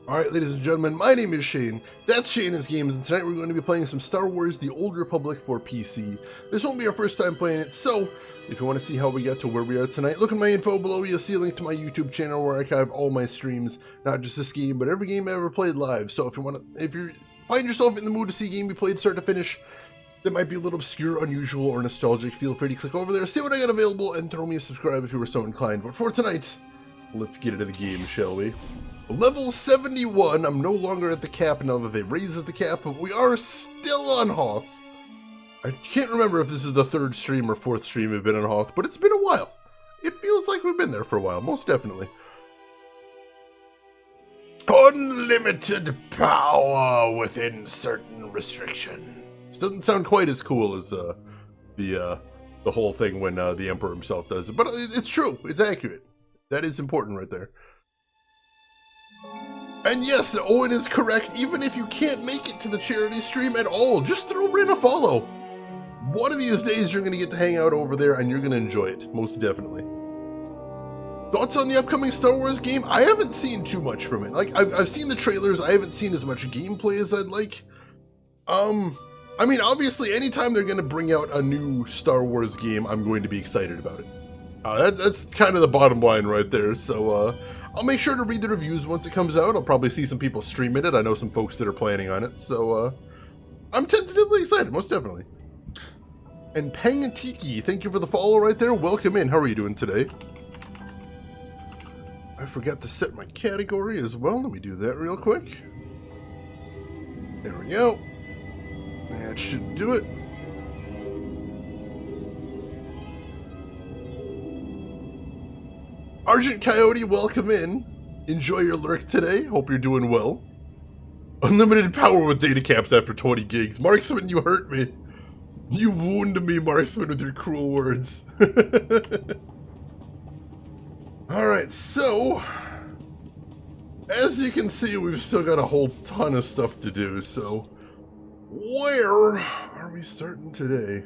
Alright, ladies and gentlemen, my name is Shane. That's Shane's Games, and tonight we're going to be playing some Star Wars The Old Republic for PC. This won't be our first time playing it, so if you want to see how we got to where we are tonight, look at my info below. You'll see a link to my YouTube channel where I archive all my streams, not just this game, but every game I ever played live. So if you find yourself in the mood to see a game we played start to finish that might be a little obscure, unusual, or nostalgic, feel free to click over there, see what I got available, and throw me a subscribe if you were so inclined. But for tonight, let's get into the game, shall we? Level 71, I'm no longer at the cap now that they raised the cap, but we are still on Hoth. I can't remember if this is the third stream or fourth stream we've been on Hoth, but it's been a while. It feels like we've been there for a while, most definitely. Unlimited power within certain restriction. This doesn't sound quite as cool as the whole thing when the Emperor himself does it, but it's true, it's accurate. That is important right there. And yes, Owen is correct, even if you can't make it to the charity stream at all, just throw in a follow. One of these days you're going to get to hang out over there and you're going to enjoy it, most definitely. Thoughts on the upcoming Star Wars game? I haven't seen too much from it. Like, I've seen the trailers, I haven't seen as much gameplay as I'd like. I mean, obviously, anytime they're going to bring out a new Star Wars game, I'm going to be excited about it. That's kind of the bottom line right there, so, I'll make sure to read the reviews once it comes out. I'll probably see some people streaming it. I know some folks that are planning on it, so I'm tentatively excited, most definitely. And Pangantiki, thank you for the follow right there. Welcome in. How are you doing today? I forgot to set my category as well. Let me do that real quick. There we go. That should do it. Argent Coyote, welcome in. Enjoy your lurk today. Hope you're doing well. Unlimited power with data caps after 20 gigs. Marksman, you hurt me. You wounded me, Marksman, with your cruel words. Alright, so as you can see, we've still got a whole ton of stuff to do, so where are we starting today?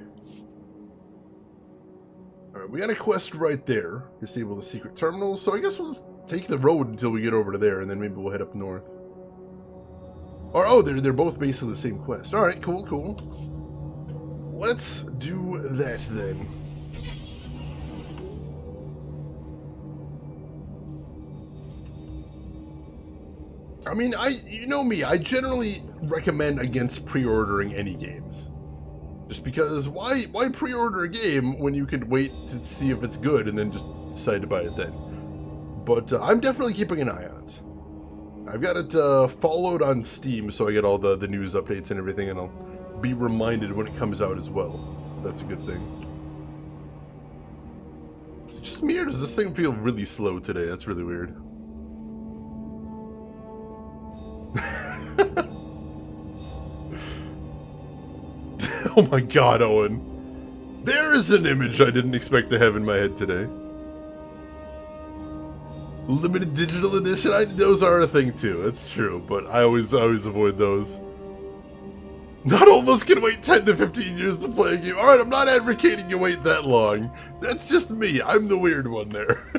Alright, we got a quest right there. Disable the secret terminal, so I guess we'll just take the road until we get over to there, and then maybe we'll head up north. Or, oh, they're both basically the same quest. Alright, cool, cool. Let's do that then. I mean, you know me, I generally recommend against pre-ordering any games. Just because, why pre-order a game when you can wait to see if it's good and then just decide to buy it then? But I'm definitely keeping an eye on it. I've got it followed on Steam, so I get all the news updates and everything, and I'll be reminded when it comes out as well. That's a good thing. Is it just me, or does this thing feel really slow today? That's really weird. Oh my god, Owen. There is an image I didn't expect to have in my head today. Limited digital edition? Those are a thing too, that's true, but I always avoid those. Not almost gonna wait 10 to 15 years to play a game. Alright, I'm not advocating you wait that long. That's just me, I'm the weird one there.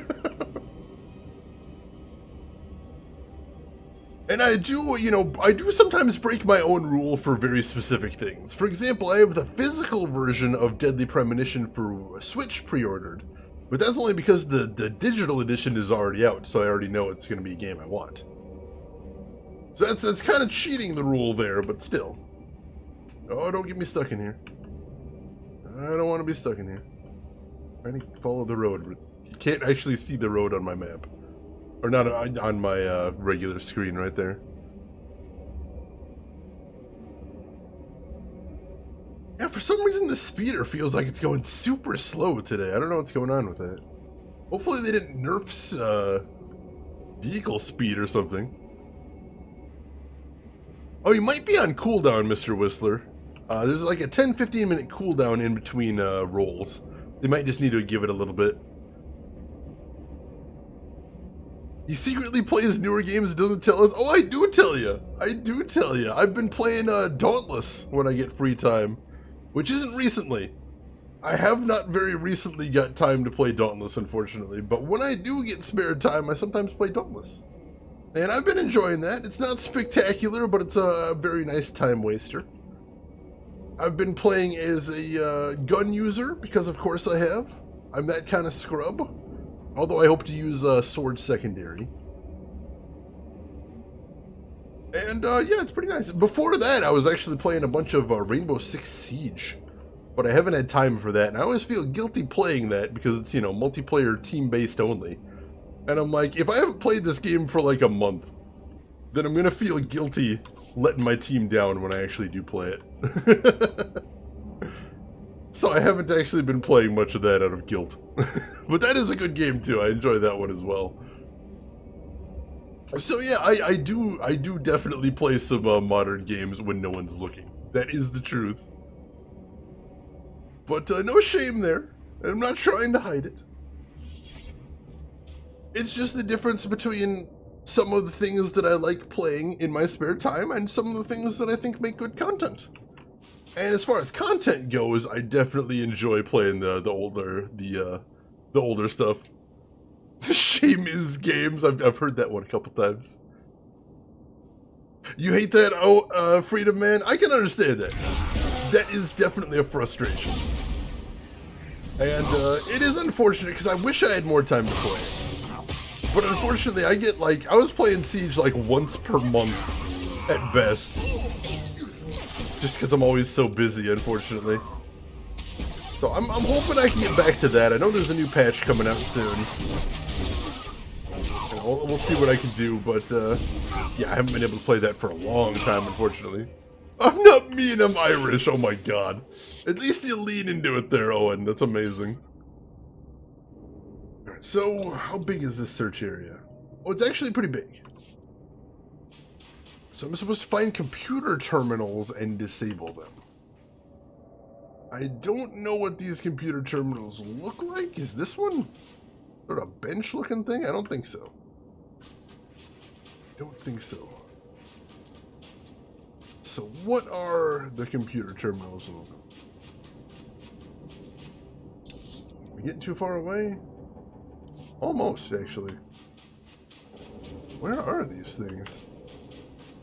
And I do sometimes break my own rule for very specific things. For example, I have the physical version of Deadly Premonition for Switch pre-ordered, but that's only because the digital edition is already out, so I already know it's going to be a game I want. So that's kind of cheating the rule there, but still. Oh, don't get me stuck in here. I don't want to be stuck in here. I'm trying to follow the road. You can't actually see the road on my map. Or not on my regular screen right there. Yeah, for some reason the speeder feels like it's going super slow today. I don't know what's going on with that. Hopefully they didn't nerf vehicle speed or something. Oh, you might be on cooldown, Mr. Whistler. There's like a 10-15 minute cooldown in between rolls. They might just need to give it a little bit. He secretly plays newer games and doesn't tell us. Oh, I do tell you. I do tell you. I've been playing Dauntless when I get free time, which isn't recently. I have not very recently got time to play Dauntless, unfortunately, but when I do get spare time, I sometimes play Dauntless. And I've been enjoying that. It's not spectacular, but it's a very nice time waster. I've been playing as a gun user, because of course I have. I'm that kind of scrub. Although I hope to use sword secondary. And yeah, it's pretty nice. Before that, I was actually playing a bunch of Rainbow Six Siege. But I haven't had time for that. And I always feel guilty playing that because it's, you know, multiplayer team-based only. And I'm like, if I haven't played this game for like a month, then I'm going to feel guilty letting my team down when I actually do play it. So I haven't actually been playing much of that out of guilt. But that is a good game too. I enjoy that one as well. So yeah, I do definitely play some modern games when no one's looking. That is the truth. But no shame there. I'm not trying to hide it. It's just the difference between some of the things that I like playing in my spare time and some of the things that I think make good content. And as far as content goes, I definitely enjoy playing the older stuff. The shame is games. I've heard that one a couple times. You hate that, Freedom Man? I can understand that. That is definitely a frustration. And it is unfortunate because I wish I had more time to play. But unfortunately, I get like, I was playing Siege like once per month at best. Just because I'm always so busy, unfortunately. So I'm hoping I can get back to that. I know there's a new patch coming out soon. And we'll see what I can do, but yeah, I haven't been able to play that for a long time, unfortunately. I'm not mean, I'm Irish, oh my god. At least you lean into it there, Owen, that's amazing. Alright, so how big is this search area? Oh, it's actually pretty big. So I'm supposed to find computer terminals and disable them. I don't know what these computer terminals look like. Is this one sort of a bench looking thing? I don't think so. Don't think so. So what are the computer terminals? Are we getting too far away? Almost, actually. Where are these things?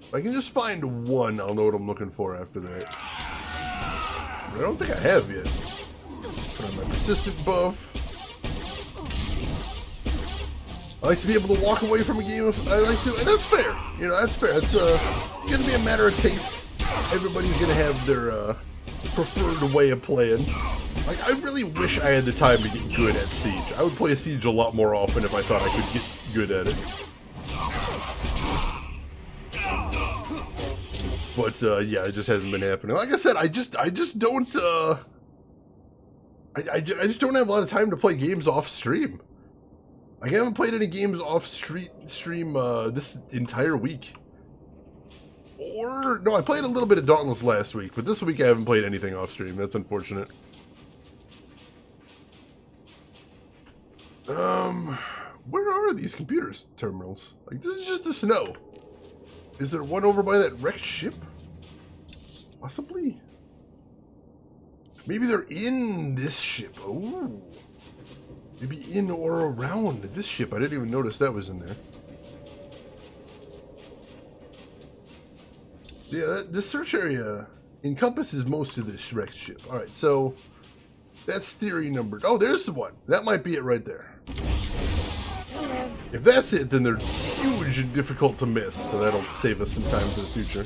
If I can just find one, I'll know what I'm looking for after that. But I don't think I have yet. Put on my persistent buff. I like to be able to walk away from a game if I like to, and that's fair. You know, that's fair. It's gonna be a matter of taste. Everybody's gonna have their preferred way of playing. Like, I really wish I had the time to get good at Siege. I would play Siege a lot more often if I thought I could get good at it. But yeah, it just hasn't been happening. Like I said, I just don't I just don't have a lot of time to play games off stream. Like, I haven't played any games off stream this entire week. Or no, I played a little bit of Dauntless last week, but this week I haven't played anything off stream. That's unfortunate. Where are these computers terminals? Like, this is just the snow. Is there one over by that wrecked ship? Possibly. Maybe they're in this ship. Oh. Maybe in or around this ship. I didn't even notice that was in there. Yeah, this search area encompasses most of this wrecked ship. Alright, so that's theory number... Oh, there's the one. That might be it right there. If that's it, then they're huge and difficult to miss, so that'll save us some time for the future.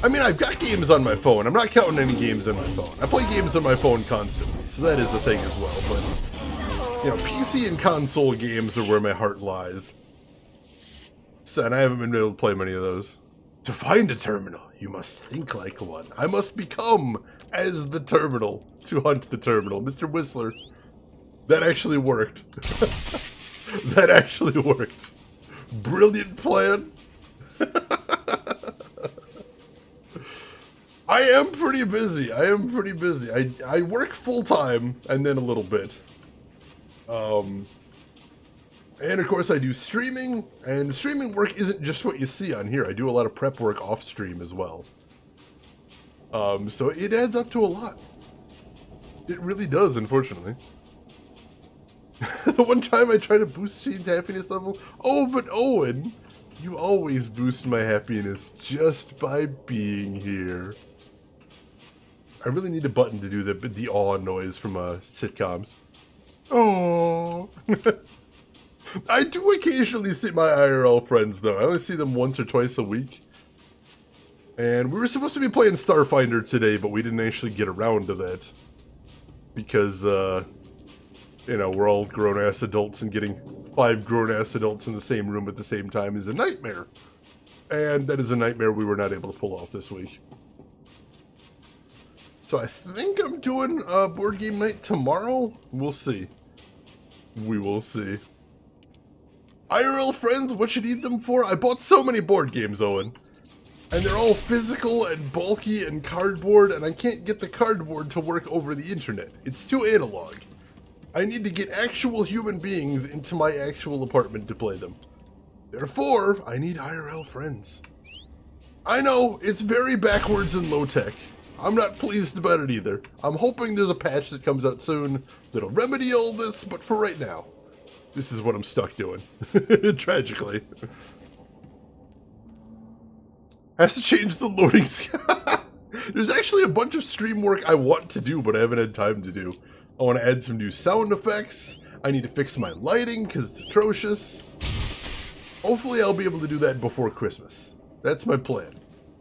I mean, I've got games on my phone. I'm not counting any games on my phone. I play games on my phone constantly, so that is a thing as well. But, you know, PC and console games are where my heart lies. So, and I haven't been able to play many of those. To find a terminal, you must think like one. I must become as the terminal to hunt the terminal. Mr. Whistler. That actually worked. That actually worked. Brilliant plan. I am pretty busy. I work full time and then a little bit. And of course I do streaming, and streaming work isn't just what you see on here. I do a lot of prep work off stream as well. So it adds up to a lot. It really does, unfortunately. The one time I try to boost Shane's happiness level. Oh, but Owen, you always boost my happiness just by being here. I really need a button to do the awe noise from sitcoms. Oh. I do occasionally see my IRL friends, though. I only see them once or twice a week. And we were supposed to be playing Starfinder today, but we didn't actually get around to that. Because, you know, we're all grown-ass adults, and getting 5 grown-ass adults in the same room at the same time is a nightmare. And that is a nightmare we were not able to pull off this week. So I think I'm doing a board game night tomorrow. We'll see. We will see. IRL friends, what you need them for? I bought so many board games, Owen. And they're all physical and bulky and cardboard, and I can't get the cardboard to work over the internet. It's too analog. I need to get actual human beings into my actual apartment to play them. Therefore, I need IRL friends. I know, it's very backwards and low-tech. I'm not pleased about it either. I'm hoping there's a patch that comes out soon that'll remedy all this, but for right now, this is what I'm stuck doing. Tragically. Has to change the loading. There's actually a bunch of stream work I want to do, but I haven't had time to do. I want to add some new sound effects. I need to fix my lighting because it's atrocious. Hopefully I'll be able to do that before Christmas. That's my plan.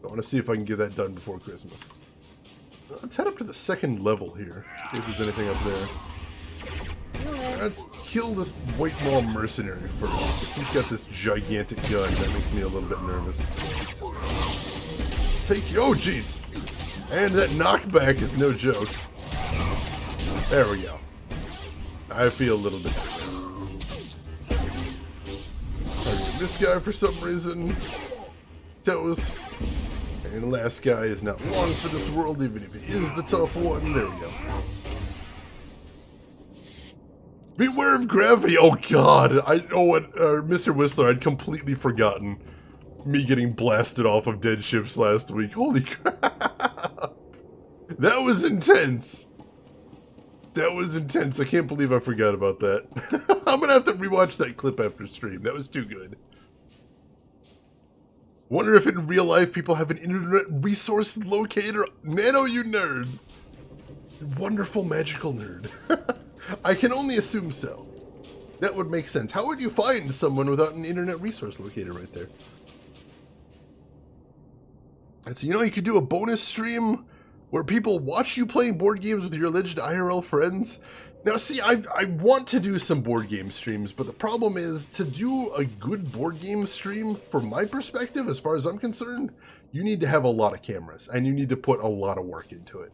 I want to see if I can get that done before Christmas. Let's head up to the second level here. See if there's anything up there. Let's kill this white mall mercenary first. He's got this gigantic gun. That makes me a little bit nervous. Take you. Oh, jeez. And that knockback is no joke. There we go. I feel a little bit better. Target this guy for some reason. Toast. And the last guy is not long for this world, even if he is the tough one. There we go. Beware of gravity. Oh god. Mr. Whistler, I'd completely forgotten me getting blasted off of dead ships last week. Holy crap. That was intense. That was intense. I can't believe I forgot about that. I'm gonna have to rewatch that clip after stream. That was too good. Wonder if in real life people have an internet resource locator. Nano, you nerd. Wonderful magical nerd. I can only assume so. That would make sense. How would you find someone without an internet resource locator right there? And so, you know, you could do a bonus stream where people watch you playing board games with your alleged IRL friends. Now, see, I want to do some board game streams, but the problem is, to do a good board game stream, from my perspective, as far as I'm concerned, you need to have a lot of cameras, and you need to put a lot of work into it.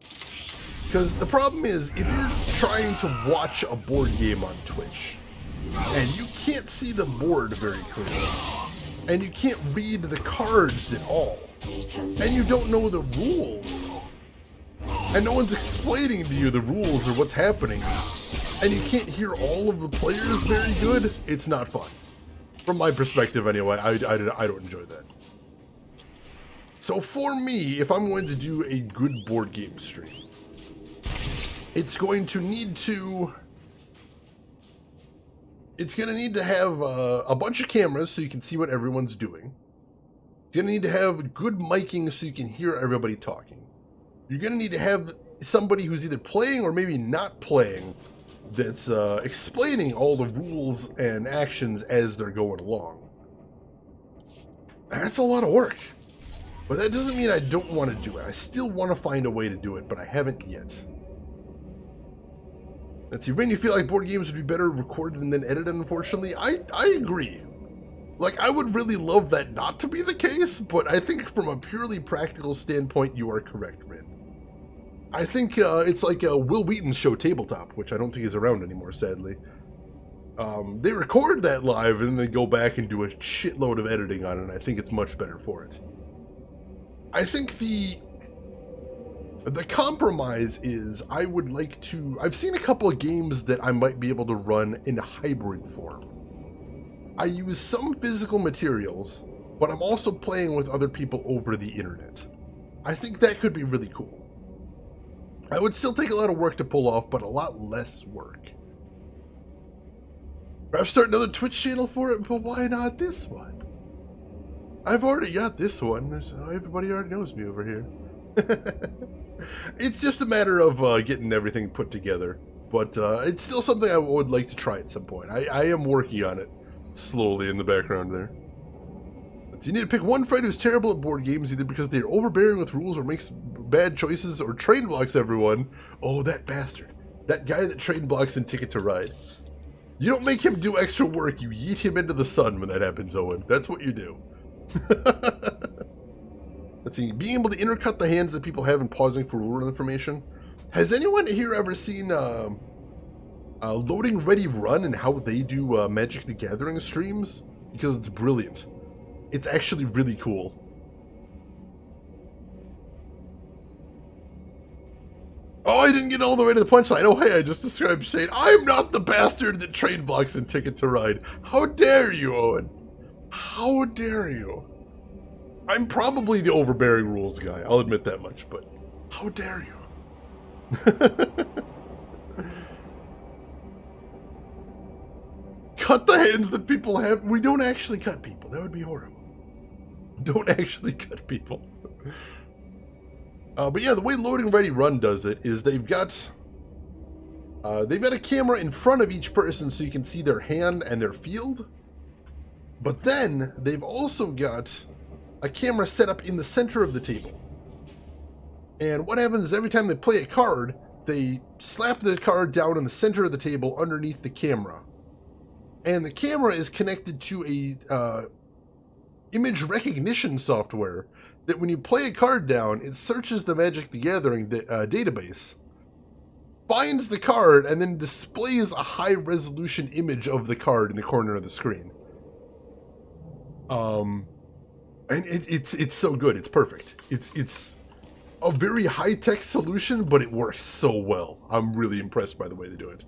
Because the problem is, if you're trying to watch a board game on Twitch, and you can't see the board very clearly, and you can't read the cards at all, and you don't know the rules, and no one's explaining to you the rules or what's happening, and you can't hear all of the players very good, it's not fun. From my perspective anyway, I don't enjoy that. So for me, if I'm going to do a good board game stream, it's going to need to have a bunch of cameras so you can see what everyone's doing. It's going to need to have good miking so you can hear everybody talking. You're going to need to have somebody who's either playing or maybe not playing that's explaining all the rules and actions as they're going along. That's a lot of work. But that doesn't mean I don't want to do it. I still want to find a way to do it, but I haven't yet. Let's see, Rain, you feel like board games would be better recorded and then edited, unfortunately? I agree. Like, I would really love that not to be the case, but I think from a purely practical standpoint, you are correct, Rin. I think it's like Will Wheaton's show Tabletop, which I don't think is around anymore, sadly. They record that live and then they go back and do a shitload of editing on it, and I think it's much better for it. I think the compromise is I would like to... I've seen a couple of games that I might be able to run in hybrid form. I use some physical materials, but I'm also playing with other people over the internet. I think that could be really cool. I would still take a lot of work to pull off, but a lot less work. Perhaps start another Twitch channel for it, but why not this one? I've already got this one, so everybody already knows me over here. It's just a matter of getting everything put together, but it's still something I would like to try at some point. I am working on it slowly in the background there. So you need to pick one friend who's terrible at board games, either because they're overbearing with rules or makes bad choices or train blocks everyone. Oh, that bastard. That guy that train blocks in Ticket to Ride. You don't make him do extra work, you yeet him into the sun when that happens, Owen. That's what you do. Let's see, being able to intercut the hands that people have in pausing for rule information. Has anyone here ever seen Loading Ready Run and how they do Magic the Gathering streams? Because it's brilliant. It's actually really cool. Oh, I didn't get all the way to the punchline. Oh, hey, I just described Shane. I'm not the bastard that train blocks in Ticket to Ride. How dare you, Owen? How dare you? I'm probably the overbearing rules guy. I'll admit that much, but how dare you? Cut the hands that people have. We don't actually cut people. That would be horrible. Don't actually cut people. But yeah, the way Loading Ready Run does it is they've got a camera in front of each person so you can see their hand and their field. But then they've also got a camera set up in the center of the table. And what happens is every time they play a card, they slap the card down in the center of the table underneath the camera. And the camera is connected to a image recognition software that when you play a card down, it searches the Magic the Gathering database, finds the card, and then displays a high-resolution image of the card in the corner of the screen. And it's so good. It's perfect. It's a very high-tech solution, but it works so well. I'm really impressed by the way they do it.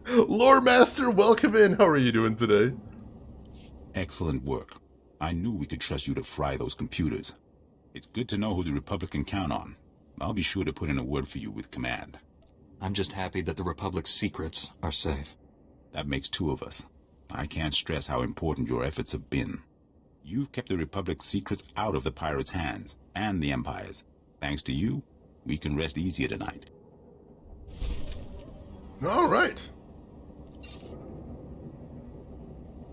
Lore Master, welcome in. How are you doing today? Excellent work. I knew we could trust you to fry those computers. It's good to know who the Republic can count on. I'll be sure to put in a word for you with Command. I'm just happy that the Republic's secrets are safe. That makes two of us. I can't stress how important your efforts have been. You've kept the Republic's secrets out of the pirates' hands, and the Empire's. Thanks to you, we can rest easier tonight. All right.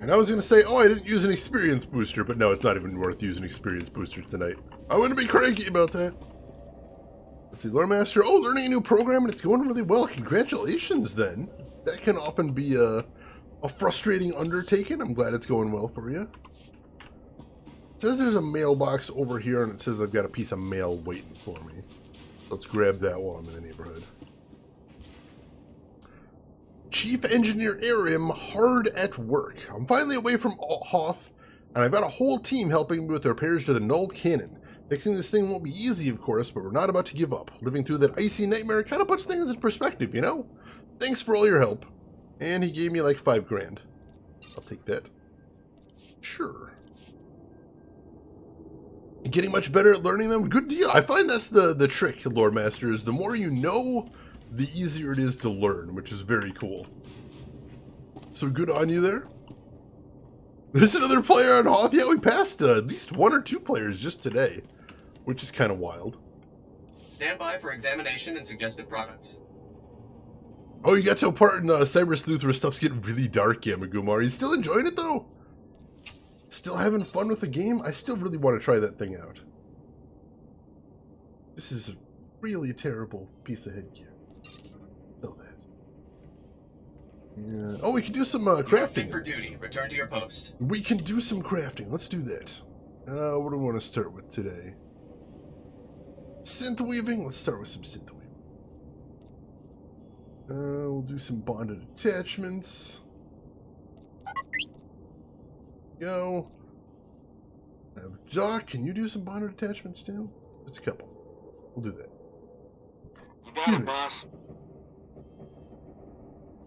And I was going to say, oh, I didn't use an experience booster, but no, it's not even worth using experience boosters tonight. I wouldn't be cranky about that. Let's see, Lore Master. Oh, learning a new program, and it's going really well. Congratulations, then. That can often be a frustrating undertaking. I'm glad it's going well for you. It says there's a mailbox over here, and it says I've got a piece of mail waiting for me. Let's grab that while I'm in the neighborhood. Chief Engineer Arim, hard at work. I'm finally away from Hoth, and I've got a whole team helping me with the repairs to the null cannon. Fixing this thing won't be easy, of course, but we're not about to give up. Living through that icy nightmare kind of puts things in perspective, you know? Thanks for all your help. And he gave me like $5 grand. I'll take that. Sure. You getting much better at learning them? Good deal. I find that's the trick, Lord Master, is the more you know, the easier it is to learn, which is very cool. So good on you there. There's another player on Hoth. Yeah, we passed at least 1 or 2 players just today, which is kind of wild. Stand by for examination and suggested products. Oh, you got to a part in Cyber Sleuth where stuff's getting really dark, Yamaguma. Are you still enjoying it, though? Still having fun with the game? I still really want to try that thing out. This is a really terrible piece of headgear. Sell that. Yeah. Oh, we can do some crafting. You're fit for duty. Return to your post. We can do some crafting. Let's do that. What do we want to start with today? Synth weaving? Let's start with some synth weaving. We'll do some bonded attachments. Go. Doc, can you do some bonded attachments too? Just a couple. We'll do that. You got it, boss.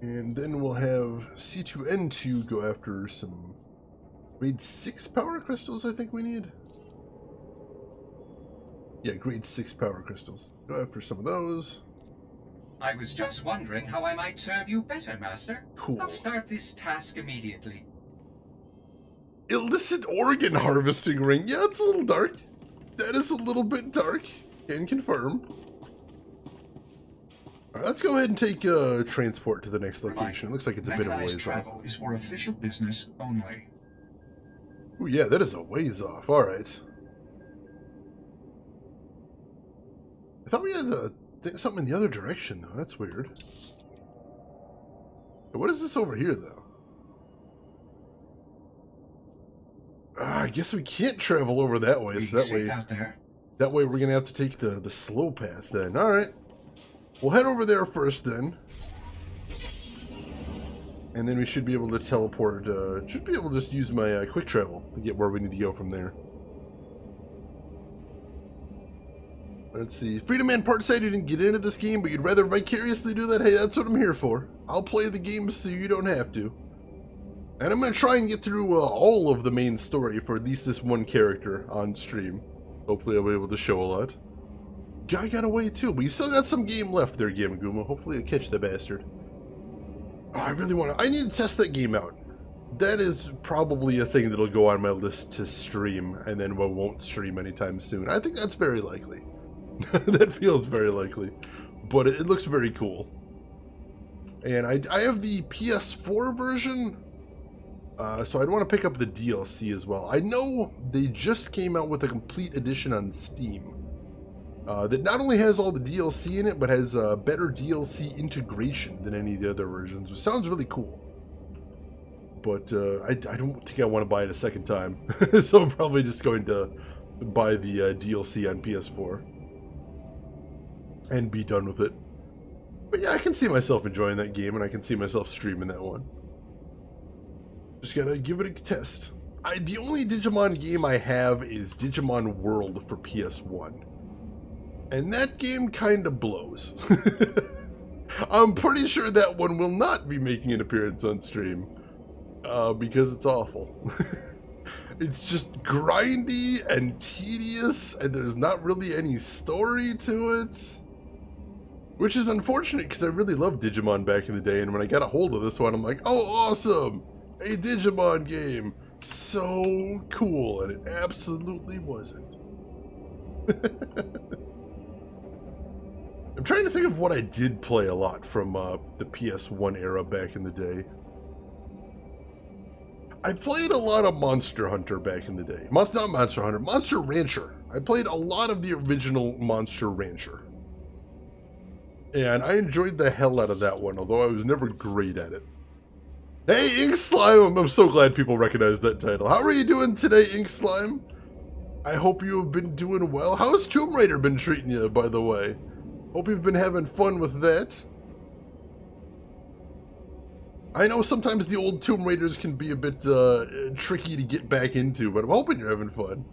And then we'll have C2N2 go after some grade 6 power crystals, I think we need. Yeah, grade 6 power crystals. Go after some of those. I was just wondering how I might serve you better, Master. Cool. I'll start this task immediately. Illicit organ harvesting ring. Yeah, it's a little dark. That is a little bit dark. Can confirm. Alright, let's go ahead and take transport to the next location. It looks like it's a bit of a ways off. Travel is for official business only. Ooh, yeah, that is a ways off. Alright. I thought we had something in the other direction, though. That's weird. What is this over here, though? I guess we can't travel over that way. So that way we're gonna have to take the slow path then. All right, we'll head over there first then, and then we should be able to teleport. Should be able to just use my quick travel to get where we need to go from there. Let's see. Freedom Man Part said you didn't get into this game, but you'd rather vicariously do that. Hey, that's what I'm here for. I'll play the game so you don't have to. And I'm going to try and get through all of the main story for at least this one character on stream. Hopefully I'll be able to show a lot. Guy got away too, but you still got some game left there, Gamaguma. Hopefully I'll catch the bastard. Oh, I really want to... I need to test that game out. That is probably a thing that'll go on my list to stream, and then we won't stream anytime soon. I think that's very likely. That feels very likely. But it looks very cool. And I have the PS4 version... so I'd want to pick up the DLC as well. I know they just came out with a complete edition on Steam that not only has all the DLC in it, but has better DLC integration than any of the other versions, which sounds really cool. But I don't think I want to buy it a second time, so I'm probably just going to buy the DLC on PS4 and be done with it. But yeah, I can see myself enjoying that game, and I can see myself streaming that one. Just gotta give it a test. The only Digimon game I have is Digimon World for PS1. And that game kinda blows. I'm pretty sure that one will not be making an appearance on stream. Because it's awful. It's just grindy and tedious, and there's not really any story to it. Which is unfortunate, because I really loved Digimon back in the day, and when I got a hold of this one, I'm like, oh, awesome! A Digimon game! So cool, and it absolutely wasn't. I'm trying to think of what I did play a lot from the PS1 era back in the day. I played a lot of Monster Hunter back in the day. Not Monster Hunter, Monster Rancher. I played a lot of the original Monster Rancher. And I enjoyed the hell out of that one, although I was never great at it. Hey, Ink Slime! I'm so glad people recognize that title. How are you doing today, Ink Slime? I hope you have been doing well. How's Tomb Raider been treating you, by the way? Hope you've been having fun with that. I know sometimes the old Tomb Raiders can be a bit tricky to get back into, but I'm hoping you're having fun.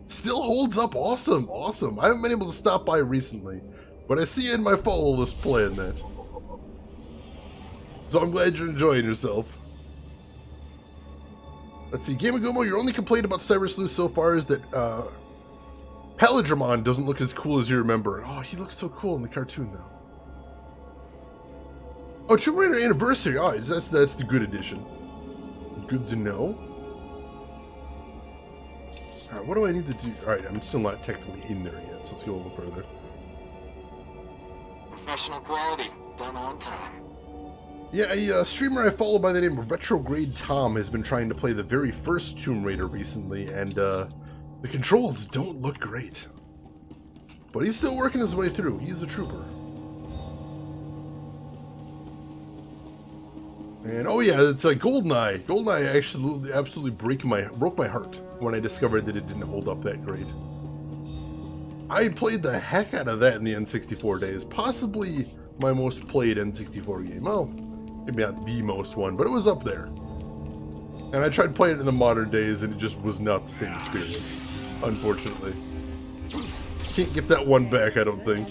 Still holds up awesome, awesome. I haven't been able to stop by recently, but I see you in my follow list playing that. So I'm glad you're enjoying yourself. Let's see, Gamagomo, your only complaint about Cyrus Sleuth so far is that Palindromon doesn't look as cool as you remember. Oh, he looks so cool in the cartoon though. Oh, Tomb Raider Anniversary. Oh, that's the good edition. Good to know. Alright, what do I need to do? Alright, I'm still not technically in there yet, so let's go a little further. Professional quality, done on time. Yeah, a streamer I follow by the name of Retrograde Tom has been trying to play the very first Tomb Raider recently, and the controls don't look great. But he's still working his way through. He's a trooper. And oh yeah, it's like GoldenEye. GoldenEye actually absolutely broke my heart when I discovered that it didn't hold up that great. I played the heck out of that in the N64 days. Possibly my most played N64 game. Well, maybe not the most one, but it was up there. And I tried playing it in the modern days, and it just was not the same experience, unfortunately. Can't get that one back, I don't think.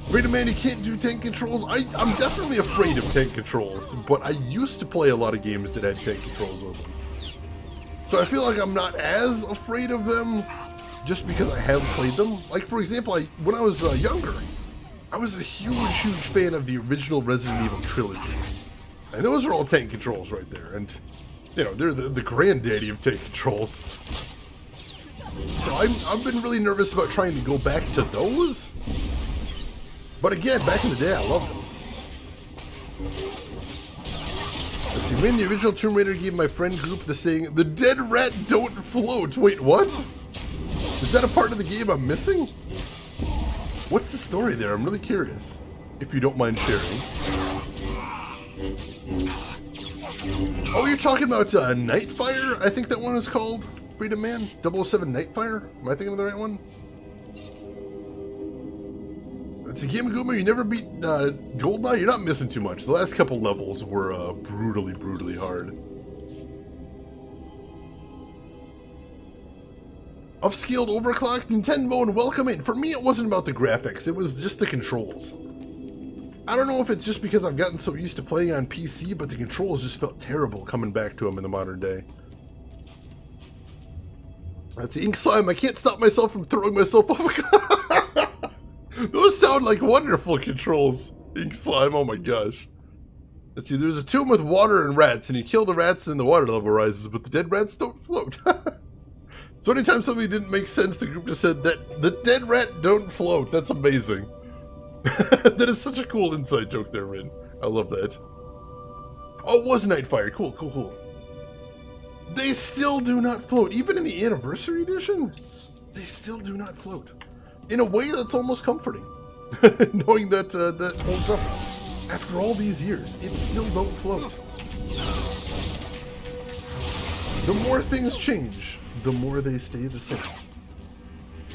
Freedom Man, you can't do tank controls? I'm definitely afraid of tank controls, but I used to play a lot of games that had tank controls with them. So I feel like I'm not as afraid of them just because I have played them. Like, for example, when I was younger, I was a huge fan of the original Resident Evil trilogy. And those are all tank controls right there. And, you know, they're the granddaddy of tank controls. So I've been really nervous about trying to go back to those. But again, back in the day, I loved them. Let's see, when the original Tomb Raider gave my friend group the saying, "The dead rat don't float." Wait, what? Is that a part of the game I'm missing? What's the story there? I'm really curious. If you don't mind sharing. Oh, you're talking about Nightfire? I think that one is called. Freedom Man? 007 Nightfire? Am I thinking of the right one? It's a game of Guma. You never beat Goldeneye? You're not missing too much. The last couple levels were brutally hard. Upscaled, overclocked, Nintendo, and welcome in. For me, it wasn't about the graphics. It was just the controls. I don't know if it's just because I've gotten so used to playing on PC, but the controls just felt terrible coming back to them in the modern day. That's the Ink Slime. I can't stop myself from throwing myself off. Those sound like wonderful controls. Ink Slime, oh my gosh. Let's see, there's a tomb with water and rats, and you kill the rats and the water level rises, but the dead rats don't float. So anytime something didn't make sense, the group just said that the dead rat don't float. That's amazing. That is such a cool inside joke there, Rin. I love that. Oh, it was Nightfire. Cool. They still do not float. Even in the Anniversary Edition, they still do not float. In a way that's almost comforting. Knowing that that holds up. After all these years, it still don't float. The more things change, the more they stay the same.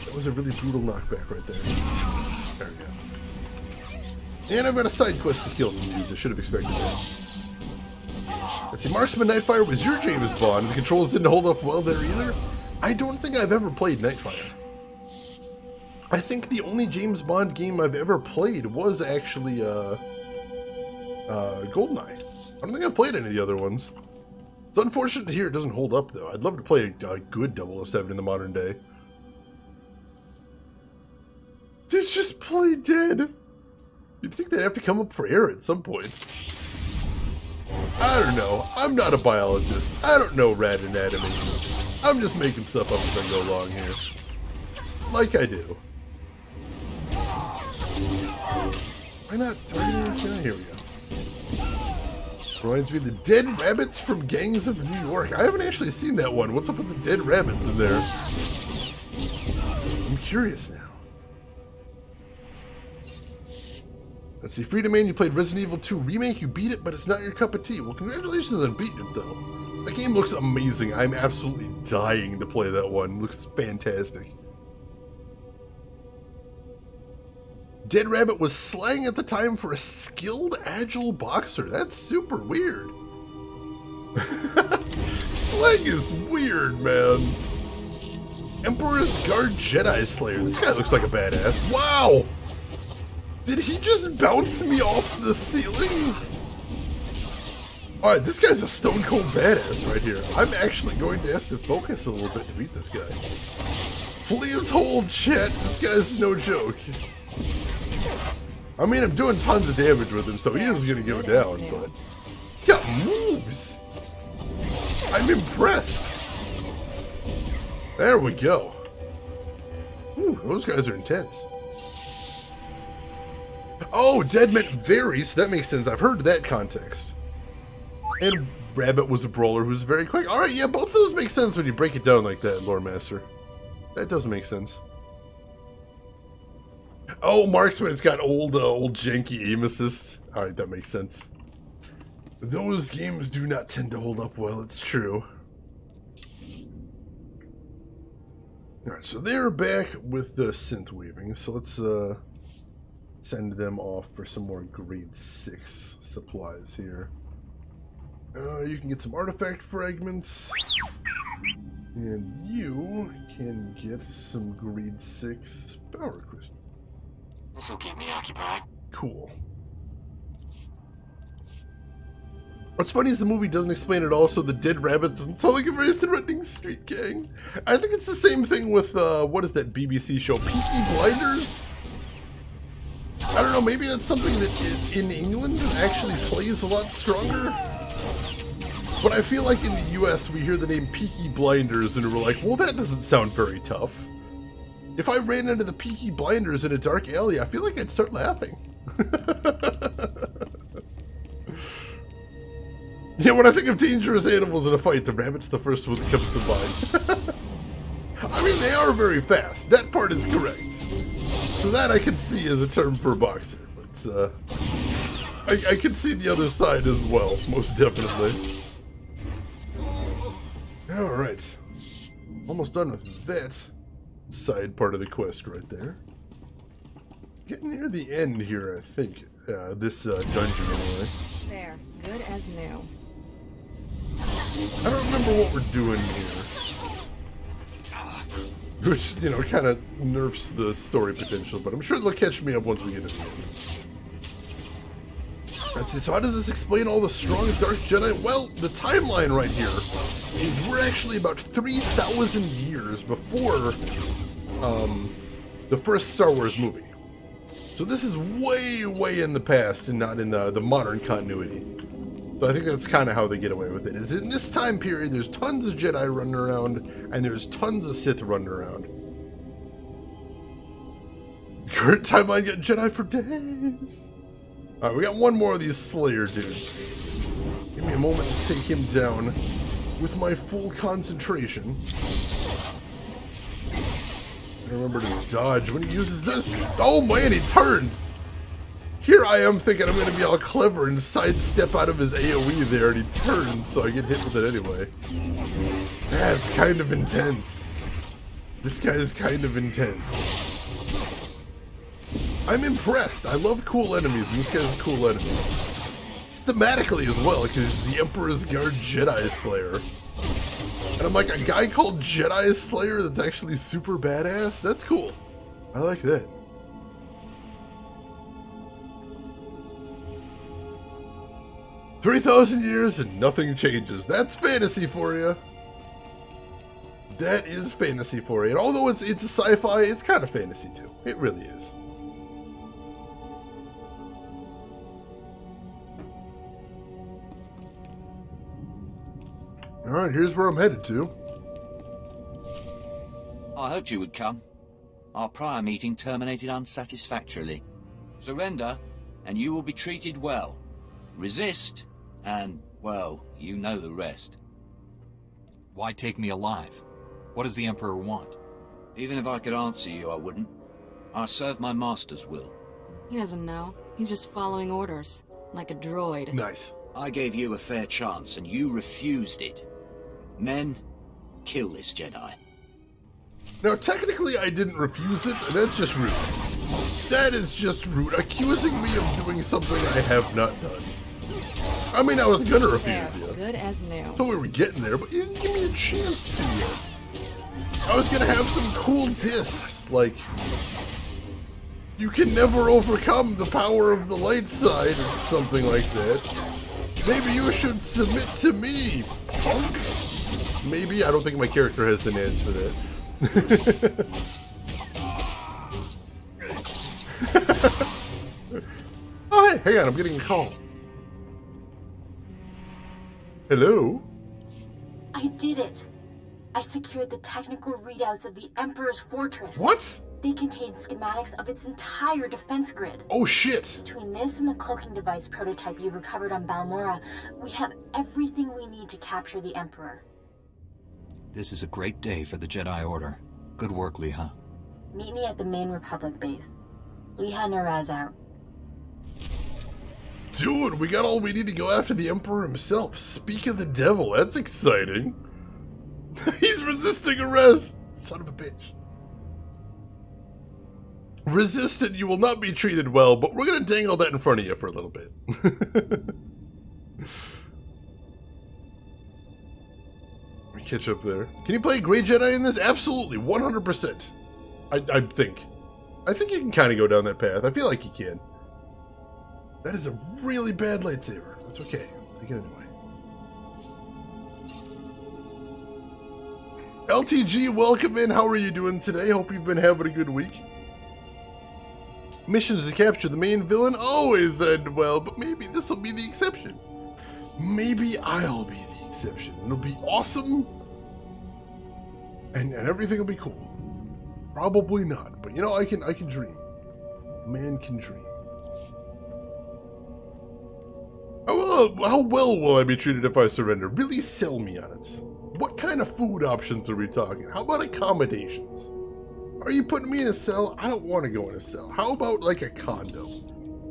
That was a really brutal knockback right there. There we go. And I've got a side quest to kill some dudes. I should have expected that. Let's see, Marksman Nightfire was your James Bond. The controls didn't hold up well there either. I don't think I've ever played Nightfire. I think the only James Bond game I've ever played was actually GoldenEye. I don't think I've played any of the other ones. It's unfortunate to hear it doesn't hold up, though. I'd love to play a good 007 in the modern day. They just play dead. You'd think they'd have to come up for air at some point. I don't know. I'm not a biologist. I don't know rat anatomy. I'm just making stuff up as I go along here. Like I do. Why not targeting this guy? Here we go. Reminds me of the dead rabbits from Gangs of New York. I haven't actually seen that one. What's up with the dead rabbits in there? I'm curious now. Let's see, Freedom Man, you played Resident Evil 2 Remake, you beat it, but it's not your cup of tea. Well, congratulations on beating it, though. That game looks amazing. I'm absolutely dying to play that one. It looks fantastic. Dead Rabbit was slang at the time for a skilled, agile boxer. That's super weird. Slang is weird, man. Emperor's Guard Jedi Slayer. This guy looks like a badass. Wow! Did he just bounce me off the ceiling? Alright, this guy's a stone cold badass right here. I'm actually going to have to focus a little bit to beat this guy. Please hold chat. This guy's no joke. I mean, I'm doing tons of damage with him, so he is going to go down, but he's got moves. I'm impressed. There we go. Ooh, those guys are intense. Oh, dead meant very, so that makes sense. I've heard that context. And Rabbit was a brawler who's very quick. Alright, yeah, both those make sense when you break it down like that, Lore Master. That does make sense. Oh, Marksman's got old janky aim assist. Alright, that makes sense. Those games do not tend to hold up well, it's true. Alright, so they're back with the synth weaving, so let's send them off for some more grade 6 supplies here. You can get some artifact fragments. And you can get some grade 6 power crystals. This'll keep me occupied. Cool. What's funny is the movie doesn't explain it all, so the dead rabbits doesn't sound like a very threatening street gang. I think it's the same thing with, what is that BBC show? Peaky Blinders? I don't know, maybe that's something that in England actually plays a lot stronger. But I feel like in the US we hear the name Peaky Blinders and we're like, well, that doesn't sound very tough. If I ran into the Peaky Blinders in a dark alley, I feel like I'd start laughing. Yeah, when I think of dangerous animals in a fight, the rabbit's the first one that comes to mind. I mean, they are very fast. That part is correct. So that I can see as a term for a boxer. But I can see the other side as well, most definitely. Alright. Almost done with that side part of the quest right there. Getting near the end here, I think. This dungeon anyway. There, good as new. I don't remember what we're doing here. Which, you know, kind of nerfs the story potential, but I'm sure they'll catch me up once we get into it. Let's see, so how does this explain all the strong Dark Jedi? Well, the timeline right here is we're actually about 3,000 years before the first Star Wars movie. So this is way, way in the past and not in the modern continuity. So I think that's kind of how they get away with it. Is in this time period, there's tons of Jedi running around, and there's tons of Sith running around. Current timeline got Jedi for days. Alright, we got one more of these Slayer dudes. Give me a moment to take him down with my full concentration. Remember to dodge when he uses this. Oh man, he turned! Here I am thinking I'm going to be all clever and sidestep out of his AoE there, and he turns, so I get hit with it anyway. That's kind of intense. This guy is kind of intense. I'm impressed. I love cool enemies, and this guy's a cool enemy. Thematically as well, because he's the Emperor's Guard Jedi Slayer. And I'm like, a guy called Jedi Slayer that's actually super badass? That's cool. I like that. "3,000 years and nothing changes." That's fantasy for you. That is fantasy for you. And although it's a sci-fi, it's kind of fantasy too. It really is. Alright, here's where I'm headed to. I hoped you would come. Our prior meeting terminated unsatisfactorily. Surrender, and you will be treated well. Resist, and, well, you know the rest. Why take me alive? What does the Emperor want? Even if I could answer you, I wouldn't. I serve my master's will. He doesn't know. He's just following orders, like a droid. Nice. I gave you a fair chance, and you refused it. Men, kill this Jedi. Now, technically, I didn't refuse it, and that's just rude. That is just rude. Accusing me of doing something I have not done. I mean, I was gonna refuse There, you. good as new. So we were getting there, but you didn't give me a chance to yet. I was gonna have some cool diss, like, you can never overcome the power of the light side, or something like that. Maybe you should submit to me, punk. Maybe, I don't think my character has the nans for that. Oh, hey, hang on, I'm getting a call. Hello? I did it. I secured the technical readouts of the Emperor's fortress. What? They contain schematics of its entire defense grid. Oh shit! Between this and the cloaking device prototype you recovered on Balmora, we have everything we need to capture the Emperor. This is a great day for the Jedi Order. Good work, Liha. Meet me at the main Republic base. Liha Naraz out. Dude, we got all we need to go after the Emperor himself. Speak of the devil, that's exciting. He's resisting arrest! Son of a bitch. Resist and you will not be treated well, but we're gonna dangle that in front of you for a little bit. Let me catch up there. Can you play Grey Jedi in this? Absolutely, 100%. I think. I think you can kind of go down that path. I feel like you can. That is a really bad lightsaber. That's okay. Take it anyway. LTG, welcome in. How are you doing today? Hope you've been having a good week. Missions to capture the main villain always end well, but maybe this will be the exception. Maybe I'll be the exception. It'll be awesome, and everything will be cool. Probably not, but you know, I can dream. Man can dream. How well will I be treated if I surrender? Really sell me on it. What kind of food options are we talking? How about accommodations? Are you putting me in a cell? I don't want to go in a cell. How about like a condo?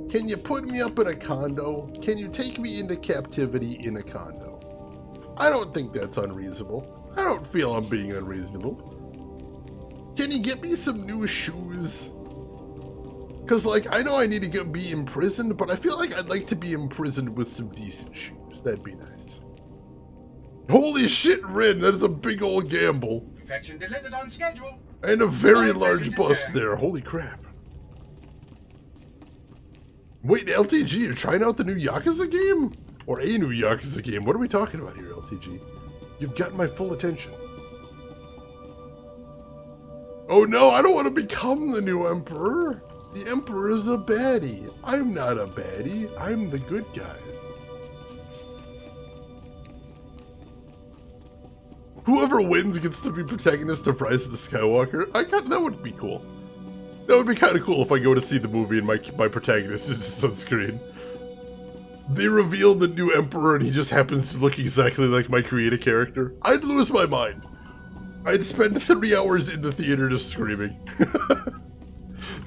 Can you put me up in a condo? Can you take me into captivity in a condo? I don't think that's unreasonable. I don't feel I'm being unreasonable. Can you get me some new shoes? Because, like, I know I need to be imprisoned, but I feel like I'd like to be imprisoned with some decent shoes. That'd be nice. Holy shit, Rin, that is a big old gamble. Confection delivered on schedule. And a very large bust there. Holy crap. Wait, LTG, you're trying out the new Yakuza game? Or a new Yakuza game? What are we talking about here, LTG? You've got my full attention. Oh no, I don't want to become the new Emperor. The Emperor is a baddie. I'm not a baddie. I'm the good guys. Whoever wins gets to be protagonist of Rise of the Skywalker. That would be cool. That would be kind of cool if I go to see the movie and my protagonist is just on screen. They reveal the new Emperor and he just happens to look exactly like my creative character. I'd lose my mind. I'd spend 3 hours in the theater just screaming.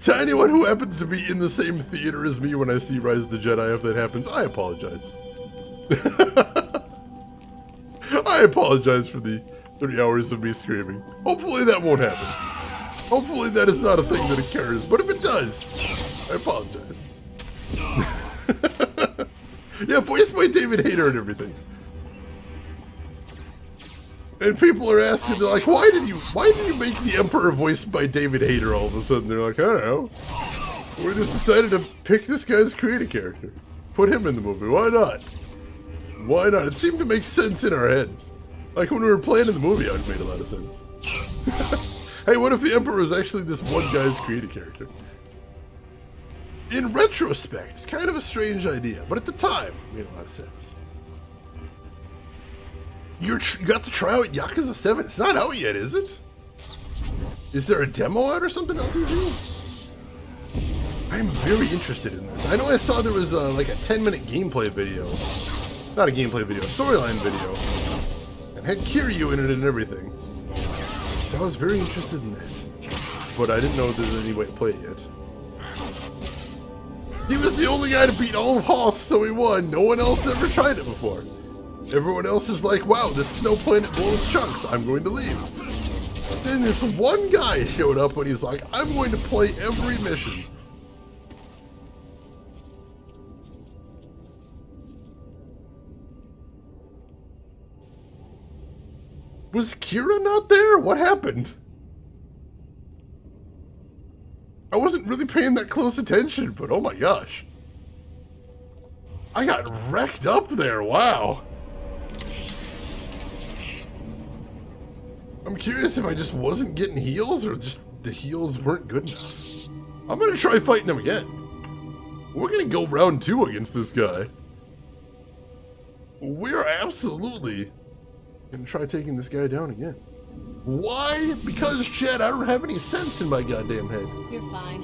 To anyone who happens to be in the same theater as me when I see Rise of the Jedi, if that happens, I apologize. I apologize for the 3 hours of me screaming. Hopefully that won't happen. Hopefully that is not a thing that occurs, but if it does, I apologize. Yeah, voiced by David Hayter and everything. And people are asking, they're like, why did you make the Emperor voiced by David Hayter all of a sudden? They're like, I don't know. We just decided to pick this guy's creative character. Put him in the movie. Why not? Why not? It seemed to make sense in our heads. Like when we were playing in the movie, it made a lot of sense. Hey, what if the Emperor was actually this one guy's creative character? In retrospect, kind of a strange idea, but at the time, it made a lot of sense. You got to try out Yakuza 7? It's not out yet, is it? Is there a demo out or something, LTG? I'm very interested in this. I know I saw there was like a 10-minute gameplay video. Not a gameplay video, a storyline video. And had Kiryu in it and everything. So I was very interested in that. But I didn't know there was any way to play it yet. He was the only guy to beat all of Hoth, so he won. No one else ever tried it before. Everyone else is like, wow, this snow planet blows chunks. I'm going to leave. But then this one guy showed up and he's like, I'm going to play every mission. Was Kira not there? What happened? I wasn't really paying that close attention, but oh my gosh. I got wrecked up there, wow. I'm curious if I just wasn't getting heals or just the heals weren't good enough. I'm gonna try fighting him again. We're gonna go round 2 against this guy. We're absolutely gonna try taking this guy down again. Why? Because, Chad, I don't have any sense in my goddamn head. You're fine.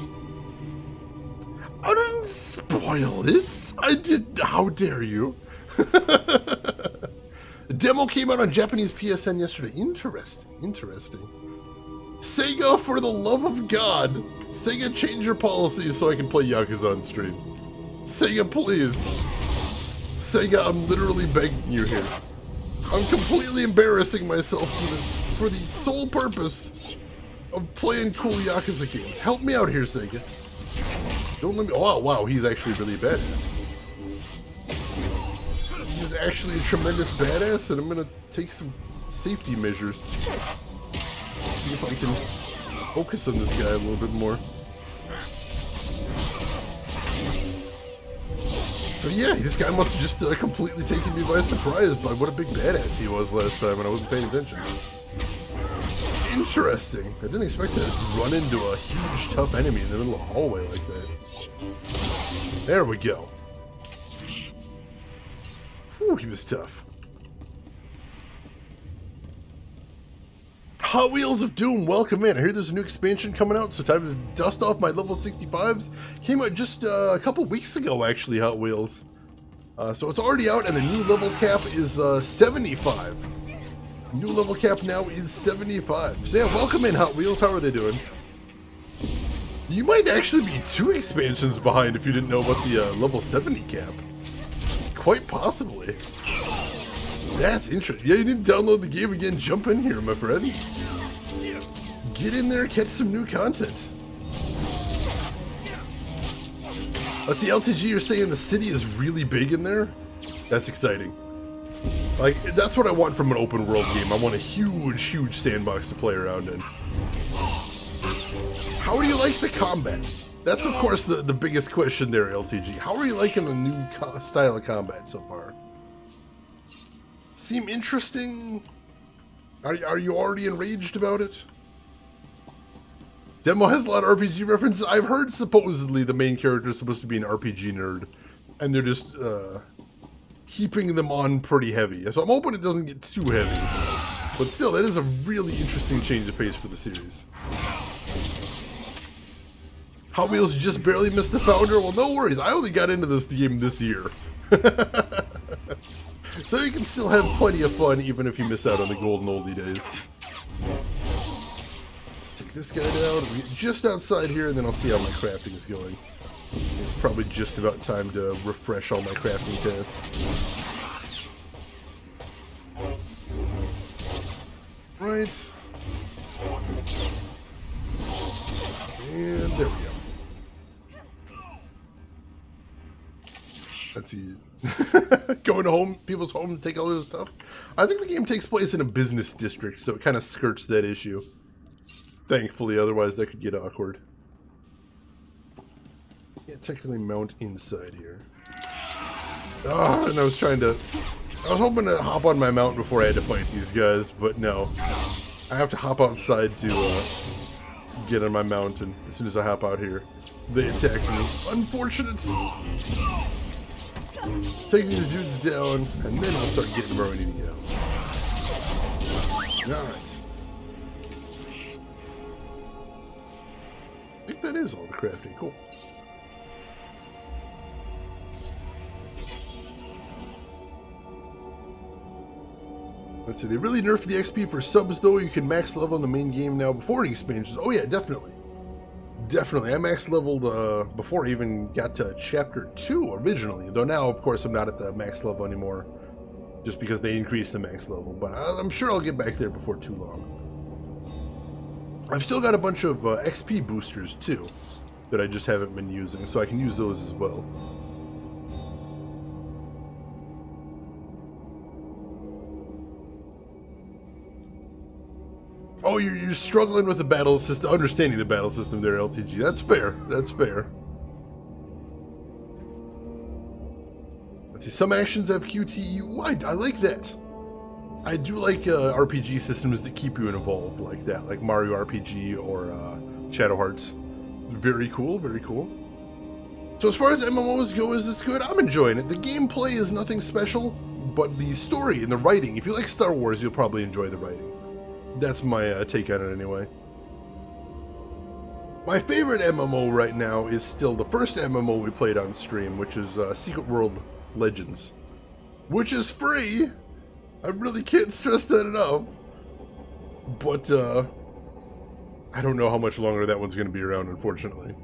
I didn't spoil it. I did. How dare you? The demo came out on Japanese PSN yesterday. Interesting. Sega, for the love of God. Sega, change your policy so I can play Yakuza on stream. Sega, please. Sega, I'm literally begging you here. I'm completely embarrassing myself for the sole purpose of playing cool Yakuza games. Help me out here, Sega. Don't let me... Oh, wow, he's actually really badass. He's actually a tremendous badass, and I'm gonna take some safety measures. See if I can focus on this guy a little bit more. So yeah, this guy must have just completely taken me by surprise by what a big badass he was last time, and I wasn't paying attention. Interesting. I didn't expect to just run into a huge, tough enemy in the middle of a hallway like that. There we go. Whew, he was tough. Hot Wheels of Doom, welcome in. I hear there's a new expansion coming out, so time to dust off my level 65s. Came out just a couple weeks ago, actually, Hot Wheels. So it's already out, and the new level cap is 75. New level cap now is 75. So yeah, welcome in, Hot Wheels. How are they doing? You might actually be 2 expansions behind if you didn't know about the level 70 cap. Quite possibly. That's interesting. Yeah, you didn't download the game again. Jump in here, my friend. Get in there, catch some new content. Let's see, LTG, you're saying the city is really big in there? That's exciting. Like, that's what I want from an open world game. I want a huge, huge sandbox to play around in. How do you like the combat? That's, of course, the biggest question there, LTG. How are you liking the new style of combat so far? Seem interesting? Are you already enraged about it? Demo has a lot of RPG references. I've heard supposedly the main character is supposed to be an RPG nerd, and they're just heaping them on pretty heavy. So I'm hoping it doesn't get too heavy. But still, that is a really interesting change of pace for the series. Hot Wheels just barely missed the founder. Well, no worries. I only got into this game this year. So you can still have plenty of fun even if you miss out on the golden oldie days. Take this guy down. We get just outside here, and then I'll see how my crafting is going. It's probably just about time to refresh all my crafting tasks. Right. And there we go. Let's see. Going home, people's home, take all this stuff. I think the game takes place in a business district, so it kind of skirts that issue. Thankfully, otherwise that could get awkward. Can't technically mount inside here. Oh, and I was hoping to hop on my mount before I had to fight these guys, but no. I have to hop outside to get on my mount, and as soon as I hop out here, they attack me. Unfortunate! Let's take these dudes down, and then we'll start getting where we need to go. Alright. I think that is all the crafting. Cool. Let's see, they really nerfed the XP for subs, though. You can max level in the main game now before the expansions. Oh yeah, definitely. Definitely. I max leveled before I even got to Chapter 2 originally. Though now, of course, I'm not at the max level anymore. Just because they increased the max level. But I'm sure I'll get back there before too long. I've still got a bunch of XP boosters, too, that I just haven't been using. So I can use those as well. Oh, you're struggling with the battle system, understanding the battle system there, LTG. That's fair. That's fair. Let's see, some actions have QTE. I like that. I do like RPG systems that keep you involved like that, like Mario RPG or Shadow Hearts. Very cool, very cool. So as far as MMOs go, is this good? I'm enjoying it. The gameplay is nothing special, but the story and the writing, if you like Star Wars, you'll probably enjoy the writing. That's my take on it anyway. My favorite MMO right now is still the first MMO we played on stream, which is Secret World Legends. Which is free! I really can't stress that enough. But, I don't know how much longer that one's going to be around, unfortunately.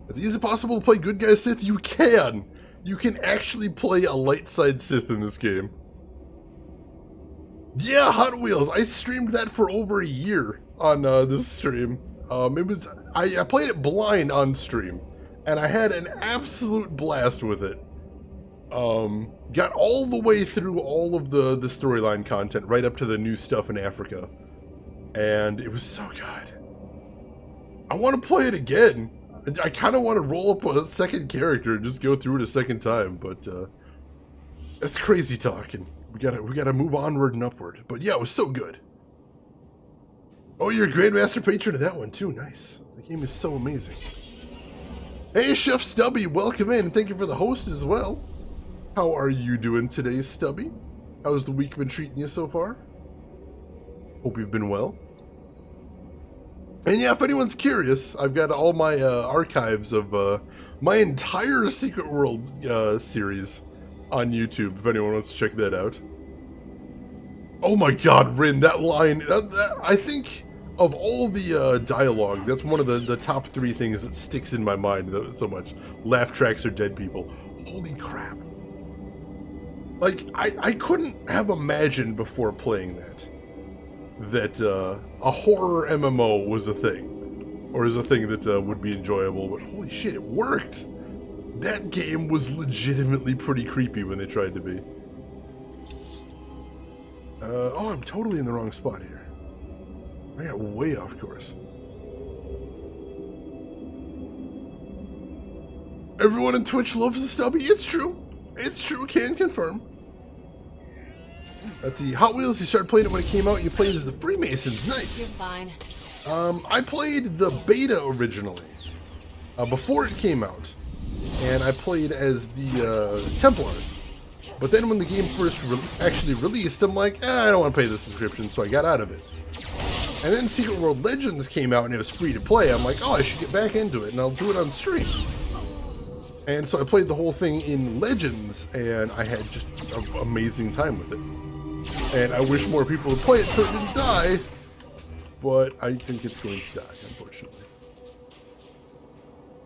Is it possible to play Good Guy Sith? You can! You can actually play a light side Sith in this game. Yeah, Hot Wheels. I streamed that for over a year on this stream. I played it blind on stream, and I had an absolute blast with it. Got all the way through all of the storyline content, right up to the new stuff in Africa, and it was so good. I want to play it again. I kind of want to roll up a second character and just go through it a second time, but that's crazy talking. We gotta move onward and upward. But yeah, it was so good. Oh, you're a Grandmaster patron of that one too. Nice. The game is so amazing. Hey, Chef Stubby, welcome in. Thank you for the host as well. How are you doing today, Stubby? How's the week been treating you so far? Hope you've been well. And yeah, if anyone's curious, I've got all my archives of my entire Secret World series on YouTube, if anyone wants to check that out. Oh my god, Rin, that line, I think of all the dialogue, that's one of the top 3 things that sticks in my mind so much. Laugh tracks are dead people. Holy crap. Like, I couldn't have imagined before playing that a horror MMO was a thing. Or is a thing that would be enjoyable, but holy shit, it worked! That game was legitimately pretty creepy when they tried to be. Oh, I'm totally in the wrong spot here. I got way off course. Everyone on Twitch loves the Stubby. It's true. It's true. Can confirm. Let's see. Hot Wheels, you started playing it when it came out. You played as the Freemasons. Nice. You're fine. I played the beta originally. Before it came out. And I played as the Templars. But then when the game first actually released, I'm like, I don't want to pay the subscription, so I got out of it. And then Secret World Legends came out and it was free to play. I'm like, oh, I should get back into it, and I'll do it on stream. And so I played the whole thing in Legends, and I had just an amazing time with it. And I wish more people would play it so it didn't die, but I think it's going to die, unfortunately.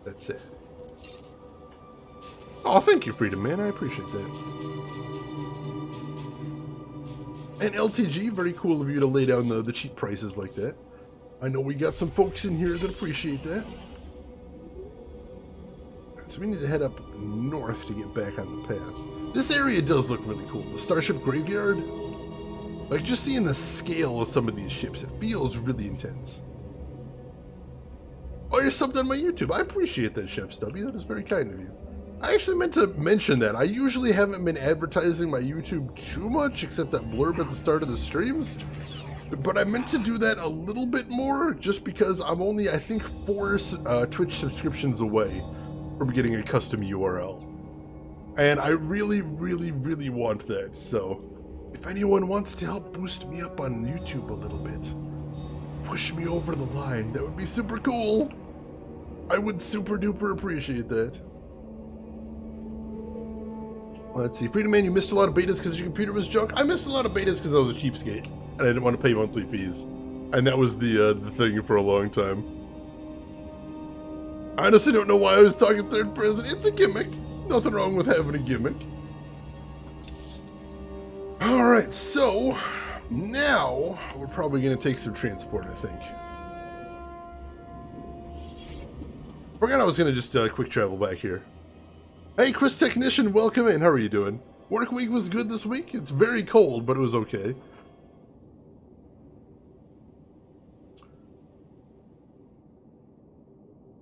That's sad. Oh, thank you, Freedom Man. I appreciate that. And LTG, very cool of you to lay down the cheap prices like that. I know we got some folks in here that appreciate that. So we need to head up north to get back on the path. This area does look really cool. The Starship Graveyard. Like, just seeing the scale of some of these ships, it feels really intense. Oh, you're subbed on my YouTube. I appreciate that, Chef Stubby. That is very kind of you. I actually meant to mention that. I usually haven't been advertising my YouTube too much, except that blurb at the start of the streams. But I meant to do that a little bit more, just because I'm only, I think, 4 Twitch subscriptions away from getting a custom URL. And I really, really, really want that. So, if anyone wants to help boost me up on YouTube a little bit, push me over the line, that would be super cool. I would super duper appreciate that. Let's see. Freedom Man, you missed a lot of betas because your computer was junk. I missed a lot of betas because I was a cheapskate and I didn't want to pay monthly fees. And that was the thing for a long time. I honestly don't know why I was talking third person. It's a gimmick. Nothing wrong with having a gimmick. Alright, so now we're probably going to take some transport, I think. Forgot I was going to just quick travel back here. Hey, Chris Technician, welcome in. How are you doing? Work week was good this week. It's very cold, but it was okay.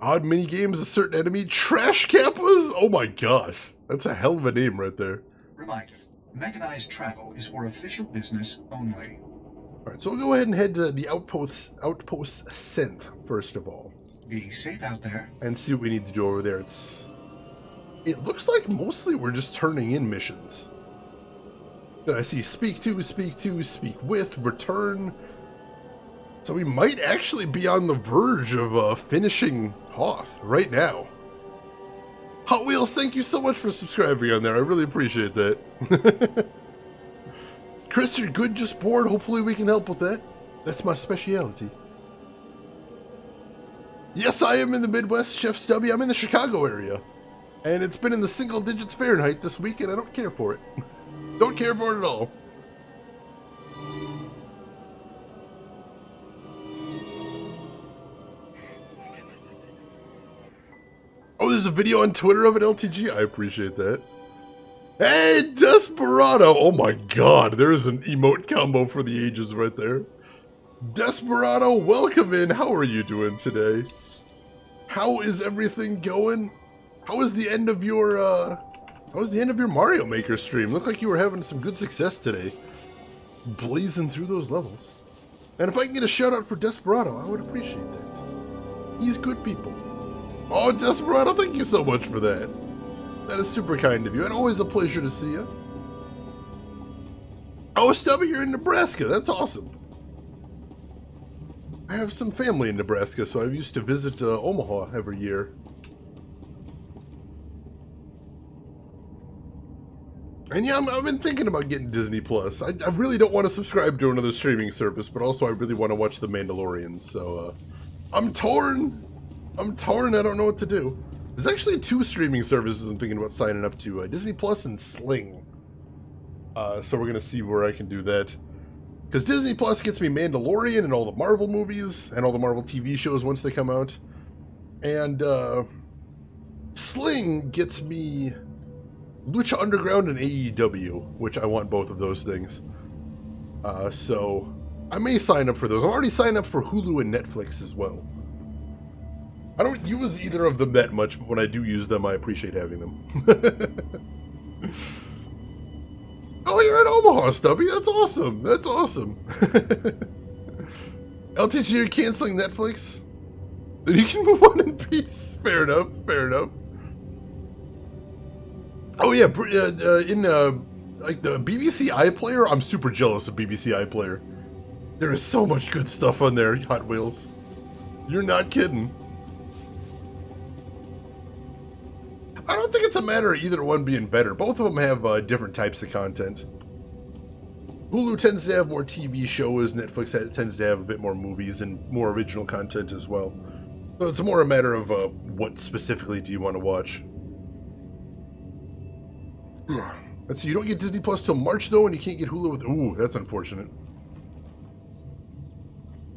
Odd mini games, a certain enemy. Trash Kappas? Oh my gosh. That's a hell of a name right there. Reminder, mechanized travel is for official business only. Alright, so we'll go ahead and head to the outpost Synth, first of all. Be safe out there. And see what we need to do over there. It looks like mostly we're just turning in missions. I see speak to, speak with, return. So we might actually be on the verge of finishing Hoth right now. Hot Wheels, thank you so much for subscribing on there. I really appreciate that. Chris, you're good, just bored. Hopefully we can help with that. That's my specialty. Yes, I am in the Midwest, Chef Stubby. I'm in the Chicago area. And it's been in the single digits Fahrenheit this week, and I don't care for it. Don't care for it at all. Oh, there's a video on Twitter of an LTG. I appreciate that. Hey, Desperado! Oh my god, there is an emote combo for the ages right there. Desperado, welcome in. How are you doing today? How is everything going? How was the end of your Mario Maker stream? Looked like you were having some good success today. Blazing through those levels. And if I can get a shout out for Desperado, I would appreciate that. He's good people. Oh, Desperado, thank you so much for that. That is super kind of you, and always a pleasure to see you. Oh, Stubby, you're in Nebraska. That's awesome. I have some family in Nebraska, so I used to visit Omaha every year. And yeah, I've been thinking about getting Disney Plus. I really don't want to subscribe to another streaming service, but also I really want to watch The Mandalorian, so I'm torn. I don't know what to do. There's actually 2 streaming services I'm thinking about signing up to, Disney Plus and Sling. So we're going to see where I can do that. Because Disney Plus gets me Mandalorian and all the Marvel movies and all the Marvel TV shows once they come out. And Sling gets me Lucha Underground and AEW, which I want both of those things. So I may sign up for those. I'm already signed up for Hulu and Netflix as well. I don't use either of them that much, but when I do use them, I appreciate having them. Oh, you're in Omaha, Stubby. That's awesome. That's awesome. LTG, you're canceling Netflix? Then you can move on in peace. Fair enough. Fair enough. Oh yeah, in like the BBC iPlayer, I'm super jealous of BBC iPlayer. There is so much good stuff on there, Hot Wheels. You're not kidding. I don't think it's a matter of either one being better. Both of them have different types of content. Hulu tends to have more TV shows. Netflix tends to have a bit more movies and more original content as well. So it's more a matter of what specifically do you want to watch. Let's see, you don't get Disney Plus till March though, and you can't get Hulu with... Ooh, that's unfortunate.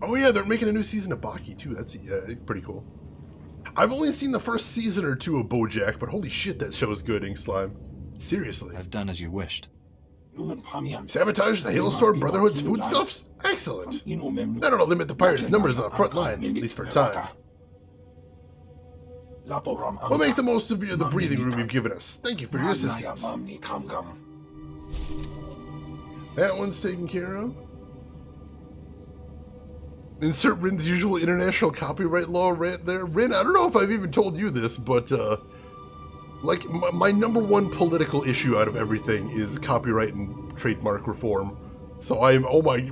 Oh yeah, they're making a new season of Baki too. That's pretty cool. I've only seen the first season or 2 of BoJack, but holy shit, that show is good, Ink Slime. Seriously. I've done as you wished. Sabotage the Hailstorm Brotherhood's foodstuffs? Excellent. That'll limit the pirates' numbers on the front lines, at least for a time. We'll make the most of the breathing room you've given us. Thank you for your assistance. That one's taken care of. Insert Rin's usual international copyright law rant there. Rin, I don't know if I've even told you this, but like my number 1 political issue out of everything is copyright and trademark reform. So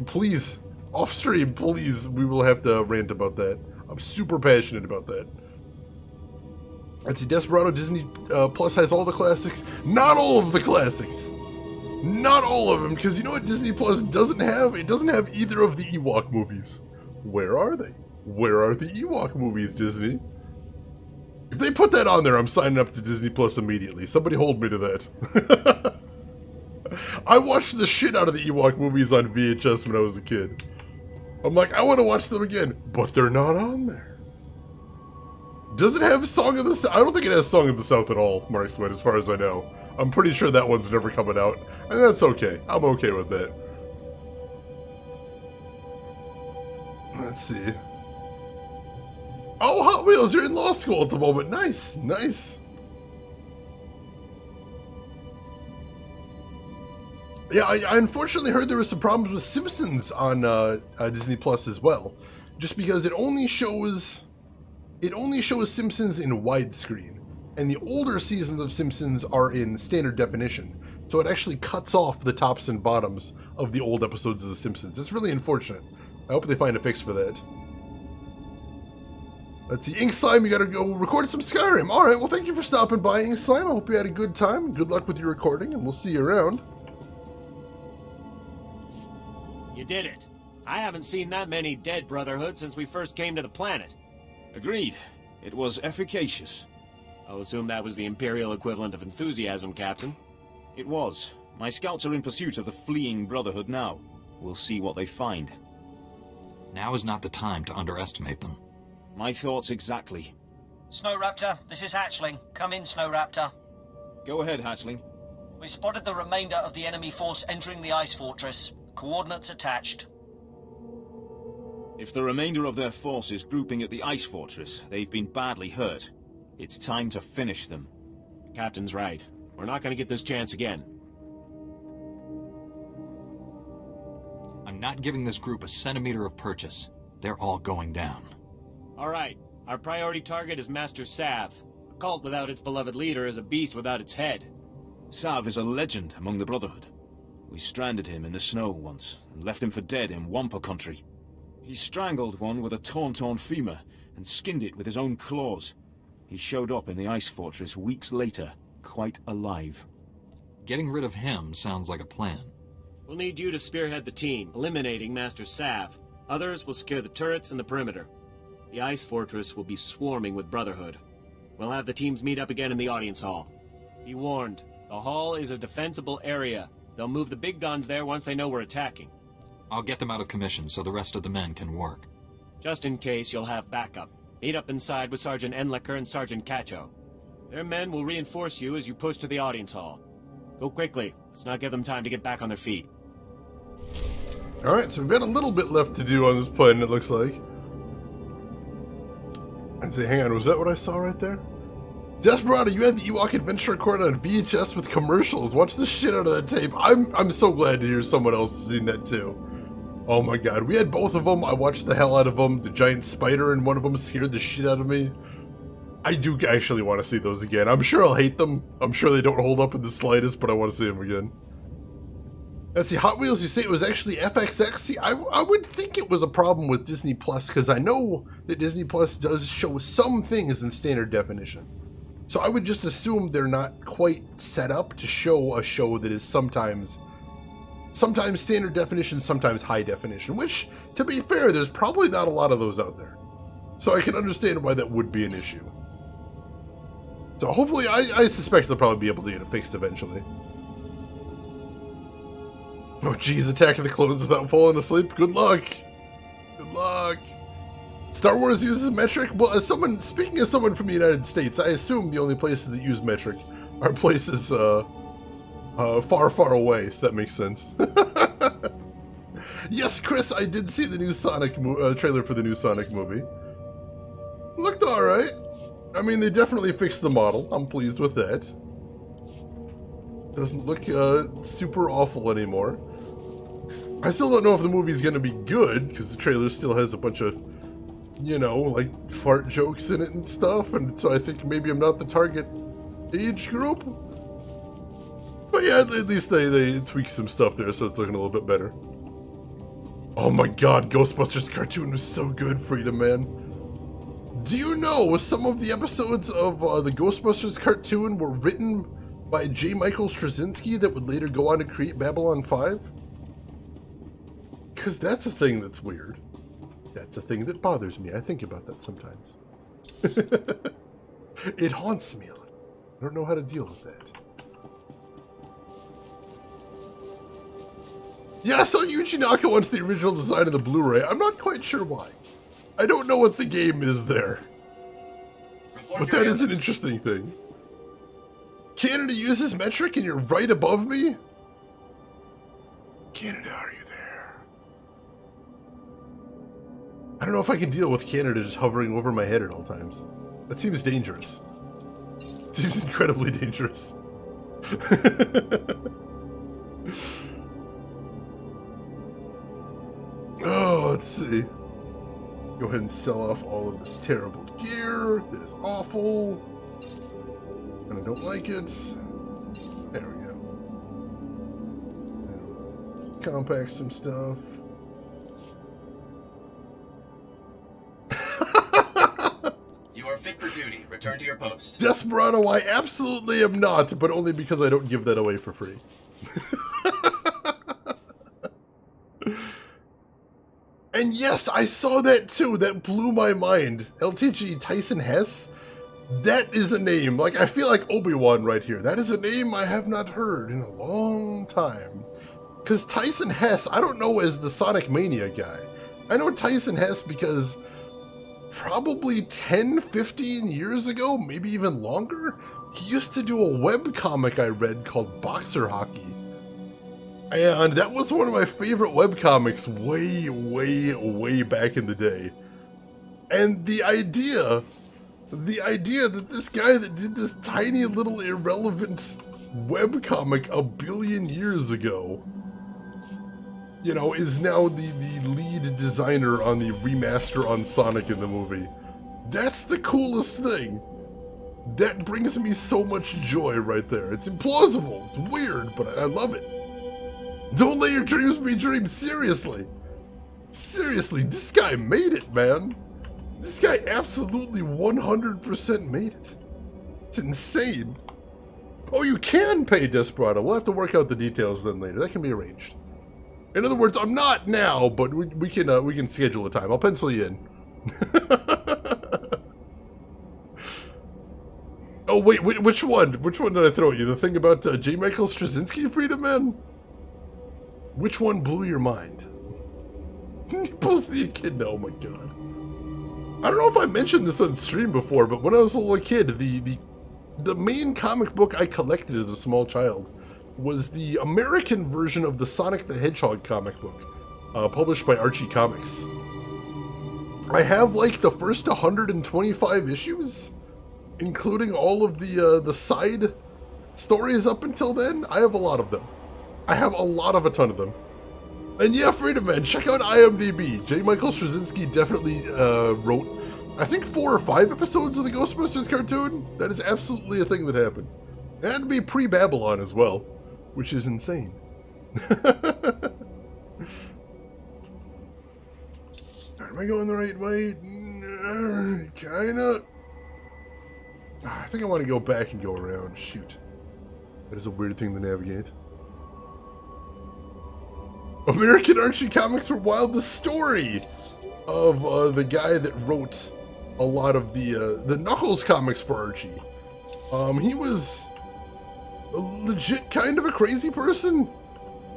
please, off stream, please, we will have to rant about that. I'm super passionate about that. Let's see, Desperado Disney Plus has all the classics. Not all of the classics. Not all of them, because you know what Disney Plus doesn't have? It doesn't have either of the Ewok movies. Where are they? Where are the Ewok movies, Disney? If they put that on there, I'm signing up to Disney Plus immediately. Somebody hold me to that. I watched the shit out of the Ewok movies on VHS when I was a kid. I'm like, I want to watch them again, but they're not on there. Does it have Song of the South? I don't think it has Song of the South at all, Marksman, as far as I know. I'm pretty sure that one's never coming out, and that's okay. I'm okay with that. Let's see. Oh, Hot Wheels, you're in law school at the moment. Nice, nice. Yeah, I unfortunately heard there were some problems with Simpsons on Disney Plus as well. Just because it only shows Simpsons in widescreen. And the older seasons of Simpsons are in standard definition. So it actually cuts off the tops and bottoms of the old episodes of The Simpsons. It's really unfortunate. I hope they find a fix for that. Let's see, Ink Slime, you gotta go record some Skyrim. Alright, well thank you for stopping by, Ink Slime. I hope you had a good time. Good luck with your recording, and we'll see you around. You did it. I haven't seen that many dead Brotherhood since we first came to the planet. Agreed. It was efficacious. I'll assume that was the Imperial equivalent of enthusiasm, Captain. It was. My scouts are in pursuit of the fleeing Brotherhood now. We'll see what they find. Now is not the time to underestimate them. My thoughts exactly. Snow Raptor, this is Hatchling. Come in, Snow Raptor. Go ahead, Hatchling. We spotted the remainder of the enemy force entering the ice fortress. Coordinates attached. If the remainder of their force is grouping at the ice fortress, they've been badly hurt. It's time to finish them. The Captain's right. We're not going to get this chance again. I'm I'm not giving this group a centimeter of purchase. They're all going down. All right. Our priority target is Master Sav. A cult without its beloved leader is a beast without its head. Sav is a legend among the Brotherhood. We stranded him in the snow once, and left him for dead in Wampa country. He strangled one with a torn femur, and skinned it with his own claws. He showed up in the ice fortress weeks later, quite alive. Getting rid of him sounds like a plan. We'll need you to spearhead the team, eliminating Master Sav. Others will secure the turrets and the perimeter. The ice fortress will be swarming with Brotherhood. We'll have the teams meet up again in the audience hall. Be warned, the hall is a defensible area. They'll move the big guns there once they know we're attacking. I'll get them out of commission so the rest of the men can work. Just in case, you'll have backup. Meet up inside with Sergeant Enlicker and Sergeant Cacho. Their men will reinforce you as you push to the audience hall. Go quickly. Let's not give them time to get back on their feet. Alright, so we've got a little bit left to do on this plan, it looks like. I'd say, hang on, was that what I saw right there? Desperado, you had the Ewok Adventure recorded on VHS with commercials. Watch the shit out of that tape. I'm so glad to hear someone else has seen that too. Oh my god, we had both of them. I watched the hell out of them. The giant spider in one of them scared the shit out of me. I do actually want to see those again. I'm sure I'll hate them. I'm sure they don't hold up in the slightest, but I want to see them again. Let's see, Hot Wheels, you say it was actually FXX? See, I would think it was a problem with Disney Plus, because I know that Disney Plus does show some things in standard definition. So I would just assume they're not quite set up to show a show that is sometimes standard definition, sometimes high definition, which, to be fair, there's probably not a lot of those out there. So I can understand why that would be an issue. So hopefully, I suspect they'll probably be able to get it fixed eventually. Oh geez, Attack of the Clones without falling asleep? Good luck! Good luck! Star Wars uses metric? Well, as someone, speaking as someone from the United States, I assume the only places that use metric are places, far, far away, so that makes sense. Yes, Chris, I did see the new Sonic trailer for the new Sonic movie. Looked alright. I mean, they definitely fixed the model. I'm pleased with that. Doesn't look super awful anymore. I still don't know if the movie's gonna be good, because the trailer still has a bunch of, you know, like, fart jokes in it and stuff, and so I think maybe I'm not the target age group. But yeah, at least they tweaked some stuff there, so it's looking a little bit better. Oh my god, Ghostbusters cartoon was so good, Freedom Man. Do you know some of the episodes of the Ghostbusters cartoon were written by J. Michael Straczynski that would later go on to create Babylon 5? Because that's a thing that's weird. That's a thing that bothers me. I think about that sometimes. It haunts me a little. I don't know how to deal with that. Yeah, so Yuji Naka wants the original design of the Blu-ray. I'm not quite sure why. I don't know what the game is there. But that is an interesting thing. Canada uses metric and you're right above me? Canada, are you there? I don't know if I can deal with Canada just hovering over my head at all times. That seems dangerous. It seems incredibly dangerous. Oh, let's see. Go ahead and sell off all of this terrible gear. That is awful. And I don't like it. There we go. Compact some stuff. You are fit for duty. Return to your post. Desperado, I absolutely am not, but only because I don't give that away for free. And yes, I saw that too. That blew my mind. LTG Tyson Hess? That is a name. Like, I feel like Obi-Wan right here. That is a name I have not heard in a long time. Because Tyson Hess, I don't know as the Sonic Mania guy. I know Tyson Hess because probably 10, 15 years ago, maybe even longer, he used to do a webcomic I read called Boxer Hockey. And that was one of my favorite webcomics way, way, way back in the day. And the idea that this guy that did this tiny little irrelevant webcomic a billion years ago you know, is now the lead designer on the remaster on Sonic in the movie. That's the coolest thing. That brings me so much joy right there. It's implausible, it's weird, but I love it. Don't let your dreams be dreams, seriously. Seriously, this guy made it, man. This guy absolutely 100% made it. It's insane. Oh, you can pay Desperado. We'll have to work out the details then later. That can be arranged. In other words, I'm not now, but we can schedule a time. I'll pencil you in. Oh wait, which one? Which one did I throw at you? The thing about J. Michael Straczynski, Freedom Man? Which one blew your mind? He pulls the echidna. Oh my god. I don't know if I mentioned this on stream before, but when I was a little kid, the main comic book I collected as a small child was the American version of the Sonic the Hedgehog comic book, published by Archie Comics. I have like the first 125 issues, including all of the side stories up until then. I have a lot of them. I have a ton of them. And yeah, Freedom Man, check out IMDb. J. Michael Straczynski definitely wrote, I think, 4 or 5 episodes of the Ghostbusters cartoon. That is absolutely a thing that happened. And be pre-Babylon as well, which is insane. Am I going the right way? Kinda. I think I want to go back and go around. Shoot. That is a weird thing to navigate. American Archie Comics were wild. The story of the guy that wrote a lot of the Knuckles comics for Archie. He was a legit kind of a crazy person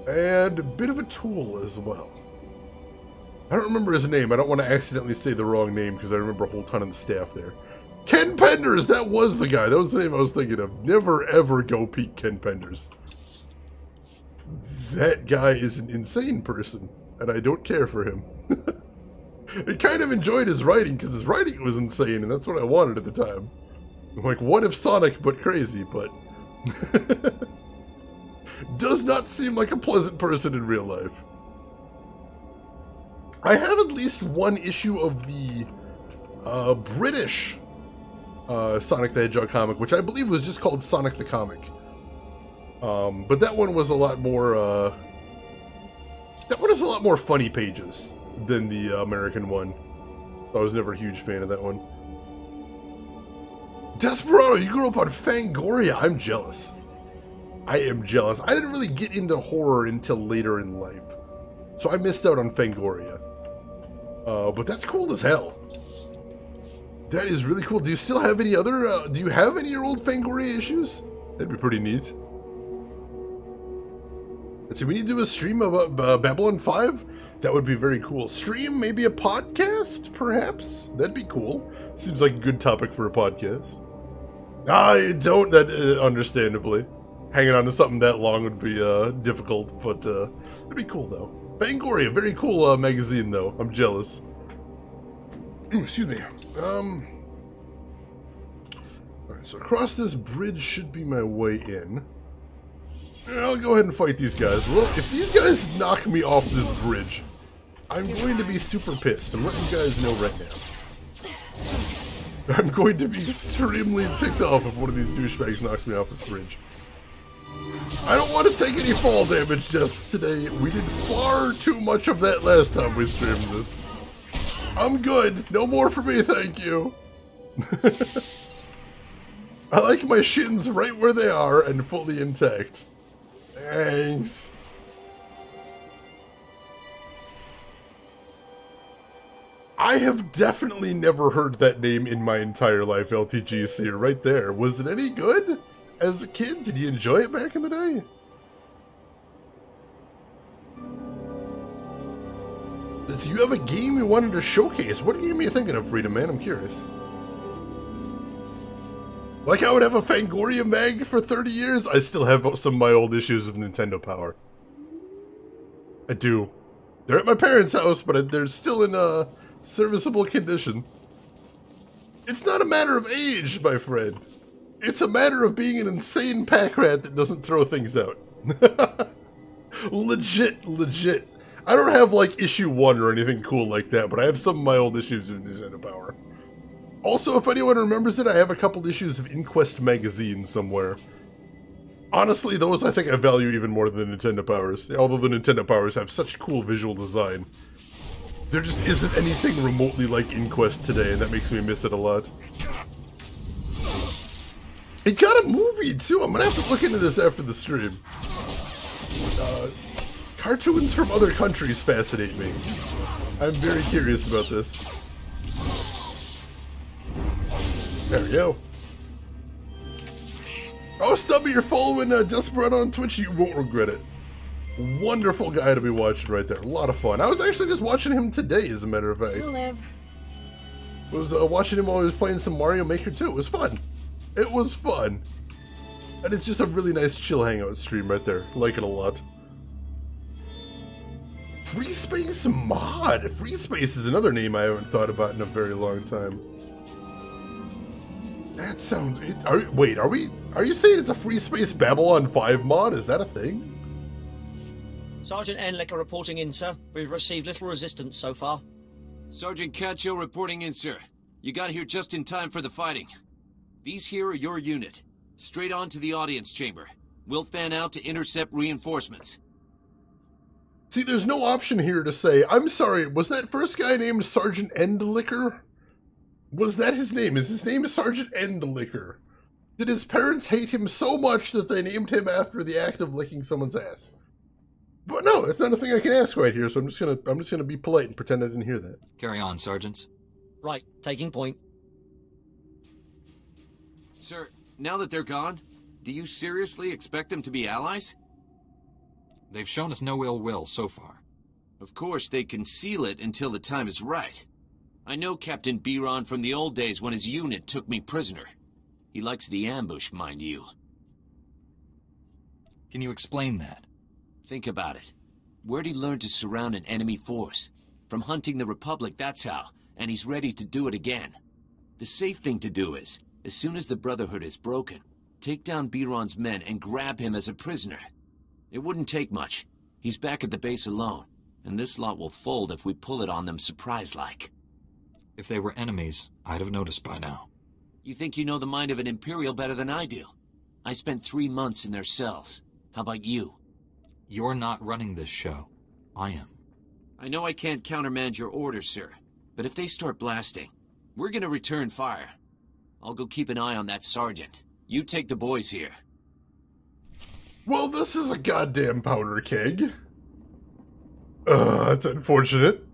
and a bit of a tool as well. I don't remember his name. I don't want to accidentally say the wrong name because I remember a whole ton of the staff there. Ken Penders, that was the guy. That was the name I was thinking of. Never ever go peek Ken Penders. That guy is an insane person, and I don't care for him. I kind of enjoyed his writing, because his writing was insane, and that's what I wanted at the time. I'm like, what if Sonic, but crazy, but... does not seem like a pleasant person in real life. I have at least one issue of the British Sonic the Hedgehog comic, which I believe was just called Sonic the Comic. But that one was a lot more, funny pages than the American one. I was never a huge fan of that one. Desperado, you grew up on Fangoria. I'm jealous. I am jealous. I didn't really get into horror until later in life, so I missed out on Fangoria. But that's cool as hell. That is really cool. Do you still have any other, do you have any of your old Fangoria issues? That'd be pretty neat. Let's see, we need to do a stream of Babylon 5. That would be very cool. Stream, maybe a podcast, perhaps? That'd be cool. Seems like a good topic for a podcast. I don't, understandably. Hanging on to something that long would be difficult, but it'd be cool, though. Fangoria, very cool magazine, though. I'm jealous. Ooh, excuse me. Alright, so across this bridge should be my way in. I'll go ahead and fight these guys. Look, if these guys knock me off this bridge, I'm going to be super pissed. I'm letting you guys know right now. I'm going to be extremely ticked off if one of these douchebags knocks me off this bridge. I don't want to take any fall damage deaths today. We did far too much of that last time we streamed this. I'm good. No more for me, thank you. I like my shins right where they are and fully intact. Thanks. I have definitely never heard that name in my entire life, LTGC, right there. Was it any good? As a kid, did you enjoy it back in the day? Do you have a game you wanted to showcase? What game are you thinking of, Freedom Man? I'm curious. Like I would have a Fangoria mag for 30 years, I still have some of my old issues of Nintendo Power. I do. They're at my parents' house, but they're still in a serviceable condition. It's not a matter of age, my friend. It's a matter of being an insane pack rat that doesn't throw things out. Legit. I don't have, like, issue 1 or anything cool like that, but I have some of my old issues of Nintendo Power. Also, if anyone remembers it, I have a couple issues of Inquest magazine somewhere. Honestly, those I think I value even more than the Nintendo Powers, although the Nintendo Powers have such cool visual design. There just isn't anything remotely like Inquest today, and that makes me miss it a lot. It got a movie, too. I'm gonna have to look into this after the stream. Cartoons from other countries fascinate me. I'm very curious about this. There we go. Oh, Stubby, you're following Desperado on Twitch. You won't regret it. Wonderful guy to be watching right there. A lot of fun. I was actually just watching him today, as a matter of fact. You'll live. I was watching him while he was playing some Mario Maker 2. It was fun. It was fun. And it's just a really nice chill hangout stream right there. Like it a lot. Free Space Mod. Free Space is another name I haven't thought about in a very long time. That sounds... Wait, are you saying it's a Free Space Babylon 5 mod? Is that a thing? Sergeant Enlicker reporting in, sir. We've received little resistance so far. Sergeant Cacho reporting in, sir. You got here just in time for the fighting. These here are your unit. Straight on to the audience chamber. We'll fan out to intercept reinforcements. See, there's no option here to say, I'm sorry, was that first guy named Sergeant Endlicker? Was that his name? Is his name Sergeant Endlicker? Did his parents hate him so much that they named him after the act of licking someone's ass? But no, it's not a thing I can ask right here, so I'm just gonna be polite and pretend I didn't hear that. Carry on, sergeants. Right, taking point. Sir, now that they're gone, do you seriously expect them to be allies? They've shown us no ill will so far. Of course, they conceal it until the time is right. I know Captain Biron from the old days when his unit took me prisoner. He likes the ambush, mind you. Can you explain that? Think about it. Where'd he learn to surround an enemy force? From hunting the Republic, that's how, and he's ready to do it again. The safe thing to do is, as soon as the Brotherhood is broken, take down Biron's men and grab him as a prisoner. It wouldn't take much. He's back at the base alone, and this lot will fold if we pull it on them surprise-like. If they were enemies, I'd have noticed by now. You think you know the mind of an Imperial better than I do? I spent 3 months in their cells. How about you? You're not running this show. I am. I know I can't countermand your orders, sir, but if they start blasting, we're gonna return fire. I'll go keep an eye on that sergeant. You take the boys here. Well, this is a goddamn powder keg. That's unfortunate.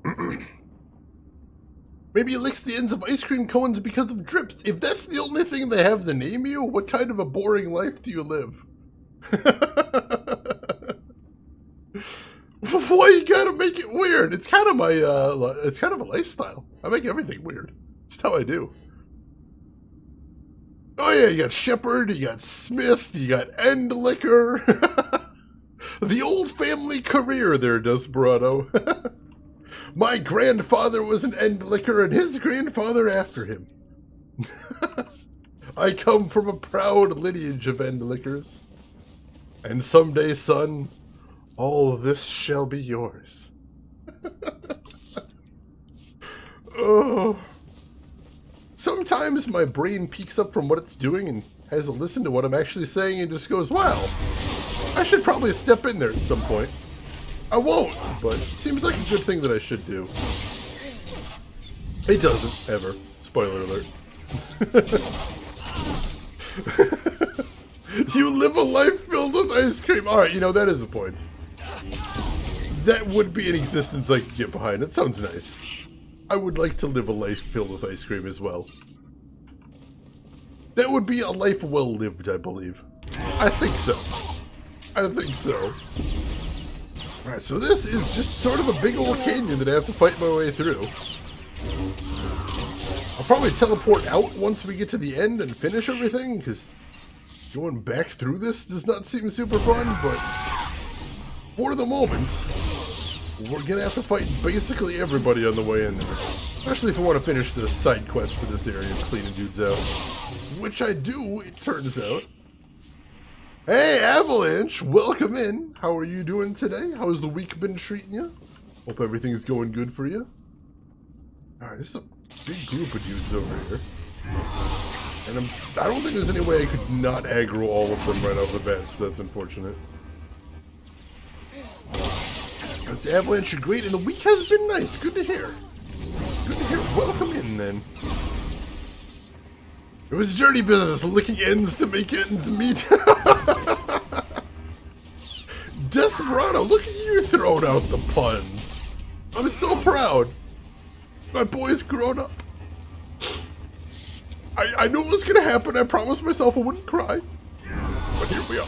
Maybe it licks the ends of ice cream cones because of drips. If that's the only thing they have to name you, what kind of a boring life do you live? Why you gotta make it weird? It's kind of my, it's kind of a lifestyle. I make everything weird. It's how I do. Oh yeah, you got Shepard, you got Smith, you got Endlicker. The old family career there, Desperado. My grandfather was an Endlicker and his grandfather after him. I come from a proud lineage of Endlickers. And someday, son, all this shall be yours. Oh. Sometimes my brain peeks up from what it's doing and has a listen to what I'm actually saying and just goes, wow, I should probably step in there at some point. I won't, but it seems like a good thing that I should do. It doesn't, ever. Spoiler alert. You live a life filled with ice cream. Alright, you know, that is a point. That would be an existence I could get behind. It sounds nice. I would like to live a life filled with ice cream as well. That would be a life well lived, I believe. I think so. I think so. Alright, so this is just sort of a big old canyon that I have to fight my way through. I'll probably teleport out once we get to the end and finish everything, because going back through this does not seem super fun, but for the moment, we're going to have to fight basically everybody on the way in there. Especially if I want to finish the side quest for this area and cleaning dudes out. Which I do, it turns out. Hey, Avalanche, welcome in. How are you doing today? How's the week been treating you? Hope everything's going good for you. Alright, this is a big group of dudes over here. And I don't think there's any way I could not aggro all of them right off the bat, so that's unfortunate. That's Avalanche, you're great, and the week has been nice. Good to hear. Good to hear. Welcome in, then. It was dirty business, licking ends to make ends meet. Desperado, look at you throwing out the puns. I'm so proud. My boy's grown up. I knew it was going to happen. I promised myself I wouldn't cry. But here we are.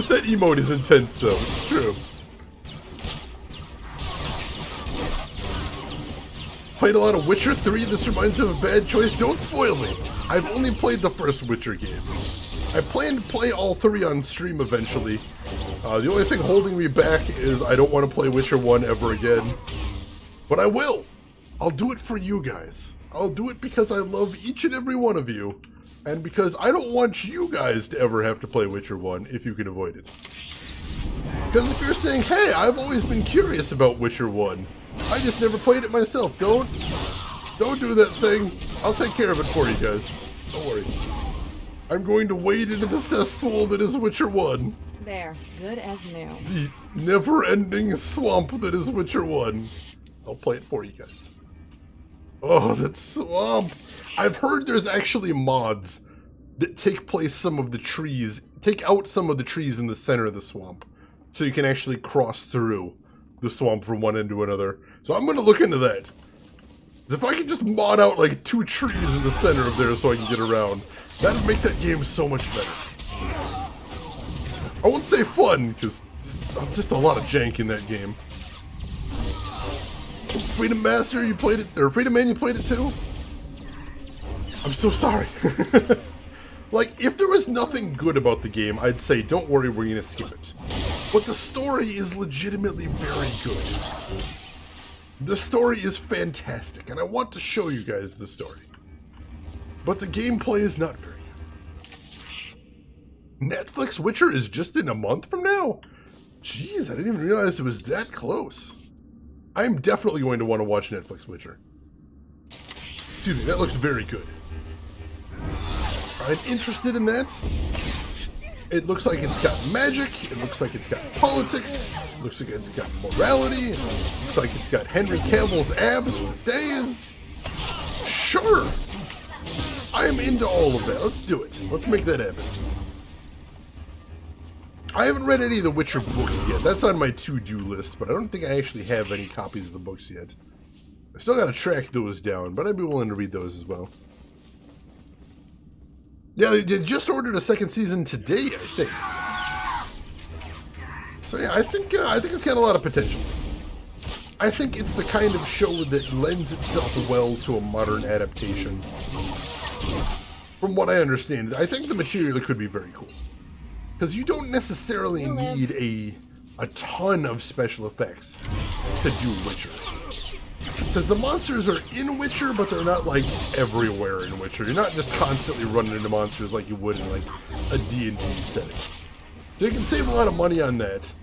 That emote is intense, though. It's true. Played a lot of Witcher 3. This reminds me of a bad choice. Don't spoil me. I've only played the first Witcher game. I plan to play all 3 on stream eventually. The only thing holding me back is I don't want to play Witcher 1 ever again. But I will. I'll do it for you guys. I'll do it because I love each and every one of you. And because I don't want you guys to ever have to play Witcher 1 if you can avoid it. Because if you're saying, hey, I've always been curious about Witcher 1. I just never played it myself. Don't do that thing. I'll take care of it for you guys. Don't worry. I'm going to wade into the cesspool that is Witcher 1. There, good as new. The never-ending swamp that is Witcher 1. I'll play it for you guys. Oh, that swamp. I've heard there's actually mods that take some of the trees in the center of the swamp. So you can actually cross through the swamp from one end to another. So I'm going to look into that. If I could just mod out like 2 trees in the center of there so I can get around, that would make that game so much better. I won't say fun, because just a lot of jank in that game. Freedom Master, you played it, or Freedom Man, you played it too? I'm so sorry. Like, if there was nothing good about the game, I'd say, don't worry, we're gonna skip it. But the story is legitimately very good. The story is fantastic, and I want to show you guys the story. But the gameplay is not very good. Netflix Witcher is just in a month from now? Jeez, I didn't even realize it was that close. I'm definitely going to want to watch Netflix Witcher. Excuse me, that looks very good. I'm interested in that. It looks like it's got magic. It looks like it's got politics. It looks like it's got morality. It looks like it's got Henry Cavill's abs for days. Sure. I am into all of that. Let's do it. Let's make that happen. I haven't read any of the Witcher books yet. That's on my to-do list, but I don't think I actually have any copies of the books yet. I still gotta track those down, but I'd be willing to read those as well. Yeah, they just ordered a second season today, I think. So yeah, I think it's got a lot of potential. I think it's the kind of show that lends itself well to a modern adaptation. From what I understand, I think the material could be very cool. Because you don't necessarily need a ton of special effects to do Witcher. Because the monsters are in Witcher, but they're not, like, everywhere in Witcher. You're not just constantly running into monsters like you would in, like, a D&D setting. So you can save a lot of money on that.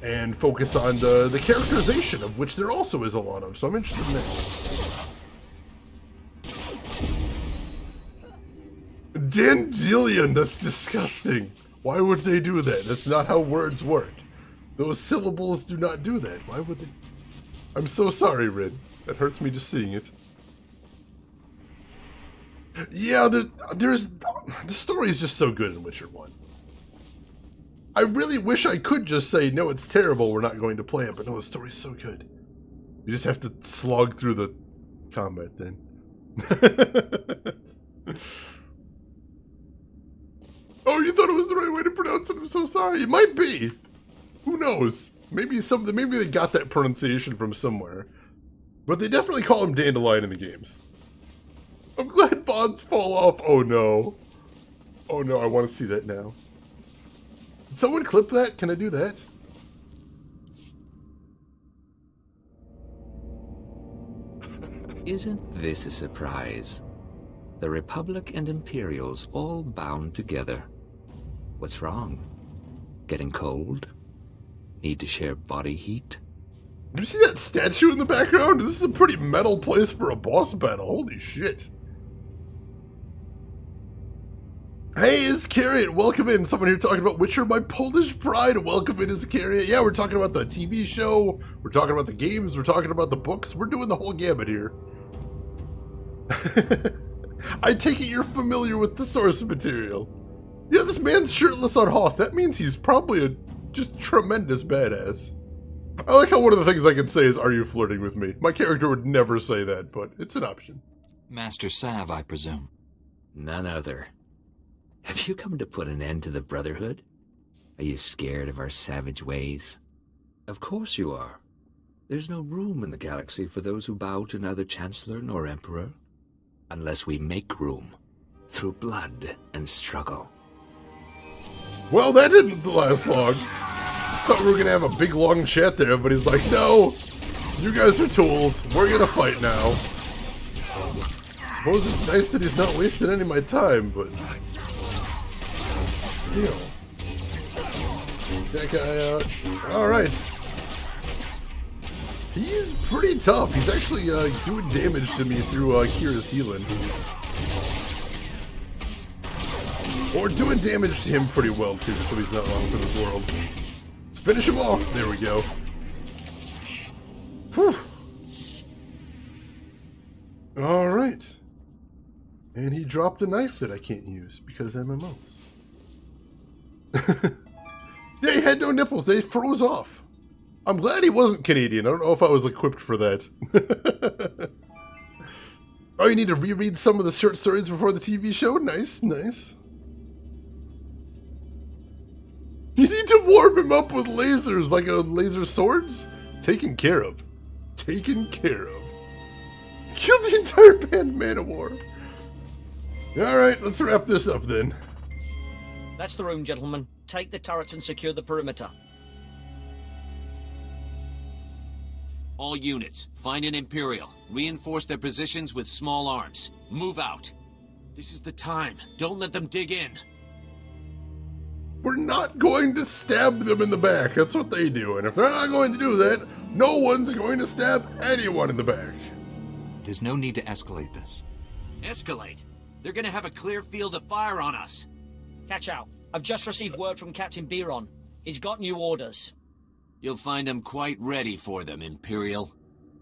And focus on the characterization, of which there also is a lot of. So I'm interested in that. Dandelion, that's disgusting. Why would they do that? That's not how words work. Those syllables do not do that. Why would they? I'm so sorry, Rid. That hurts me just seeing it. Yeah, there's the story is just so good in Witcher 1. I really wish I could just say, no, it's terrible, we're not going to play it, but no, the story's so good. You just have to slog through the combat then. Oh, you thought it was the right way to pronounce it? I'm so sorry. It might be. Who knows? Maybe they got that pronunciation from somewhere. But they definitely call him Dandelion in the games. I'm glad bonds fall off. Oh no. Oh no, I want to see that now. Did someone clip that? Can I do that? Isn't this a surprise? The Republic and Imperials all bound together. What's wrong? Getting cold? Need to share body heat? You see that statue in the background? This is a pretty metal place for a boss battle. Holy shit. Hey, Iscariot, welcome in. Someone here talking about Witcher, my Polish pride. Welcome in, Iscariot. Yeah, we're talking about the TV show. We're talking about the games. We're talking about the books. We're doing the whole gamut here. I take it you're familiar with the source material. Yeah, this man's shirtless on Hoth. That means he's probably a just tremendous badass. I like how one of the things I can say is, "Are you flirting with me?" My character would never say that, but it's an option. Master Sav, I presume. None other. Have you come to put an end to the Brotherhood? Are you scared of our savage ways? Of course you are. There's no room in the galaxy for those who bow to neither Chancellor nor Emperor. Unless we make room. Through blood and struggle. Well, that didn't last long. Thought we were gonna have a big long chat there, but he's like, "No, you guys are tools. We're gonna fight now." Suppose it's nice that he's not wasting any of my time, but still. That guy out. Alright. He's pretty tough. He's actually doing damage to me through Kira's healing. Or doing damage to him pretty well, too, so he's not long for this world. Finish him off. There we go. Whew. Alright. And he dropped a knife that I can't use because MMOs. Yeah, he had no nipples. They froze off. I'm glad he wasn't Canadian. I don't know if I was equipped for that. Oh, you need to reread some of the short stories before the TV show? Nice, nice. You need to warm him up with lasers, like laser swords? Taken care of. Taken care of. Killed the entire band, Man of War. Alright, let's wrap this up then. That's the room, gentlemen. Take the turrets and secure the perimeter. All units, find an Imperial. Reinforce their positions with small arms. Move out. This is the time. Don't let them dig in. We're not going to stab them in the back. That's what they do. And if they're not going to do that, no one's going to stab anyone in the back. There's no need to escalate this. Escalate? They're gonna have a clear field of fire on us. Catch out. I've just received word from Captain Biron. He's got new orders. You'll find them quite ready for them, Imperial.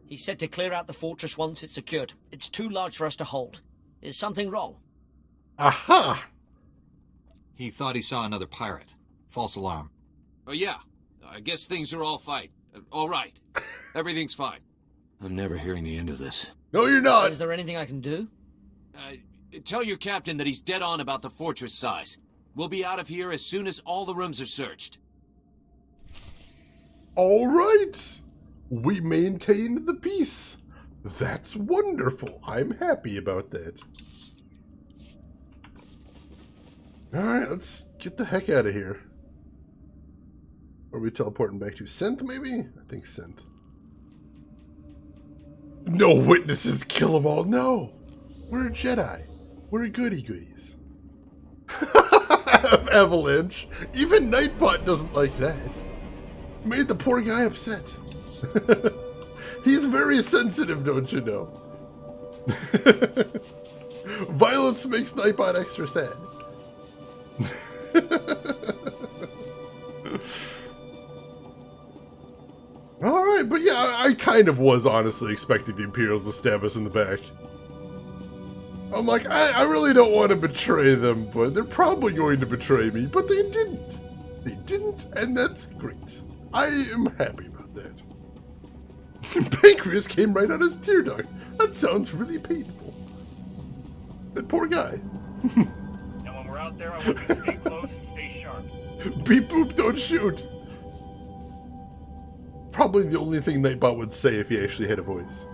He said to clear out the fortress once it's secured. It's too large for us to hold. Is something wrong? Aha! He thought he saw another pirate. False alarm. Oh yeah, I guess things are all fine. All right. Everything's fine. I'm never hearing the end of this. No, you're not. Is there anything I can do? Tell your captain that he's dead on about the fortress size. We'll be out of here as soon as all the rooms are searched. All right. We maintained the peace. That's wonderful. I'm happy about that. Alright, let's get the heck out of here. Are we teleporting back to Synth, maybe? I think Synth. No witnesses, kill them all. No. We're a Jedi. We're goody goodies. Avalanche. Even Nightbot doesn't like that. Made the poor guy upset. He's very sensitive, don't you know? Violence makes Nightbot extra sad. Alright, but yeah, I kind of was honestly expecting the Imperials to stab us in the back. I'm like, I really don't want to betray them, but they're probably going to betray me, but they didn't. They didn't, and that's great. I am happy about that. Pancreas came right out of his tear duct. That sounds really painful. That poor guy. And when we're out there, I want you to stay close and stay sharp. Beep boop, don't shoot. Probably the only thing Nightbot would say if he actually had a voice.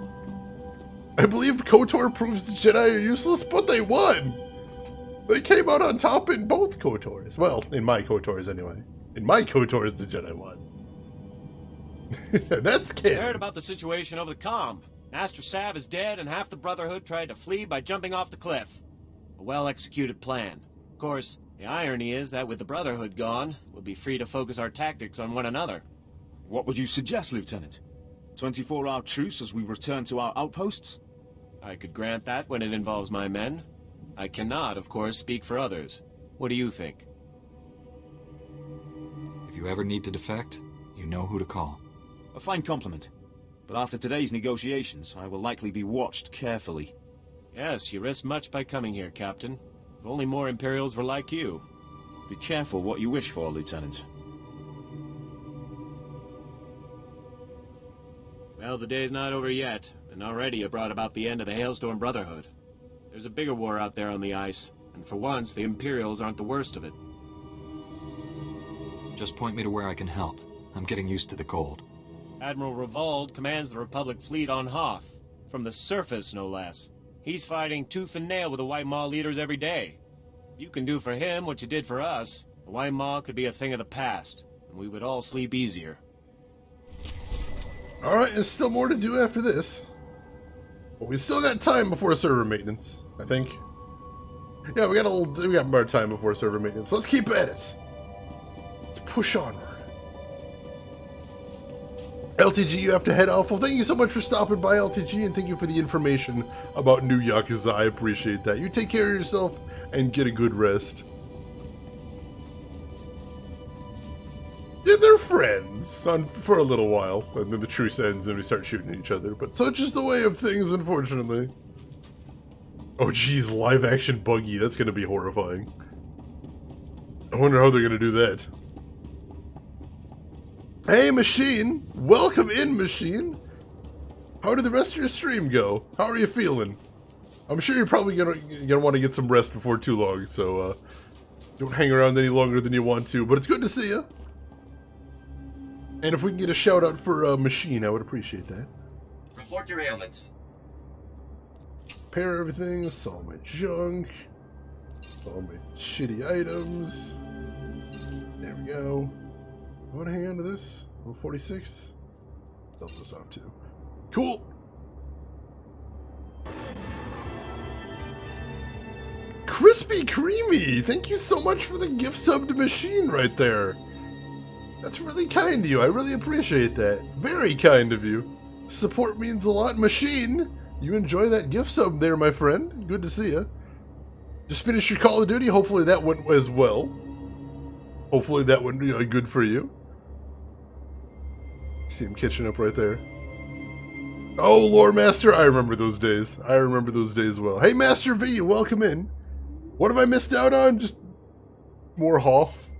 I believe KOTOR proves the Jedi are useless, but they won! They came out on top in both KOTORs. Well, in my KOTORs anyway. In my KOTORs, the Jedi won. That's canon. I heard about the situation over the comm. Master Sav is dead and half the Brotherhood tried to flee by jumping off the cliff. A well-executed plan. Of course, The irony is that with the Brotherhood gone, we'll be free to focus our tactics on one another. What would you suggest, Lieutenant? 24-hour truce as we return to our outposts? I could grant that when it involves my men. I cannot, of course, speak for others. What do you think? If you ever need to defect, you know who to call. A fine compliment. But after today's negotiations, I will likely be watched carefully. Yes, you risk much by coming here, Captain. If only more Imperials were like you. Be careful what you wish for, Lieutenant. Well, the day's not over yet, and already it brought about the end of the Hailstorm Brotherhood. There's a bigger war out there on the ice, and for once, the Imperials aren't the worst of it. Just point me to where I can help. I'm getting used to the cold. Admiral Revold commands the Republic fleet on Hoth. From the surface, no less. He's fighting tooth and nail with the White Maw leaders every day. If you can do for him what you did for us, the White Maw could be a thing of the past, and we would all sleep easier. Alright, there's still more to do after this. But we still got time before server maintenance, I think. Yeah, we got more time before server maintenance. Let's keep at it. Let's push onward. LTG, you have to head off. Well, thank you so much for stopping by, LTG, and thank you for the information about New Yakuza. I appreciate that. You take care of yourself and get a good rest. Yeah, they're friends for a little while, and then the truce ends and we start shooting at each other. But such is the way of things, unfortunately. Oh, geez, live-action Buggy. That's going to be horrifying. I wonder how they're going to do that. Hey, Machine! Welcome in, Machine! How did the rest of your stream go? How are you feeling? I'm sure you're probably gonna want to get some rest before too long, so don't hang around any longer than you want to, but it's good to see you. And if we can get a shout out for Machine, I would appreciate that. Report your ailments. Repair everything, saw my junk, saw my shitty items. There we go. I want to hang on to this. 46. Double this off too. Cool. Crispy Creamy! Thank you so much for the gift sub to Machine right there. That's really kind of you. I really appreciate that. Very kind of you. Support means a lot. Machine, you enjoy that gift sub there, my friend. Good to see you. Just finished your Call of Duty. Hopefully that went as well. Hopefully that went good for you. See him catching up right there. Oh, Lore Master, I remember those days. I remember those days well. Hey, Master V, welcome in. What have I missed out on? Just more Hoth.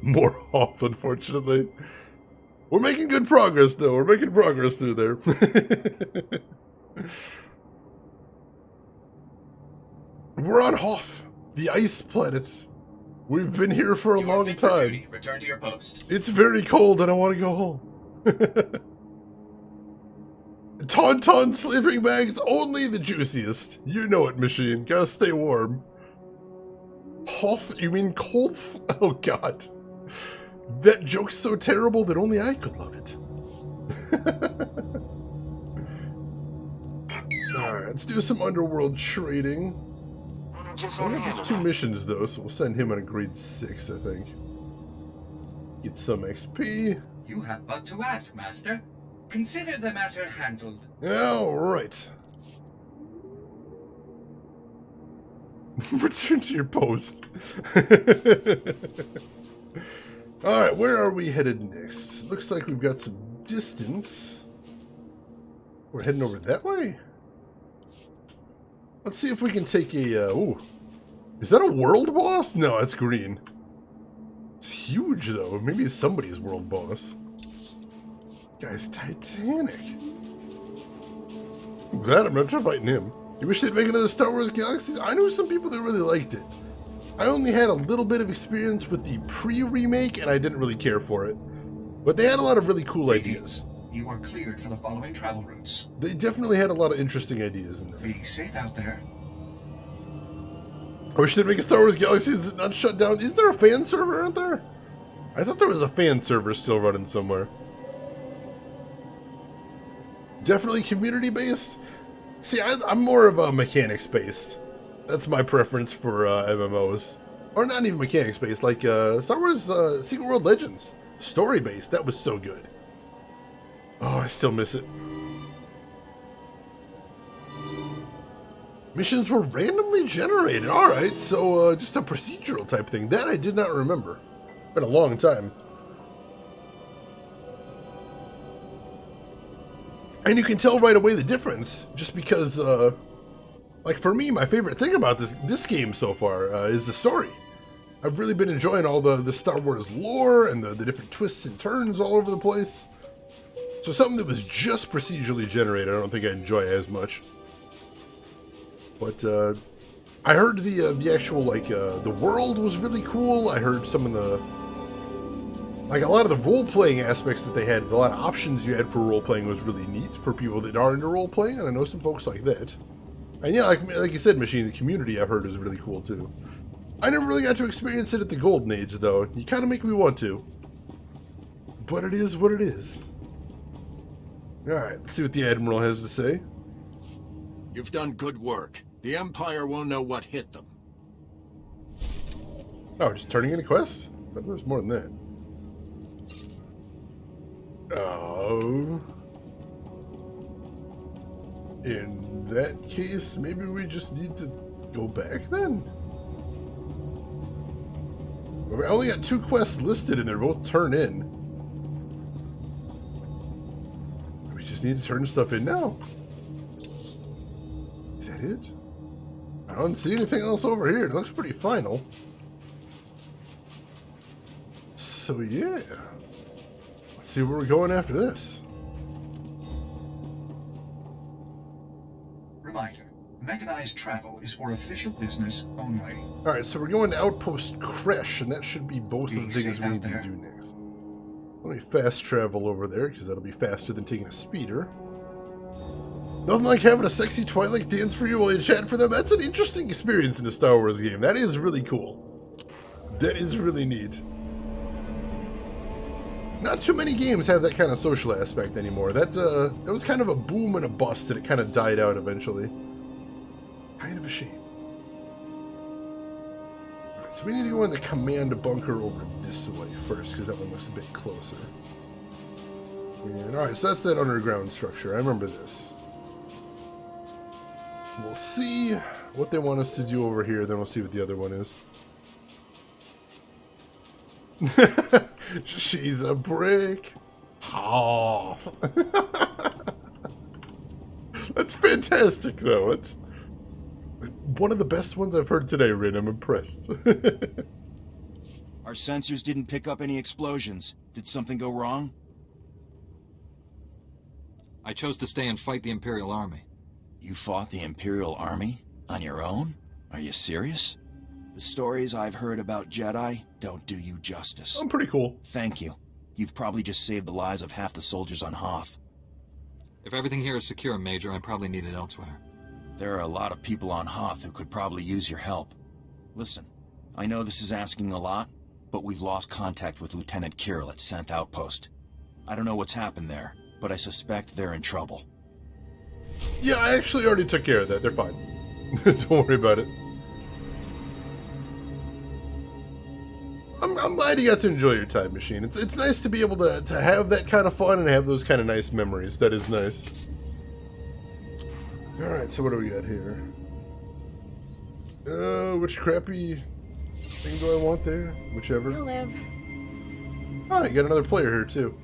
More Hoth, unfortunately. We're making good progress, though. We're making progress through there. We're on Hoth, the ice planet. We've been here for a long time. Return to your post. It's very cold and I want to go home. Tauntaun sleeping bags, only the juiciest. You know it, Machine. Gotta stay warm. Hoth? You mean Kolth? Oh, God. That joke's so terrible that only I could love it. Alright, let's do some underworld trading. Only has 2 missions, though, so we'll send him on a grade 6, I think. Get some XP. You have but to ask, Master. Consider the matter handled. Alright. Return to your post. Alright, where are we headed next? Looks like we've got some distance. We're heading over that way? Let's see if we can take a, ooh. Is that a world boss? No, that's green. It's huge, though. Maybe it's somebody's world boss. Guy's Titanic. That, I'm not sure fighting him. You wish they'd make another Star Wars Galaxies? I know some people that really liked it. I only had a little bit of experience with the pre-remake, and I didn't really care for it. But they had a lot of really cool ideas. You are cleared for the following travel routes. They definitely had a lot of interesting ideas in there. Be safe out there. I wish they'd make a Star Wars Galaxies that not shut down. Is there a fan server out there? I thought there was a fan server still running somewhere. Definitely community-based. See, I'm more of a mechanics-based. That's my preference for MMOs. Or not even mechanics based, like Star Wars Secret World Legends. Story based, that was so good. Oh, I still miss it. Missions were randomly generated. Alright, so just a procedural type thing. That I did not remember. Been a long time. And you can tell right away the difference, just because, like for me, my favorite thing about this game so far is the story. I've really been enjoying all the Star Wars lore and the different twists and turns all over the place. So something that was just procedurally generated, I don't think I enjoy as much. But I heard the actual, like, the world was really cool. I heard some of the, like, a lot of the role-playing aspects that they had, a lot of options you had for role-playing was really neat for people that are into role-playing, and I know some folks like that. And yeah, like you said, Machine, the community I've heard is really cool, too. I never really got to experience it at the Golden Age, though. You kind of make me want to. But it is what it is. Alright, let's see what the Admiral has to say. You've done good work. The Empire won't know what hit them. Oh, just turning in a quest? But there's more than that. Oh. In that case, maybe we just need to go back then? I only got 2 quests listed and they're both turn in. We just need to turn stuff in now. Is that it? I don't see anything else over here. It looks pretty final. So yeah. Let's see where we're going after this. Reminder, mechanized travel is for official business only. Alright, so we're going to Outpost Crash, and that should be both of the things we need to do next. Let me fast travel over there, because that'll be faster than taking a speeder. Nothing like having a sexy Twilight dance for you while you chat for them. That's an interesting experience in a Star Wars game. That is really cool. That is really neat. Not too many games have that kind of social aspect anymore. That was kind of a boom and a bust, and it kind of died out eventually. Kind of a shame. Right, so we need to go in the command bunker over this way first, because that one looks a bit closer. And alright, so that's that underground structure. I remember this. We'll see what they want us to do over here, then we'll see what the other one is. She's a brick. Hoth. That's fantastic, though. It's one of the best ones I've heard today, Rin. I'm impressed. Our sensors didn't pick up any explosions. Did something go wrong? I chose to stay and fight the Imperial Army. You fought the Imperial Army? On your own? Are you serious? The stories I've heard about Jedi don't do you justice. I'm pretty cool. Thank you. You've probably just saved the lives of half the soldiers on Hoth. If everything here is secure, Major, I'm probably needed elsewhere. There are a lot of people on Hoth who could probably use your help. Listen, I know this is asking a lot, but we've lost contact with Lieutenant Kirill at 10th Outpost. I don't know what's happened there, but I suspect they're in trouble. Yeah, I actually already took care of that. They're fine. Don't worry about it. I'm glad you got to enjoy your time, Machine. It's nice to be able to have that kind of fun and have those kind of nice memories. That is nice. Alright, so what do we got here? Which crappy thing do I want there? Whichever. You'll live. Oh, you got another player here, too.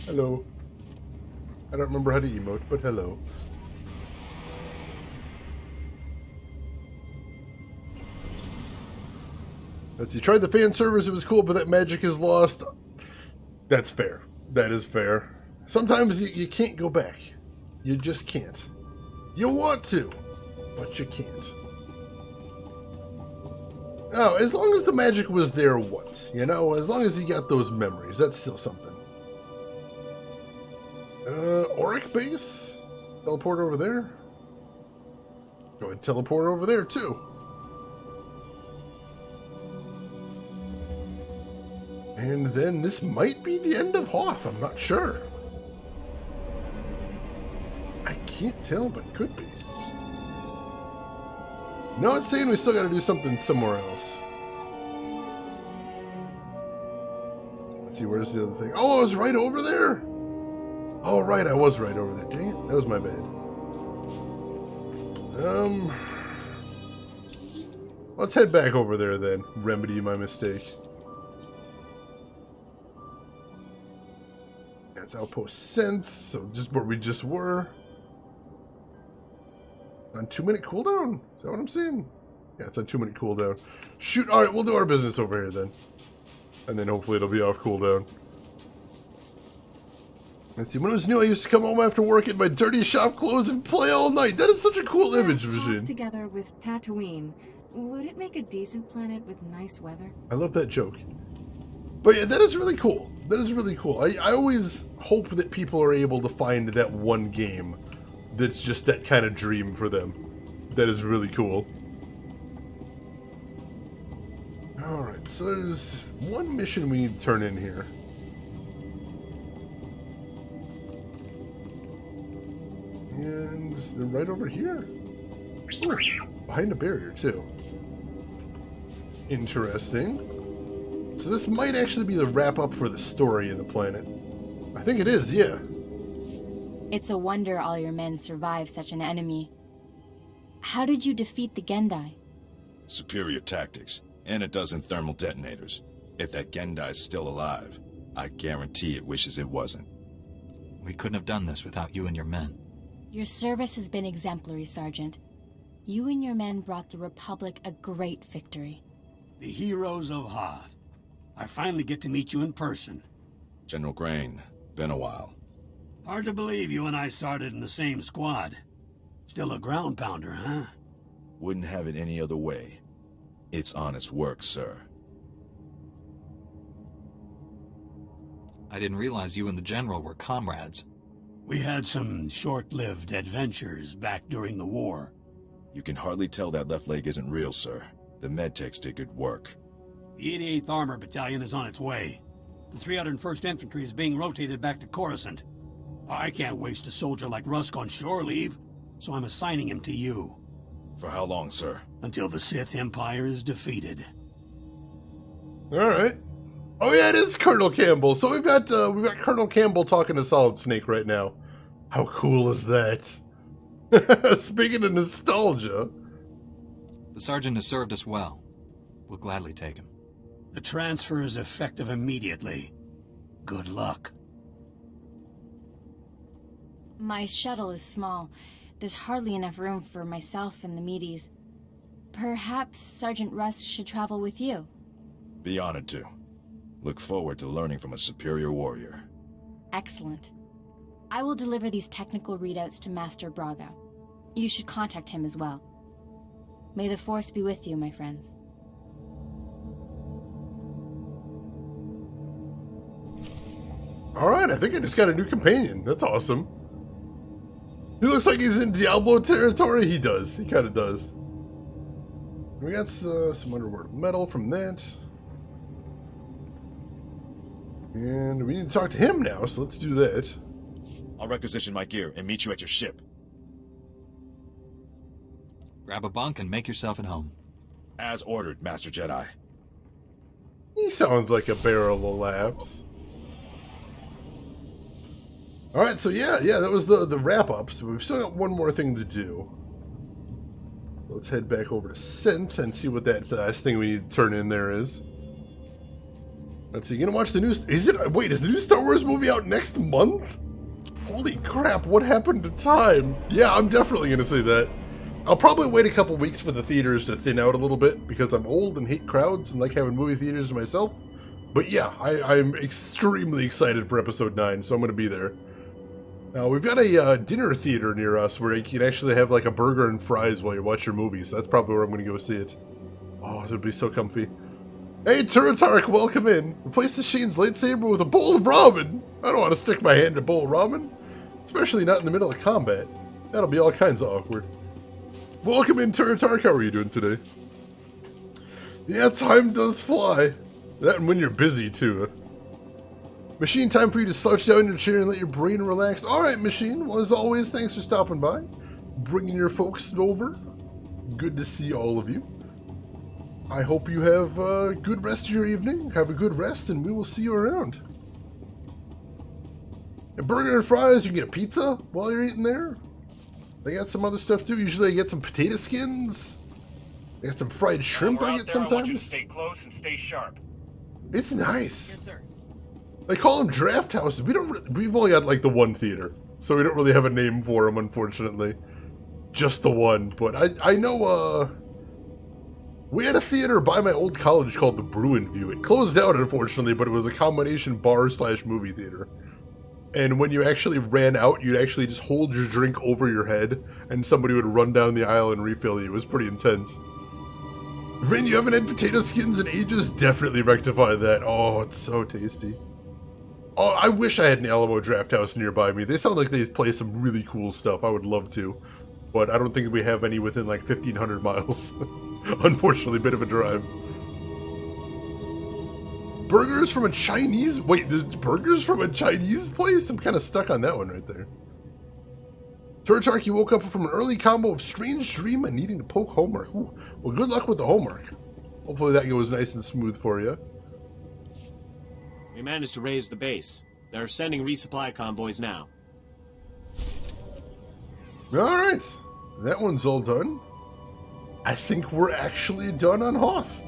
Hello. I don't remember how to emote, but hello. Let's see. Tried the fan servers, it was cool, but that magic is lost. That's fair. That is fair. Sometimes you can't go back. You just can't. You want to, but you can't. Oh, as long as the magic was there once, you know? As long as you got those memories, that's still something. Auric base? Teleport over there? Go ahead and teleport over there, too. And then this might be the end of Hoth, I'm not sure. I can't tell, but it could be. No, it's saying we still gotta do something somewhere else. see, where's the other thing? Oh, I was right over there? Oh, right, I was right over there. Dang it, that was my bad. Let's head back over there then. Remedy my mistake. That's Outpost Synth, so just where we just were. On 2-minute cooldown? Is that what I'm seeing? Yeah, it's on 2-minute cooldown. Shoot, alright, we'll do our business over here then. And then hopefully it'll be off cooldown. Let's see, when it was new, I used to come home after work in my dirty shop clothes and play all night. That is such a cool image, Machine. Together with Tatooine, would it make a decent planet with nice weather? I love that joke. But yeah, that is really cool. That is really cool. I always hope that people are able to find that one game that's just that kind of dream for them. That is really cool. Alright, so there's one mission we need to turn in here. And they're right over here. Ooh, behind a barrier, too. Interesting. So this might actually be the wrap-up for the story in the planet. I think it is, yeah. It's a wonder all your men survived such an enemy. How did you defeat the Gendai? Superior tactics, and a dozen thermal detonators. If that Gendai's still alive, I guarantee it wishes it wasn't. We couldn't have done this without you and your men. Your service has been exemplary, Sergeant. You and your men brought the Republic a great victory. The heroes of Hoth. I finally get to meet you in person. General Grain, been a while. Hard to believe you and I started in the same squad. Still a ground pounder, huh? Wouldn't have it any other way. It's honest work, sir. I didn't realize you and the General were comrades. We had some short-lived adventures back during the war. You can hardly tell that left leg isn't real, sir. The medtechs did good work. The 88th Armor Battalion is on its way. The 301st Infantry is being rotated back to Coruscant. I can't waste a soldier like Rusk on shore leave, so I'm assigning him to you. For how long, sir? Until the Sith Empire is defeated. Alright. Oh yeah, it is Colonel Campbell. So we've got Colonel Campbell talking to Solid Snake right now. How cool is that? Speaking of nostalgia. The sergeant has served us well. We'll gladly take him. The transfer is effective immediately. Good luck. My shuttle is small. There's hardly enough room for myself and the meaties. Perhaps Sergeant Rusk should travel with you. Be honored to. Look forward to learning from a superior warrior. Excellent. I will deliver these technical readouts to Master Braga. You should contact him as well. May the Force be with you, my friends. Alright, I think I just got a new companion. That's awesome. He looks like he's in Diablo territory. He does. He kind of does. We got some underworld metal from that. And we need to talk to him now, so let's do that. I'll requisition my gear and meet you at your ship. Grab a bunk and make yourself at home. As ordered, Master Jedi. He sounds like a barrel of laughs. Alright, so yeah, that was the wrap-up. So we've still got one more thing to do. Let's head back over to Synth and see what that last thing we need to turn in there is. Let's see, you gonna watch the new... is the new Star Wars movie out next month? Holy crap, what happened to time? Yeah, I'm definitely gonna say that. I'll probably wait a couple weeks for the theaters to thin out a little bit, because I'm old and hate crowds and like having movie theaters to myself. But yeah, I'm extremely excited for Episode 9, so I'm gonna be there. Now, we've got a dinner theater near us where you can actually have like a burger and fries while you watch your movie, so that's probably where I'm gonna go see it. Oh, it'll be so comfy. Hey, Turatark, welcome in. Replace the Shane's lightsaber with a bowl of ramen. I don't want to stick my hand in a bowl of ramen, especially not in the middle of combat. That'll be all kinds of awkward. Welcome in, Turatark. How are you doing today? Yeah, time does fly. That and when you're busy, too. Machine, time for you to slouch down in your chair and let your brain relax. Alright, Machine. Well, as always, thanks for stopping by. Bringing your folks over. Good to see all of you. I hope you have a good rest of your evening. Have a good rest, and we will see you around. A burger and fries, you can get a pizza while you're eating there. They got some other stuff too. Usually I get some potato skins. They got some fried shrimp I get sometimes. I want you to stay close and stay sharp. It's nice. Yes, sir. They call them draft houses. We've only got like the one theater, so we don't really have a name for them, unfortunately. Just the one. But I know we had a theater by my old college called the Bruin View. It closed down, unfortunately, but it was a combination bar/movie theater. And when you actually ran out, you'd actually just hold your drink over your head, and somebody would run down the aisle and refill you. It was pretty intense. Rin, you haven't had potato skins in ages? Definitely rectify that. Oh, it's so tasty. Oh, I wish I had an Alamo Draft House nearby me. They sound like they play some really cool stuff. I would love to. But I don't think we have any within like 1,500 miles. Unfortunately, a bit of a drive. Burgers from a Chinese... Wait, there's burgers from a Chinese place? I'm kind of stuck on that one right there. Turtark, you woke up from an early combo of strange dream and needing to poke homework. Ooh, well, good luck with the homework. Hopefully that goes nice and smooth for you. We managed to raise the base. They're sending resupply convoys now. Alright. That one's all done. I think we're actually done on Hoth.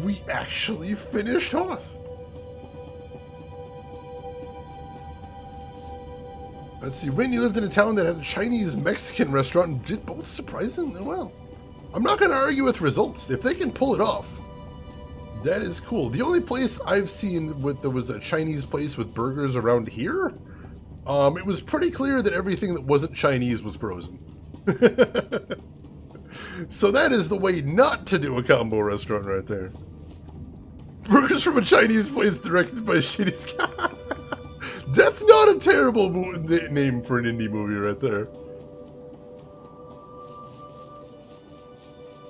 We actually finished Hoth. Let's see, Rin, you lived in a town that had a Chinese-Mexican restaurant and did both surprisingly well. I'm not going to argue with results. If they can pull it off, that is cool. The only place I've seen there was a Chinese place with burgers around here, it was pretty clear that everything that wasn't Chinese was frozen. So that is the way not to do a combo restaurant right there. Burgers from a Chinese place directed by Shady Scott. That's not a terrible name for an indie movie right there.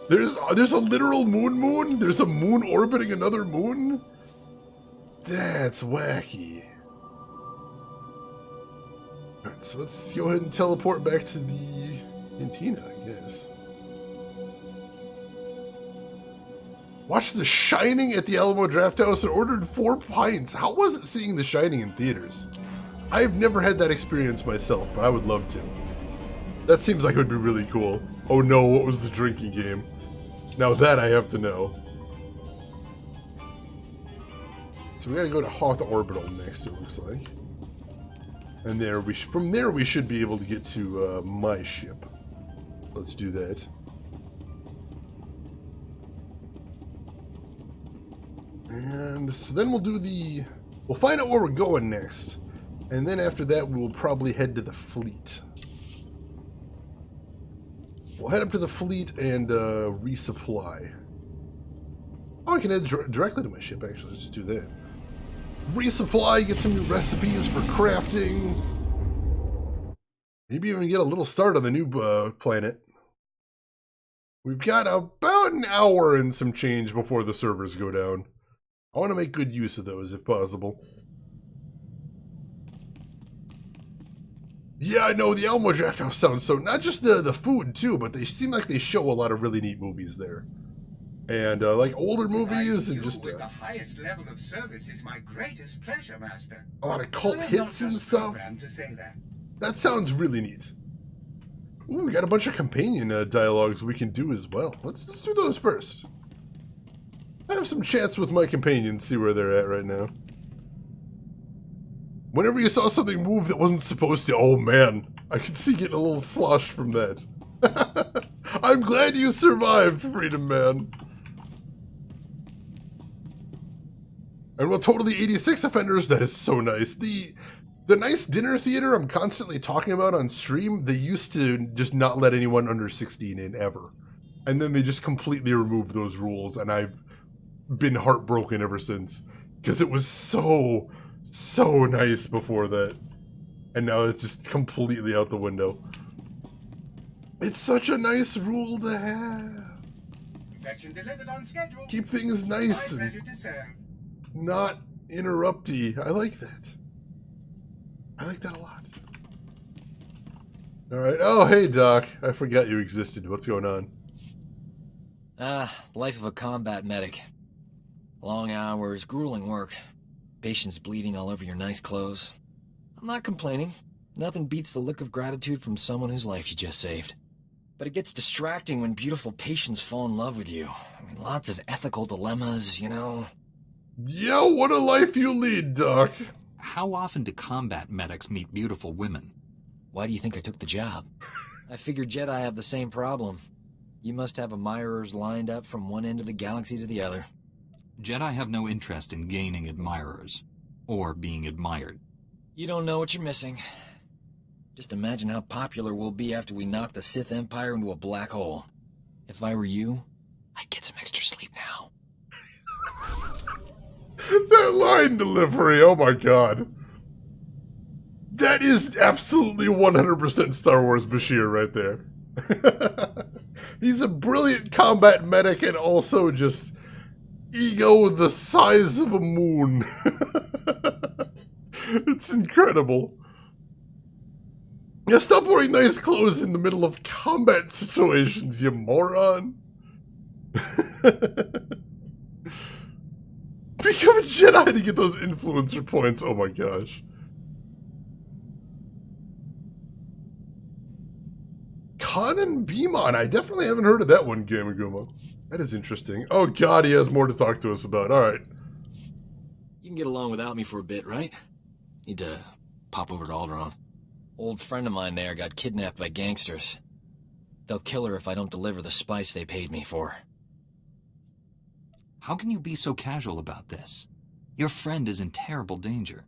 There's a literal moon? There's a moon orbiting another moon? That's wacky. Alright, so let's go ahead and teleport back to the cantina, I guess. Watched The Shining at the Alamo Draft House and ordered 4 pints. How was it seeing The Shining in theaters? I've never had that experience myself, but I would love to. That seems like it would be really cool. Oh no, what was the drinking game? Now that I have to know. So we gotta go to Hoth Orbital next, it looks like. And there from there we should be able to get to my ship. Let's do that. And so then we'll find out where we're going next. And then after that, we'll probably head to the fleet. We'll head up to the fleet and resupply. Oh, I can head directly to my ship, actually. Let's just do that. Resupply, get some new recipes for crafting. Maybe even get a little start on the new planet. We've got about an hour and some change before the servers go down. I want to make good use of those if possible. Yeah, I know, the Alamo Draft House sounds so... Not just the food, too, but they seem like they show a lot of really neat movies there. And, like, older movies and just... With the highest level of service is my greatest pleasure, Master. A lot of cult hits and stuff. To say that. That sounds really neat. Ooh, we got a bunch of companion dialogues we can do as well. Let's do those first. I have some chats with my companions, see where they're at right now. Whenever you saw something move that wasn't supposed to, oh man, I could see getting a little sloshed from that. I'm glad you survived, Freedom Man. And well, totally 86 offenders, that is so nice. The nice dinner theater I'm constantly talking about on stream, they used to just not let anyone under 16 in ever. And then they just completely removed those rules, and I've been heartbroken ever since. Because it was so nice before that. And now it's just completely out the window. It's such a nice rule to have. Infection delivered on schedule. Keep things nice and not interrupty. I like that. I like that a lot. Alright. Oh, hey, Doc. I forgot you existed. What's going on? Life of a combat medic. Long hours, grueling work. Patients bleeding all over your nice clothes. I'm not complaining. Nothing beats the look of gratitude from someone whose life you just saved. But it gets distracting when beautiful patients fall in love with you. I mean, lots of ethical dilemmas, you know. Yo, what a life you lead, Doc. How often do combat medics meet beautiful women? Why do you think I took the job? I figured Jedi have the same problem. You must have admirers lined up from one end of the galaxy to the other. Jedi have no interest in gaining admirers, or being admired. You don't know what you're missing. Just imagine how popular we'll be after we knock the Sith Empire into a black hole. If I were you, I'd get some extra sleep now. That line delivery, oh my god. That is absolutely 100% Star Wars Bashir right there. He's a brilliant combat medic and also just ego the size of a moon. It's incredible. Yeah, stop wearing nice clothes in the middle of combat situations, you moron. Become a Jedi to get those influencer points, oh my gosh. Kanan Beamon, I definitely haven't heard of that one, Gamaguma. That is interesting. Oh god, he has more to talk to us about, alright. You can get along without me for a bit, right? Need to pop over to Alderaan. Old friend of mine there got kidnapped by gangsters. They'll kill her if I don't deliver the spice they paid me for. How can you be so casual about this? Your friend is in terrible danger.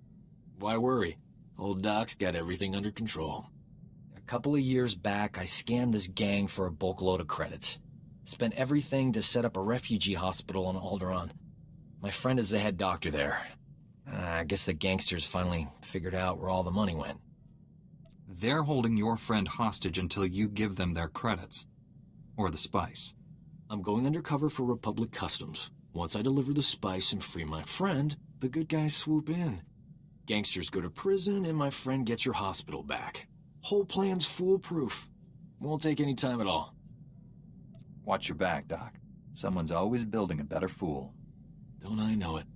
Why worry? Old Doc's got everything under control. A couple of years back, I scammed this gang for a bulk load of credits. Spent everything to set up a refugee hospital on Alderaan. My friend is the head doctor there. I guess the gangsters finally figured out where all the money went. They're holding your friend hostage until you give them their credits. Or the spice. I'm going undercover for Republic Customs. Once I deliver the spice and free my friend, the good guys swoop in. Gangsters go to prison and my friend gets your hospital back. Whole plan's foolproof. Won't take any time at all. Watch your back, Doc. Someone's always building a better fool. Don't I know it?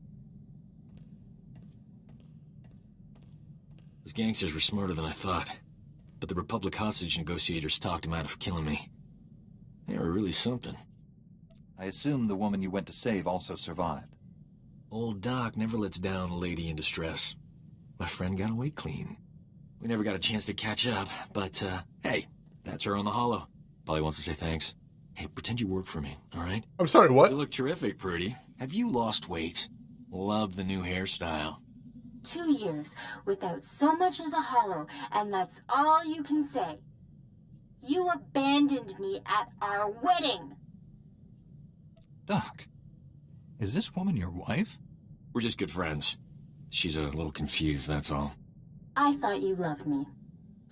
Those gangsters were smarter than I thought. But the Republic hostage negotiators talked him out of killing me. They were really something. I assume the woman you went to save also survived. Old Doc never lets down a lady in distress. My friend got away clean. We never got a chance to catch up, but, hey, that's her on the holo. Probably wants to say thanks. Hey, pretend you work for me, all right? I'm sorry, what? You look terrific, Prudy. Have you lost weight? Love the new hairstyle. 2 years without so much as a hollow, and that's all you can say. You abandoned me at our wedding. Doc, is this woman your wife? We're just good friends. She's a little confused, that's all. I thought you loved me.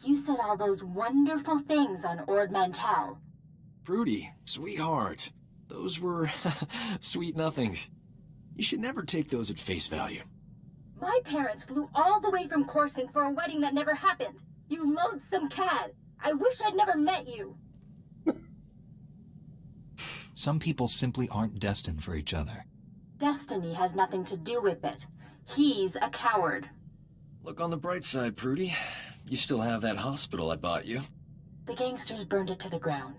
You said all those wonderful things on Ord Mantell. Prudy, sweetheart. Those were sweet nothings. You should never take those at face value. My parents flew all the way from Coruscant for a wedding that never happened. You loathsome cad. I wish I'd never met you. Some people simply aren't destined for each other. Destiny has nothing to do with it. He's a coward. Look on the bright side, Prudy. You still have that hospital I bought you. The gangsters burned it to the ground.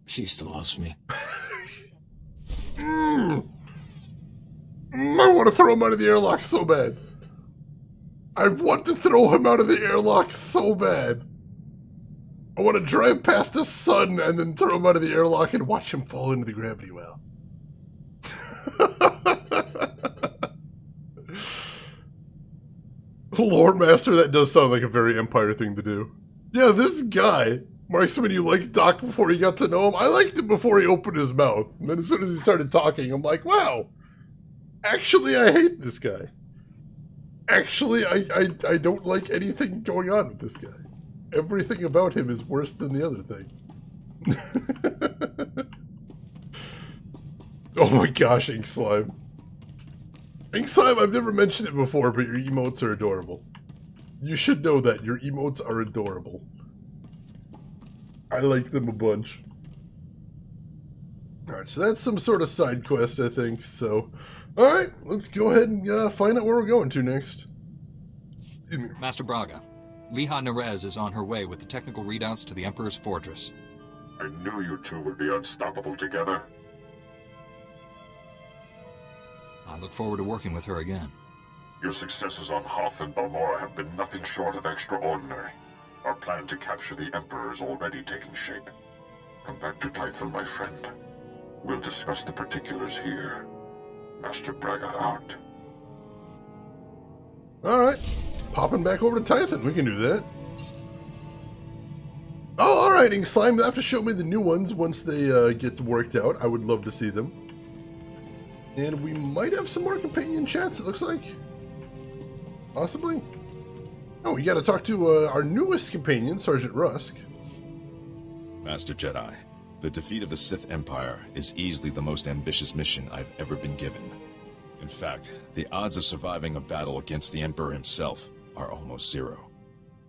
She still loves me. I want to throw him out of the airlock so bad. I want to throw him out of the airlock so bad. I want to drive past the sun and then throw him out of the airlock and watch him fall into the gravity well. Lord Master, that does sound like a very Empire thing to do. Yeah, this guy, Marksman, you liked Doc before you got to know him. I liked him before he opened his mouth. And then as soon as he started talking, I'm like, wow. Actually, I hate this guy. Actually, I don't like anything going on with this guy. Everything about him is worse than the other thing. Oh my gosh, Ink Slime. Ink Slime, I've never mentioned it before, but your emotes are adorable. You should know that. Your emotes are adorable. I like them a bunch. Alright, so that's some sort of side quest, I think. So, alright, let's go ahead and find out where we're going to next. Master Braga, Liha Nerez is on her way with the technical readouts to the Emperor's fortress. I knew you two would be unstoppable together. I look forward to working with her again. Your successes on Hoth and Balmora have been nothing short of extraordinary. Our plan to capture the Emperor is already taking shape. Come back to Tython, my friend. We'll discuss the particulars here. Master Braga out. Alright, popping back over to Tython, we can do that. Oh, alright, Ink Slime, you'll have to show me the new ones once they get worked out. I would love to see them. And we might have some more companion chats, it looks like. Possibly. Oh, we gotta talk to our newest companion, Sergeant Rusk. Master Jedi, the defeat of the Sith Empire is easily the most ambitious mission I've ever been given. In fact, the odds of surviving a battle against the Emperor himself are almost zero.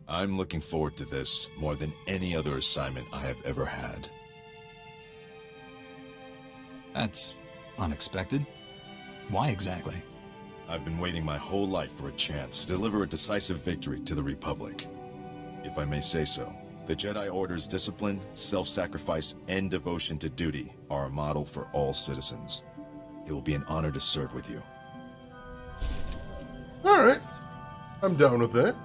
I'm looking forward to this more than any other assignment I have ever had. That's unexpected. Why exactly? I've been waiting my whole life for a chance to deliver a decisive victory to the Republic. If I may say so, the Jedi Order's discipline, self-sacrifice, and devotion to duty are a model for all citizens. It will be an honor to serve with you. Alright, I'm down with that.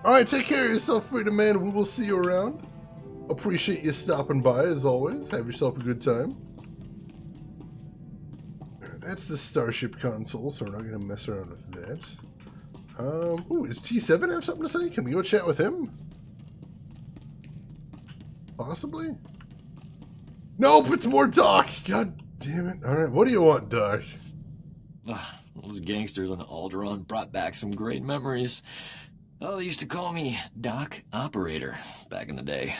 Alright, take care of yourself, Freedom Man. We will see you around. Appreciate you stopping by, as always. Have yourself a good time. That's the Starship console, so we're not going to mess around with that. Ooh, does T7 have something to say? Can we go chat with him? Possibly? Nope, it's more Doc! God damn it. Alright, what do you want, Doc? Those gangsters on Alderaan brought back some great memories. Oh, they used to call me Doc Operator back in the day.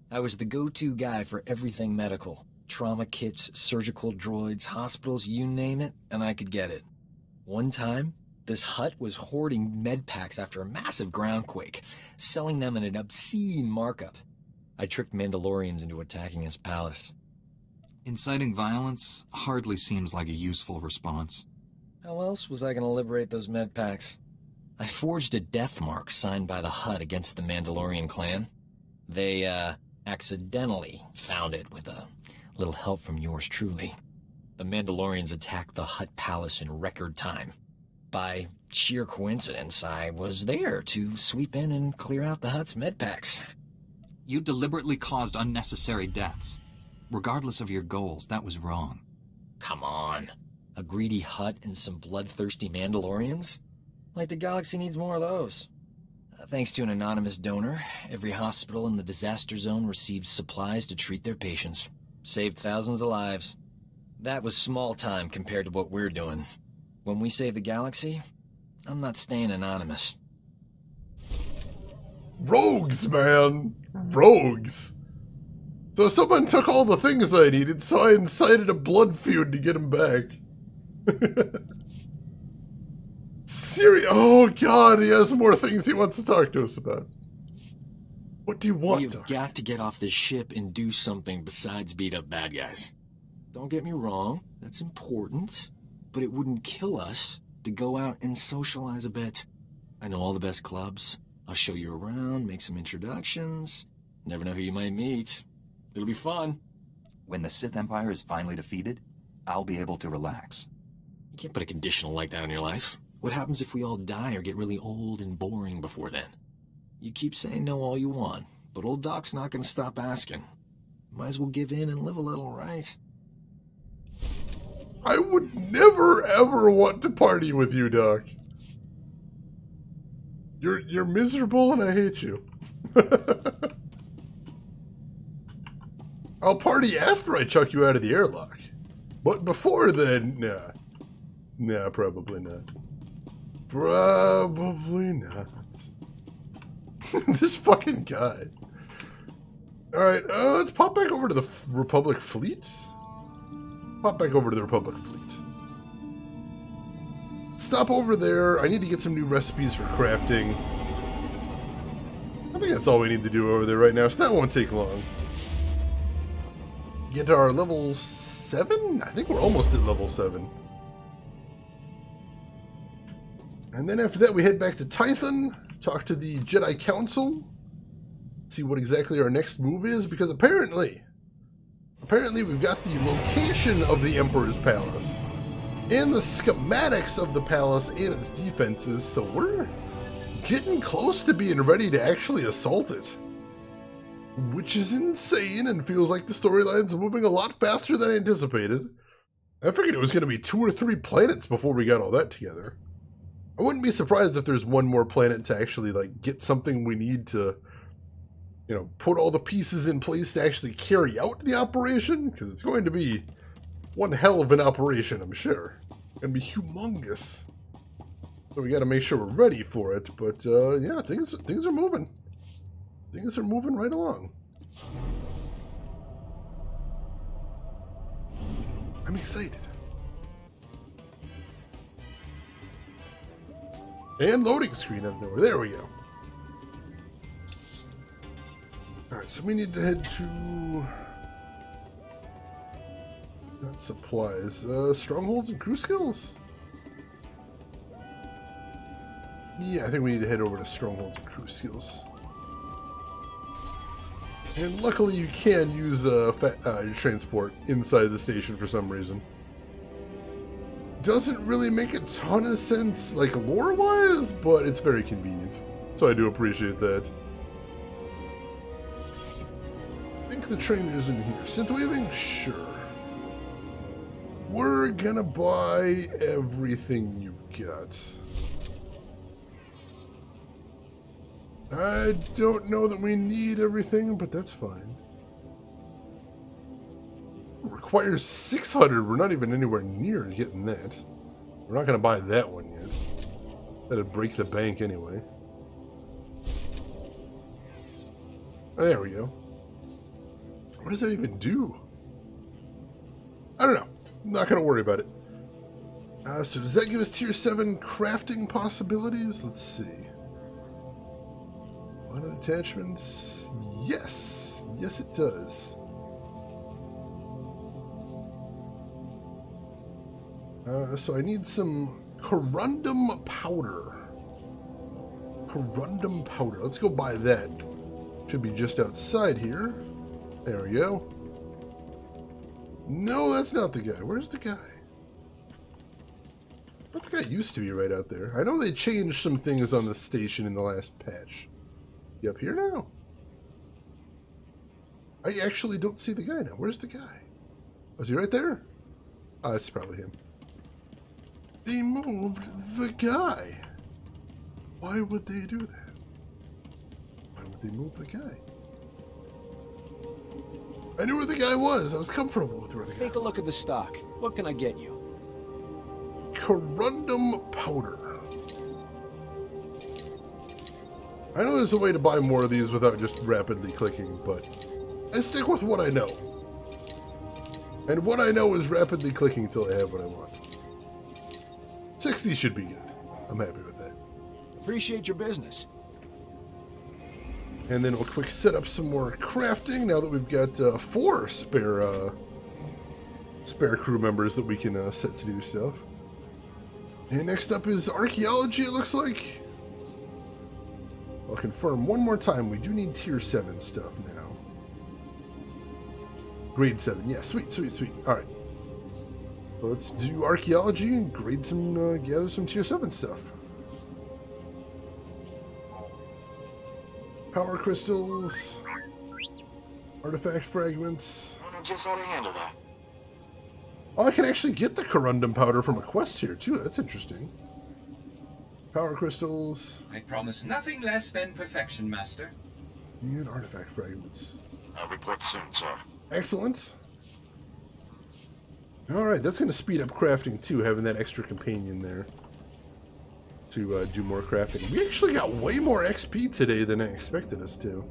I was the go-to guy for everything medical. Trauma kits, surgical droids, hospitals, you name it, and I could get it. One time, this Hutt was hoarding med packs after a massive groundquake, selling them at an obscene markup. I tricked Mandalorians into attacking his palace. Inciting violence hardly seems like a useful response. How else was I going to liberate those med packs? I forged a death mark signed by the Hutt against the Mandalorian clan. They, accidentally found it with a little help from yours truly. The Mandalorians attacked the Hutt palace in record time. By sheer coincidence, I was there to sweep in and clear out the Hutt's med packs. You deliberately caused unnecessary deaths. Regardless of your goals, that was wrong. Come on. A greedy Hutt and some bloodthirsty Mandalorians? Like the galaxy needs more of those. Thanks to an anonymous donor, every hospital in the disaster zone received supplies to treat their patients. Saved thousands of lives. That was small time compared to what we're doing. When we save the galaxy, I'm not staying anonymous. Rogues, man! Rogues! So someone took all the things I needed, so I incited a blood feud to get him back. Oh god, he has more things he wants to talk to us about. What do you want, We've got to get off this ship and do something besides beat up bad guys. Don't get me wrong, that's important, but it wouldn't kill us to go out and socialize a bit. I know all the best clubs. I'll show you around, make some introductions. Never know who you might meet. It'll be fun. When the Sith Empire is finally defeated, I'll be able to relax. You can't put a conditional like that on your life. What happens if we all die or get really old and boring before then? You keep saying no all you want, but old Doc's not going to stop asking. Might as well give in and live a little, right? I would never ever want to party with you, Doc. You're miserable and I hate you. I'll party after I chuck you out of the airlock. But before then, nah. Nah, probably not. Probably not. This fucking guy. Alright, let's pop back over to the Republic fleet. Pop back over to the Republic fleet. Stop over there. I need to get some new recipes for crafting. I think that's all we need to do over there right now, so that won't take long. Get to our level 7? I think we're almost at level 7. And then after that we head back to Tython, talk to the Jedi Council, see what exactly our next move is, because apparently we've got the location of the Emperor's Palace, and the schematics of the palace and its defenses, so we're getting close to being ready to actually assault it. Which is insane and feels like the storyline's moving a lot faster than I anticipated. I figured it was going to be 2 or 3 planets before we got all that together. I wouldn't be surprised if there's one more planet to actually like get something we need to, you know, put all the pieces in place to actually carry out the operation, because it's going to be one hell of an operation, I'm sure. It's going to be humongous. So we got to make sure we're ready for it, but yeah, things are moving. Things are moving right along. I'm excited. And loading screen out of nowhere. There we go. Alright, so we need to head to... Not supplies. Strongholds and crew skills? Yeah, I think we need to head over to Strongholds and crew skills. And luckily you can use your transport inside the station for some reason. Doesn't really make a ton of sense, like lore-wise, but it's very convenient. So I do appreciate that. I think the trainer's in here. Synthwaving? Sure. We're gonna buy everything you've got. I don't know that we need everything, but that's fine. Requires 600. We're not even anywhere near getting that. We're not going to buy that one yet. That'd break the bank anyway. There we go. What does that even do? I don't know. I'm not going to worry about it. So does that give us tier 7 crafting possibilities? Let's see. One attachments. Yes. Yes, it does. So I need some corundum powder. Corundum powder. Let's go buy that. Should be just outside here. There we go. No, that's not the guy. Where's the guy? I thought the guy used to be right out there. I know they changed some things on the station in the last patch. You up here now? I actually don't see the guy now. Where's the guy? Was he right there? Oh, that's probably him. They moved the guy. Why would they do that? Why would they move the guy? I knew where the guy was. I was comfortable with where the guy was. Take a look at the stock. What can I get you? Corundum powder. I know there's a way to buy more of these without just rapidly clicking, but I stick with what I know. And what I know is rapidly clicking until I have what I want. 60 should be good. I'm happy with that. Appreciate your business. And then we'll quick set up some more crafting now that we've got 4 spare crew members that we can set to do stuff. And next up is archaeology, it looks like. I'll confirm one more time, we do need tier 7 stuff now. Grade 7, yeah, sweet, sweet, sweet. Alright. So let's do archaeology and grade some, gather some tier 7 stuff. Power crystals, artifact fragments. Just how to handle that. Oh, I can actually get the corundum powder from a quest here too. That's interesting. Power crystals. I promise nothing less than perfection, Master. And artifact fragments. I'll report soon, sir. Excellent. Alright, that's going to speed up crafting too, having that extra companion there to do more crafting. We actually got way more XP today than I expected us to.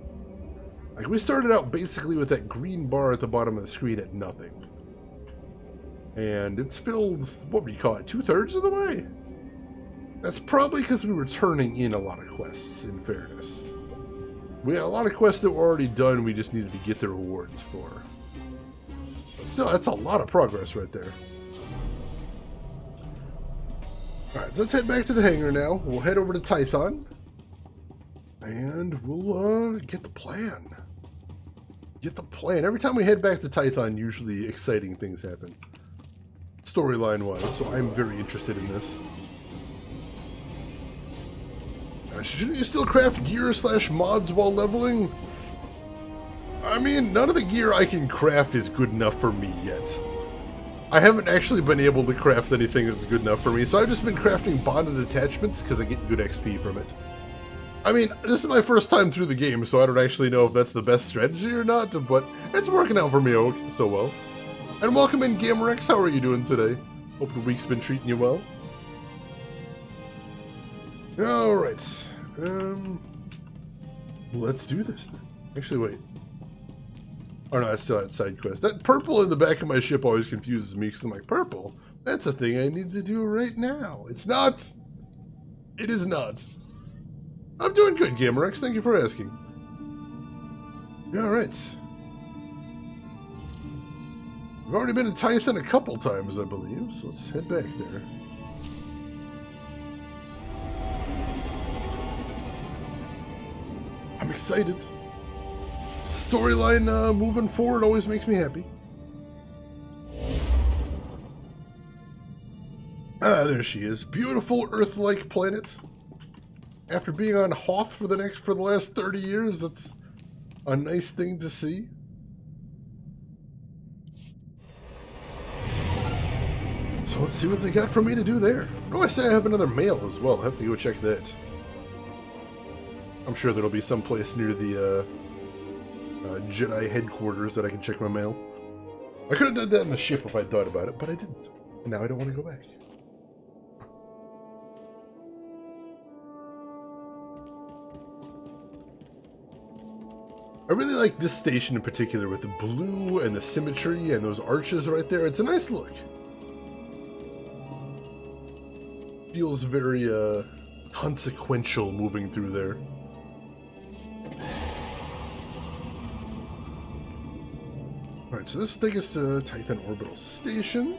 Like, we started out basically with that green bar at the bottom of the screen at nothing. And it's filled, what would you call it, 2/3 of the way? That's probably because we were turning in a lot of quests, in fairness. We had a lot of quests that were already done, we just needed to get the rewards for. But still, that's a lot of progress right there. Alright, so let's head back to the hangar now. We'll head over to Tython. And we'll get the plan. Get the plan. Every time we head back to Tython, usually exciting things happen. Storyline-wise, so I'm very interested in this. Shouldn't you still craft gear / mods while leveling? I mean, none of the gear I can craft is good enough for me yet. I haven't actually been able to craft anything that's good enough for me, so I've just been crafting bonded attachments because I get good XP from it. I mean, this is my first time through the game, so I don't actually know if that's the best strategy or not, but it's working out for me so well. And welcome in, Gamerex. How are you doing today? Hope the week's been treating you well. Alright. Let's do this then. Actually, wait. Oh no, that's still that side quest. That purple in the back of my ship always confuses me because I'm like, purple? That's a thing I need to do right now. It's not. It is not. I'm doing good, Gamerex. Thank you for asking. Alright. We've already been in Tython a couple times, I believe, so let's head back there. I'm excited. Storyline moving forward always makes me happy. Ah, there she is. Beautiful Earth-like planet. After being on Hoth for the last 30 years, that's a nice thing to see. So let's see what they got for me to do there. Oh, I say I have another mail as well. I'll have to go check that. I'm sure there'll be some place near the Jedi headquarters that I can check my mail. I could have done that in the ship if I thought about it, but I didn't. And now I don't want to go back. I really like this station in particular with the blue and the symmetry and those arches right there. It's a nice look. Feels very consequential moving through there. Alright, so this will take us to Tython Orbital Station.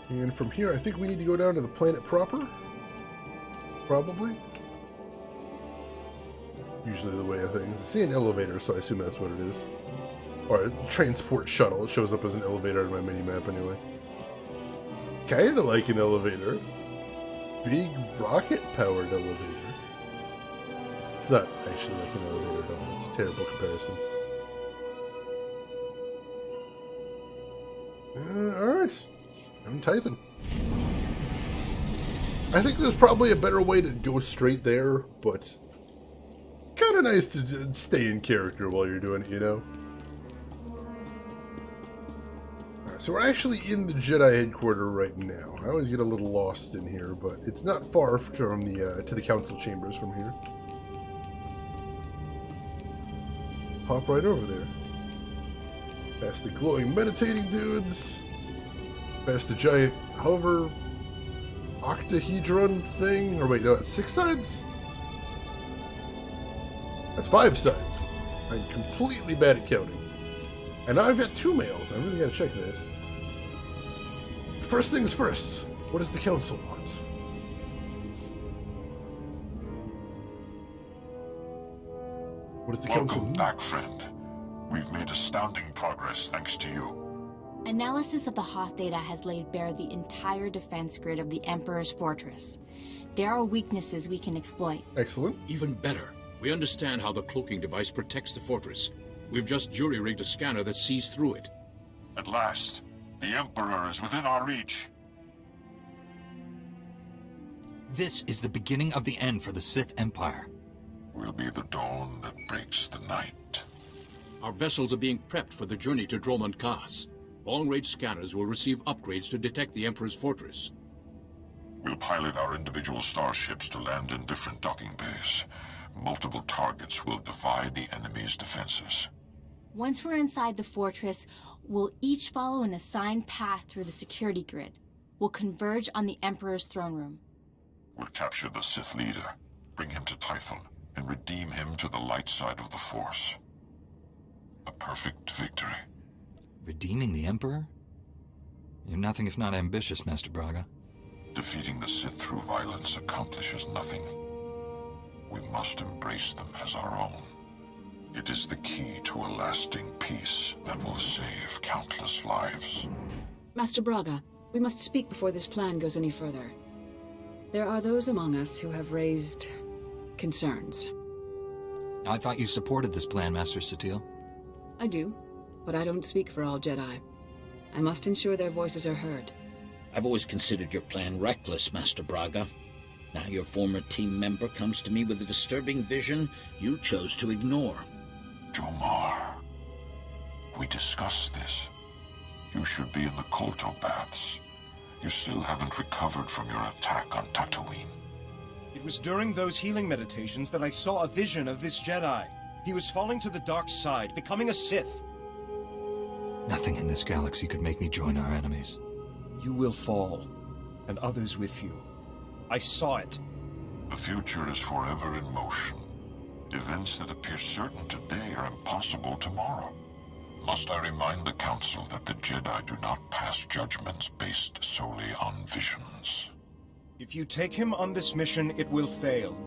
And from here, I think we need to go down to the planet proper. Probably. Usually the way of things. I see an elevator, so I assume that's what it is. Or a transport shuttle. It shows up as an elevator on my mini-map anyway. Kinda like an elevator. Big rocket-powered elevator. It's not actually like an elevator, though. It's a terrible comparison. Alright. I'm in Tython. I think there's probably a better way to go straight there, but kind of nice to stay in character while you're doing it, you know? Alright, so we're actually in the Jedi headquarters right now. I always get a little lost in here, but it's not far from the to the council chambers from here. Hop right over there. Past the glowing meditating dudes. Past the giant hover octahedron thing. Or wait, no, that's 6 sides? That's 5 sides. I'm completely bad at counting. And now I've got 2 mails. I really gotta check that. First things first. What does the council want? What does the council want? Welcome back, friend. We've made astounding progress thanks to you. Analysis of the Hoth data has laid bare the entire defense grid of the Emperor's fortress. There are weaknesses we can exploit. Excellent. Even better. We understand how the cloaking device protects the fortress. We've just jury-rigged a scanner that sees through it. At last, the Emperor is within our reach. This is the beginning of the end for the Sith Empire. Will be the dawn that breaks the night. Our vessels are being prepped for the journey to Dromund Kaas. Long-range scanners will receive upgrades to detect the Emperor's fortress. We'll pilot our individual starships to land in different docking bays. Multiple targets will divide the enemy's defenses. Once we're inside the fortress, we'll each follow an assigned path through the security grid. We'll converge on the Emperor's throne room. We'll capture the Sith leader, bring him to Tython and redeem him to the light side of the Force. A perfect victory. Redeeming the Emperor? You're nothing if not ambitious, Master Braga. Defeating the Sith through violence accomplishes nothing. We must embrace them as our own. It is the key to a lasting peace that will save countless lives. Master Braga, we must speak before this plan goes any further. There are those among us who have raised concerns. I thought you supported this plan, Master Satil. I do, but I don't speak for all Jedi. I must ensure their voices are heard. I've always considered your plan reckless, Master Braga. Now your former team member comes to me with a disturbing vision you chose to ignore. Jomar, we discussed this. You should be in the Kolto baths. You still haven't recovered from your attack on Tatooine. It was during those healing meditations that I saw a vision of this Jedi. He was falling to the dark side, becoming a Sith. Nothing in this galaxy could make me join our enemies. You will fall, and others with you. I saw it. The future is forever in motion. Events that appear certain today are impossible tomorrow. Must I remind the Council that the Jedi do not pass judgments based solely on visions? If you take him on this mission, it will fail.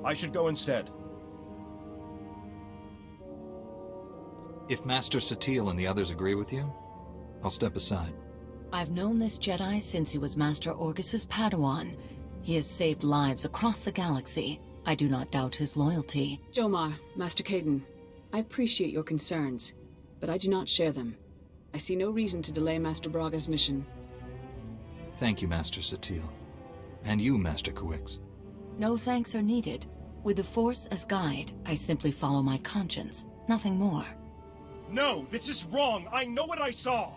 I should go instead. If Master Satil and the others agree with you, I'll step aside. I've known this Jedi since he was Master Orgus's Padawan. He has saved lives across the galaxy. I do not doubt his loyalty. Jomar, Master Caden, I appreciate your concerns, but I do not share them. I see no reason to delay Master Braga's mission. Thank you, Master Satil. And you, Master Kuix. No thanks are needed. With the Force as guide, I simply follow my conscience, nothing more. No, this is wrong. I know what I saw.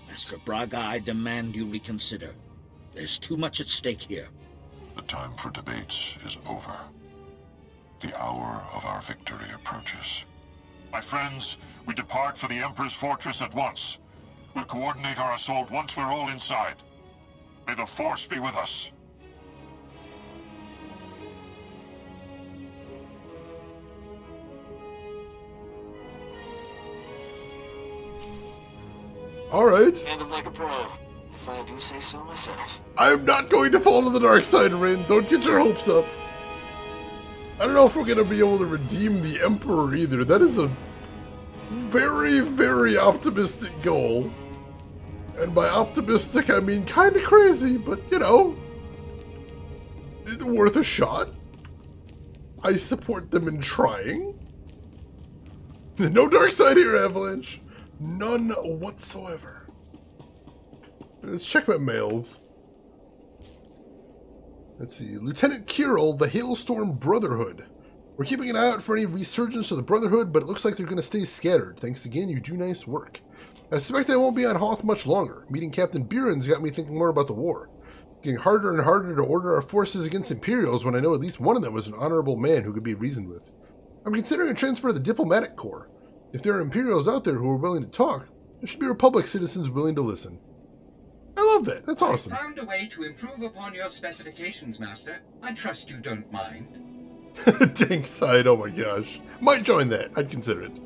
Master Braga, I demand you reconsider. There's too much at stake here. The time for debates is over. The hour of our victory approaches. My friends, we depart for the Emperor's fortress at once. We'll coordinate our assault once we're all inside. May the Force be with us. Alright. Sounded like a pro, if I do say so myself. I'm not going to fall to the dark side, Rin. Don't get your hopes up. I don't know if we're going to be able to redeem the Emperor either. That is a very, very optimistic goal. And by optimistic, I mean kind of crazy, but, you know, it's worth a shot. I support them in trying. No dark side here, Avalanche. None whatsoever. Let's check my mails. Let's see. Lieutenant Kirill, the Hailstorm Brotherhood. We're keeping an eye out for any resurgence of the Brotherhood, but it looks like they're going to stay scattered. Thanks again, you do nice work. I suspect I won't be on Hoth much longer. Meeting Captain Buren's got me thinking more about the war. Getting harder and harder to order our forces against Imperials when I know at least one of them was an honorable man who could be reasoned with. I'm considering a transfer to the Diplomatic Corps. If there are Imperials out there who are willing to talk, there should be Republic citizens willing to listen. I love that. That's awesome. I found a way to improve upon your specifications, Master. I trust you don't mind. Dank side, oh my gosh. Might join that. I'd consider it.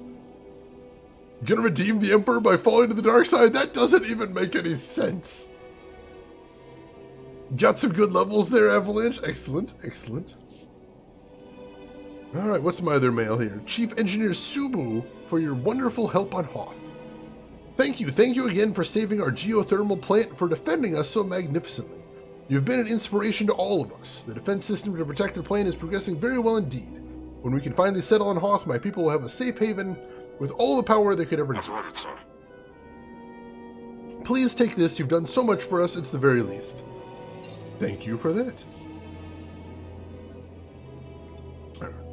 Gonna redeem the Emperor by falling to the dark side? That doesn't even make any sense. Got some good levels there, Avalanche. Excellent, excellent. Alright, what's my other mail here? Chief Engineer Subu, for your wonderful help on Hoth. Thank you again for saving our geothermal plant, for defending us so magnificently. You've been an inspiration to all of us. The defense system to protect the plant is progressing very well indeed. When we can finally settle on Hoth, my people will have a safe haven with all the power they could ever need. That's ordered, sir. Please take this, you've done so much for us, it's the very least. Thank you for that.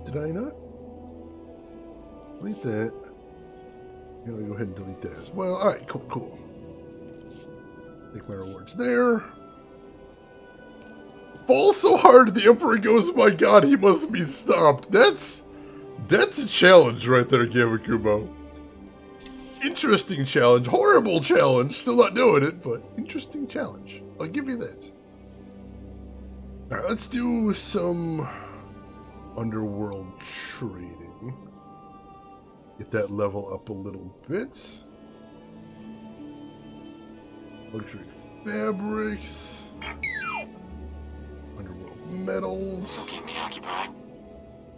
Did I not? Delete that. I'm gonna go ahead and delete that as well. Alright, cool. Take my rewards there. Fall so hard the Emperor goes, my god, he must be stopped. That's a challenge right there, Gamakumo. Interesting challenge. Horrible challenge. Still not doing it, but interesting challenge. I'll give you that. Alright, let's do some underworld trading. Get that level up a little bit. Luxury fabrics. Underworld metals. Keep me occupied.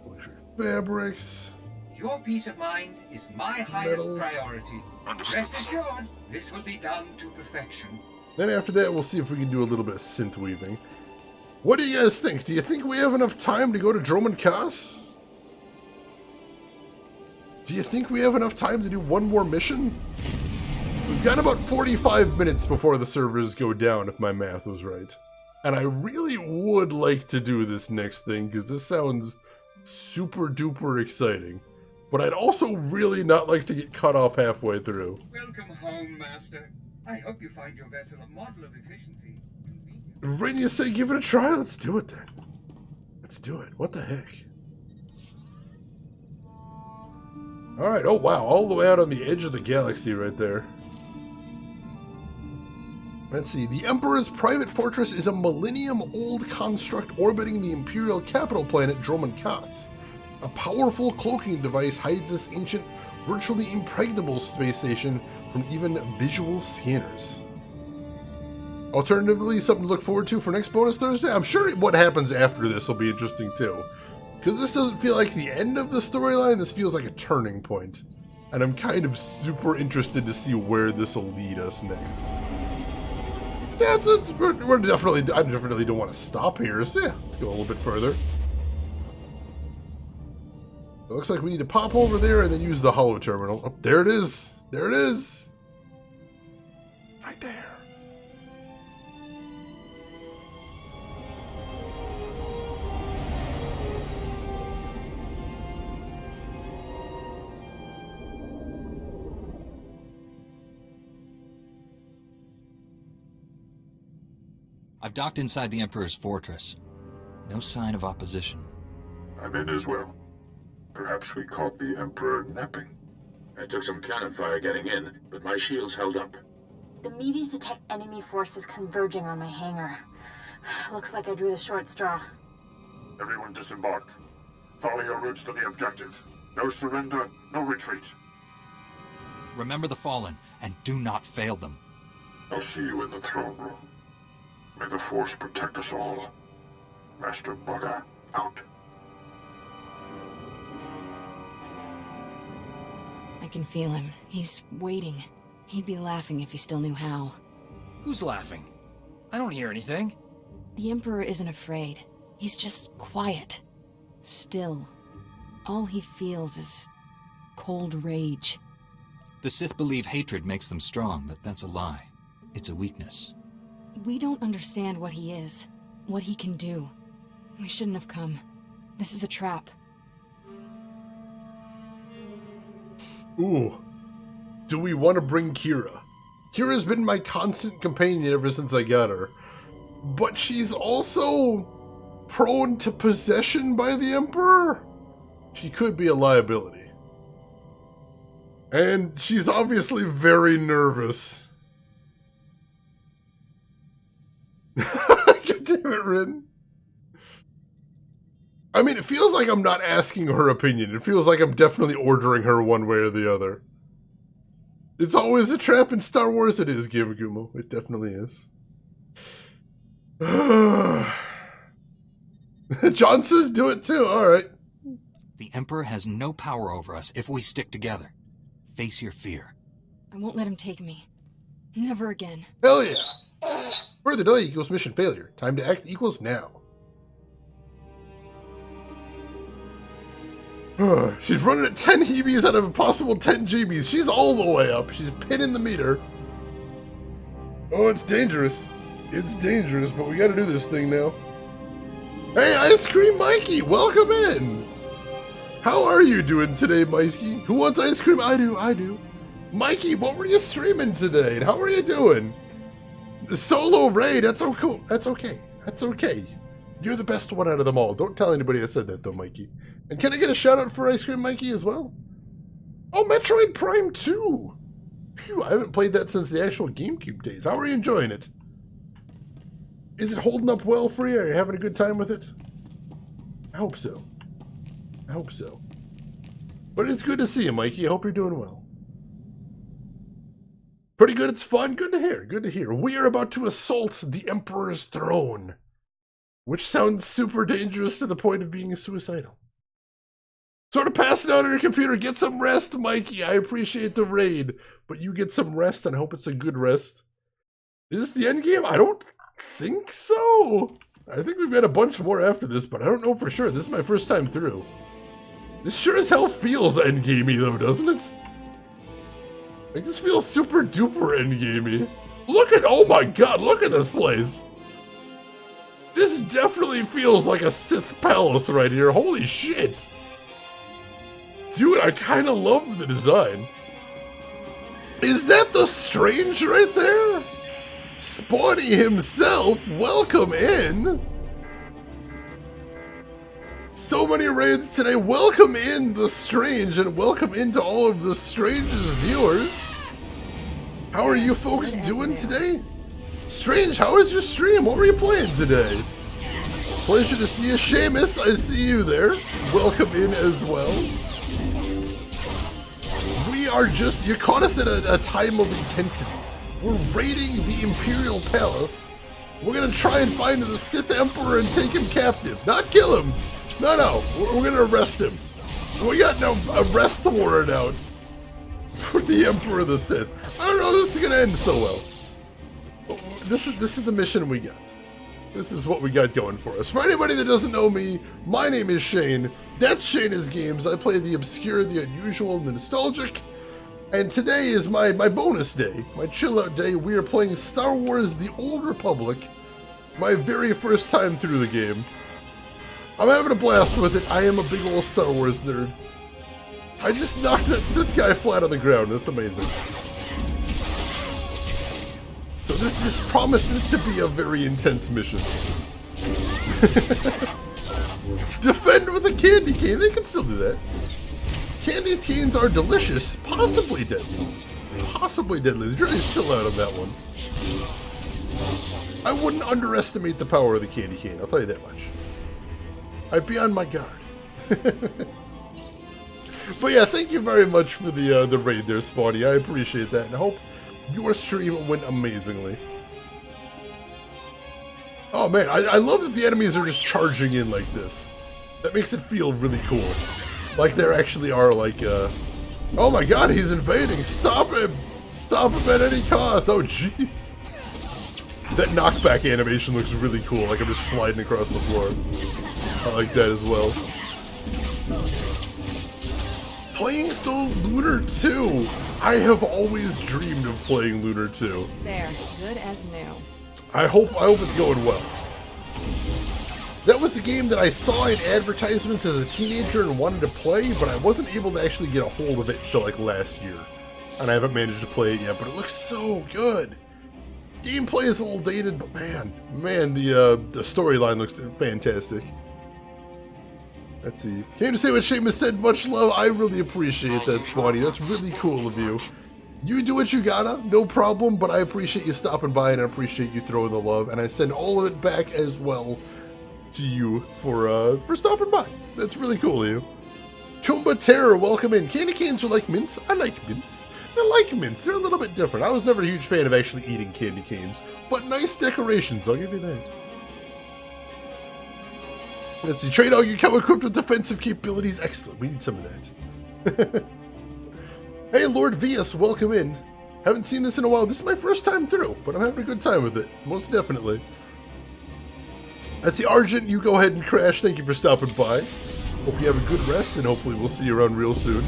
Luxury fabrics. Your peace of mind is my highest priority. Understood. Rest assured, this will be done to perfection. Then after that, we'll see if we can do a little bit of synth weaving. What do you guys think? Do you think we have enough time to go to Dromund Kaas? Do you think we have enough time to do one more mission? We've got about 45 minutes before the servers go down, if my math was right. And I really would like to do this next thing, because this sounds super duper exciting. But I'd also really not like to get cut off halfway through. Welcome home, Master. I hope you find your vessel a model of efficiency. When you say give it a try, let's do it then. Let's do it. What the heck? Alright, oh wow, all the way out on the edge of the galaxy right there. Let's see, the Emperor's private fortress is a millennium-old construct orbiting the Imperial capital planet Dromund Kaas. A powerful cloaking device hides this ancient, virtually impregnable space station from even visual scanners. Alternatively, something to look forward to for next bonus Thursday? I'm sure what happens after this will be interesting too. Because this doesn't feel like the end of the storyline, this feels like a turning point. And I'm kind of super interested to see where this will lead us next. Yeah, we're definitely, I definitely don't want to stop here, so yeah, let's go a little bit further. It looks like we need to pop over there and then use the holo terminal. Oh, there it is! There it is! Right there. I've docked inside the Emperor's fortress. No sign of opposition. I'm in as well. Perhaps we caught the Emperor napping. I took some cannon fire getting in, but my shields held up. The meteors detect enemy forces converging on my hangar. Looks like I drew the short straw. Everyone disembark. Follow your routes to the objective. No surrender, no retreat. Remember the Fallen, and do not fail them. I'll see you in the throne room. May the Force protect us all. Master Braga, out. I can feel him. He's waiting. He'd be laughing if he still knew how. Who's laughing? I don't hear anything. The Emperor isn't afraid. He's just quiet. Still. All he feels is cold rage. The Sith believe hatred makes them strong, but that's a lie. It's a weakness. We don't understand what he is, what he can do. We shouldn't have come. This is a trap. Ooh. Do we want to bring Kira? Kira's been my constant companion ever since I got her. But she's also prone to possession by the Emperor. She could be a liability. And she's obviously very nervous. God damn it, Rin. I mean, it feels like I'm not asking her opinion. It feels like I'm definitely ordering her one way or the other. It's always a trap in Star Wars. It is, Givagumo. It definitely is. John says do it too. Alright. The Emperor has no power over us if we stick together. Face your fear. I won't let him take me. Never again. Hell yeah. Further delay equals mission failure. Time to act equals now. She's running at 10 Hebes out of a possible 10 GBs. She's all the way up. She's pinning the meter. Oh, it's dangerous. It's dangerous, but we gotta do this thing now. Hey, Ice Cream Mikey, welcome in. How are you doing today, Mikey? Who wants ice cream? I do. Mikey, what were you streaming today? And how are you doing? The solo raid, that's so cool. That's okay. That's okay. You're the best one out of them all. Don't tell anybody I said that, though, Mikey. And can I get a shout-out for Ice Cream Mikey as well? Oh, Metroid Prime 2! Phew, I haven't played that since the actual GameCube days. How are you enjoying it? Is it holding up well for you? Are you having a good time with it? I hope so. I hope so. But it's good to see you, Mikey. I hope you're doing well. Pretty good, it's fun. Good to hear, good to hear. We are about to assault the Emperor's throne, which sounds super dangerous to the point of being suicidal. Sort of pass it out on your computer. Get some rest, Mikey. I appreciate the raid, but you get some rest, and I hope it's a good rest. Is this the end game? I don't think so. I think we've got a bunch more after this, but I don't know for sure. This is my first time through. This sure as hell feels endgamey, though, doesn't it? Like, this feels super duper endgamey. Look at, oh my god, look at this place. This definitely feels like a Sith palace right here. Holy shit. Dude, I kind of love the design. Is that the Strange right there? Spawny himself, welcome in. So many raids today. Welcome in the Strange, and welcome into all of the Strange's viewers. How are you folks doing today? Strange, how is your stream? What were you playing today? Pleasure to see you, Seamus. I see you there. Welcome in as well. We are just, you caught us at a time of intensity. We're raiding the Imperial Palace. We're gonna try and find the Sith Emperor and take him captive. Not kill him. No, we're gonna arrest him. We got no arrest warrant out for the Emperor of the Sith. I don't know if this is gonna end so well. This is the mission we got. This is what we got going for us. For anybody that doesn't know me, my name is Shane. That's Shane's Games. I play the obscure, the unusual, and the nostalgic. And today is my bonus day, my chill out day. We are playing Star Wars The Old Republic, my very first time through the game. I'm having a blast with it. I am a big old Star Wars nerd. I just knocked that Sith guy flat on the ground. That's amazing. So this promises to be a very intense mission. Defend with a candy cane. They can still do that. Candy canes are delicious, possibly deadly. Possibly deadly. The jury's still out on that one. I wouldn't underestimate the power of the candy cane, I'll tell you that much. I'd be on my guard. But yeah, thank you very much for the raid there, Spawny. I appreciate that, and I hope your stream went amazingly. Oh man, I love that the enemies are just charging in like this. That makes it feel really cool. Like there actually are like, oh my god, he's invading! Stop him! Stop him at any cost! Oh jeez. That knockback animation looks really cool, like I'm just sliding across the floor. I like that as well. Playing through Lunar 2! I have always dreamed of playing Lunar 2. There, good as new. I hope it's going well. That was a game that I saw in advertisements as a teenager and wanted to play, but I wasn't able to actually get a hold of it until like last year. And I haven't managed to play it yet, but it looks so good. Gameplay is a little dated, but man, the storyline looks fantastic. Let's see. Came to say what Seamus said, much love. I really appreciate that, Spawny. That's really cool of you. You do what you gotta, no problem, but I appreciate you stopping by and I appreciate you throwing the love, and I send all of it back as well to you for stopping by. That's really cool of you. Tumba Terror, welcome in. Candy canes are like mints. I like mints. I like mints. They're a little bit different. I was never a huge fan of actually eating candy canes, but nice decorations, I'll give you that. Let's see. Trade Dog, you come equipped with defensive capabilities. Excellent. We need some of that. Hey, Lord Vias, welcome in. Haven't seen this in a while. This is my first time through, but I'm having a good time with it. Most definitely. Let's see. Argent, you go ahead and crash. Thank you for stopping by. Hope you have a good rest, and hopefully we'll see you around real soon.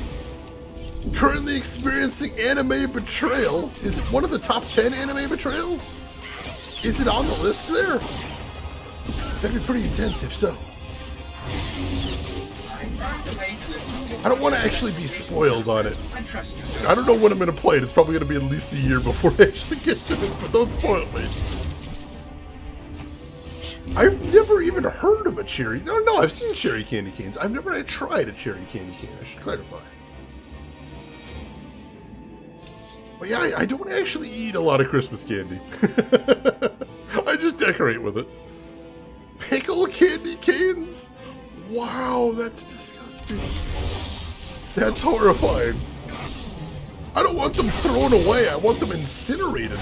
Currently experiencing anime betrayal. Is it one of the top 10 anime betrayals? Is it on the list there? That'd be pretty intense if so. I don't want to actually be spoiled on it. I don't know when I'm going to play it. It's probably going to be at least a year before I actually get to it, but don't spoil me. I've never even heard of a cherry. No, I've seen cherry candy canes. I've never tried a cherry candy cane. I should clarify. But yeah, I don't actually eat a lot of Christmas candy. I just decorate with it. Pickle candy canes? Wow, that's disgusting. That's horrifying. I don't want them thrown away. I want them incinerated.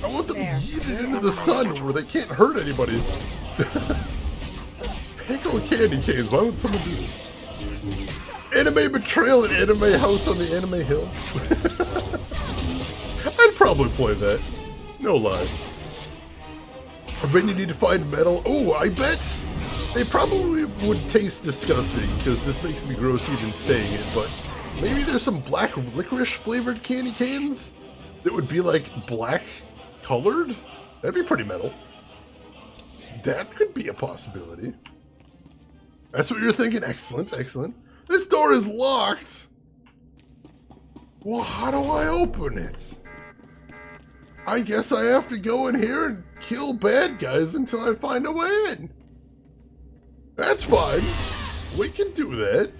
I want them yeeted into the sun where they can't hurt anybody. Pickled candy canes. Why would someone do this? Anime betrayal at Anime House on the Anime Hill. I'd probably play that. No lie. I bet you need to find metal. Oh, I bet they probably would taste disgusting because this makes me gross even saying it, but maybe there's some black licorice flavored candy canes that would be like black colored? That'd be pretty metal. That could be a possibility. That's what you're thinking? Excellent, excellent. This door is locked! Well, how do I open it? I guess I have to go in here and kill bad guys until I find a way in. That's fine. We can do that.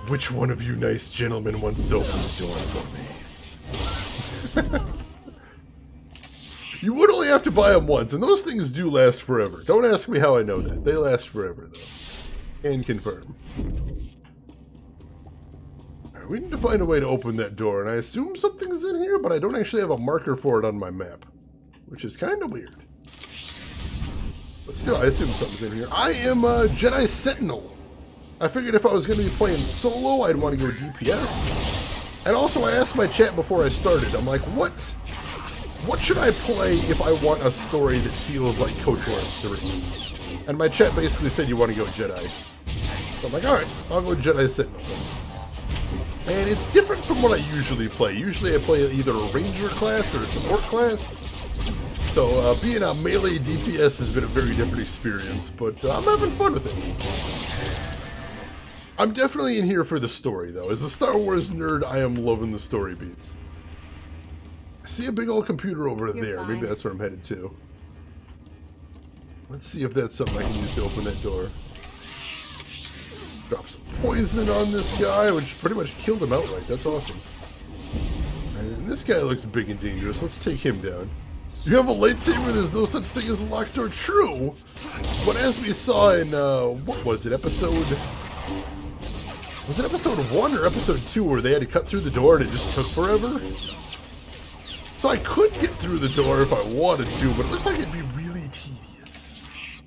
Which one of you nice gentlemen wants to open the door for me? You would only have to buy them once, and those things do last forever. Don't ask me how I know that. They last forever, though. And confirm. Alright, we need to find a way to open that door, and I assume something's in here, but I don't actually have a marker for it on my map. Which is kind of weird. But still, I assume something's in here. I am a Jedi Sentinel. I figured if I was going to be playing solo, I'd want to go DPS. And also, I asked my chat before I started, I'm like, what should I play if I want a story that feels like KOTOR 3? And my chat basically said you want to go Jedi. So I'm like, alright, I'll go Jedi Sentinel. And it's different from what I usually play. Usually I play either a Ranger class or a support class. So being a melee DPS has been a very different experience, but I'm having fun with it. I'm definitely in here for the story, though. As a Star Wars nerd, I am loving the story beats. I see a big old computer over there. Maybe that's where I'm headed to. Let's see if that's something I can use to open that door. Drop some poison on this guy, which pretty much killed him outright. That's awesome. And this guy looks big and dangerous. Let's take him down. You have a lightsaber, there's no such thing as a locked door. True. But as we saw in, what was it, episode 1 or episode 2 where they had to cut through the door and it just took forever? So I could get through the door if I wanted to, but it looks like it'd be really tedious.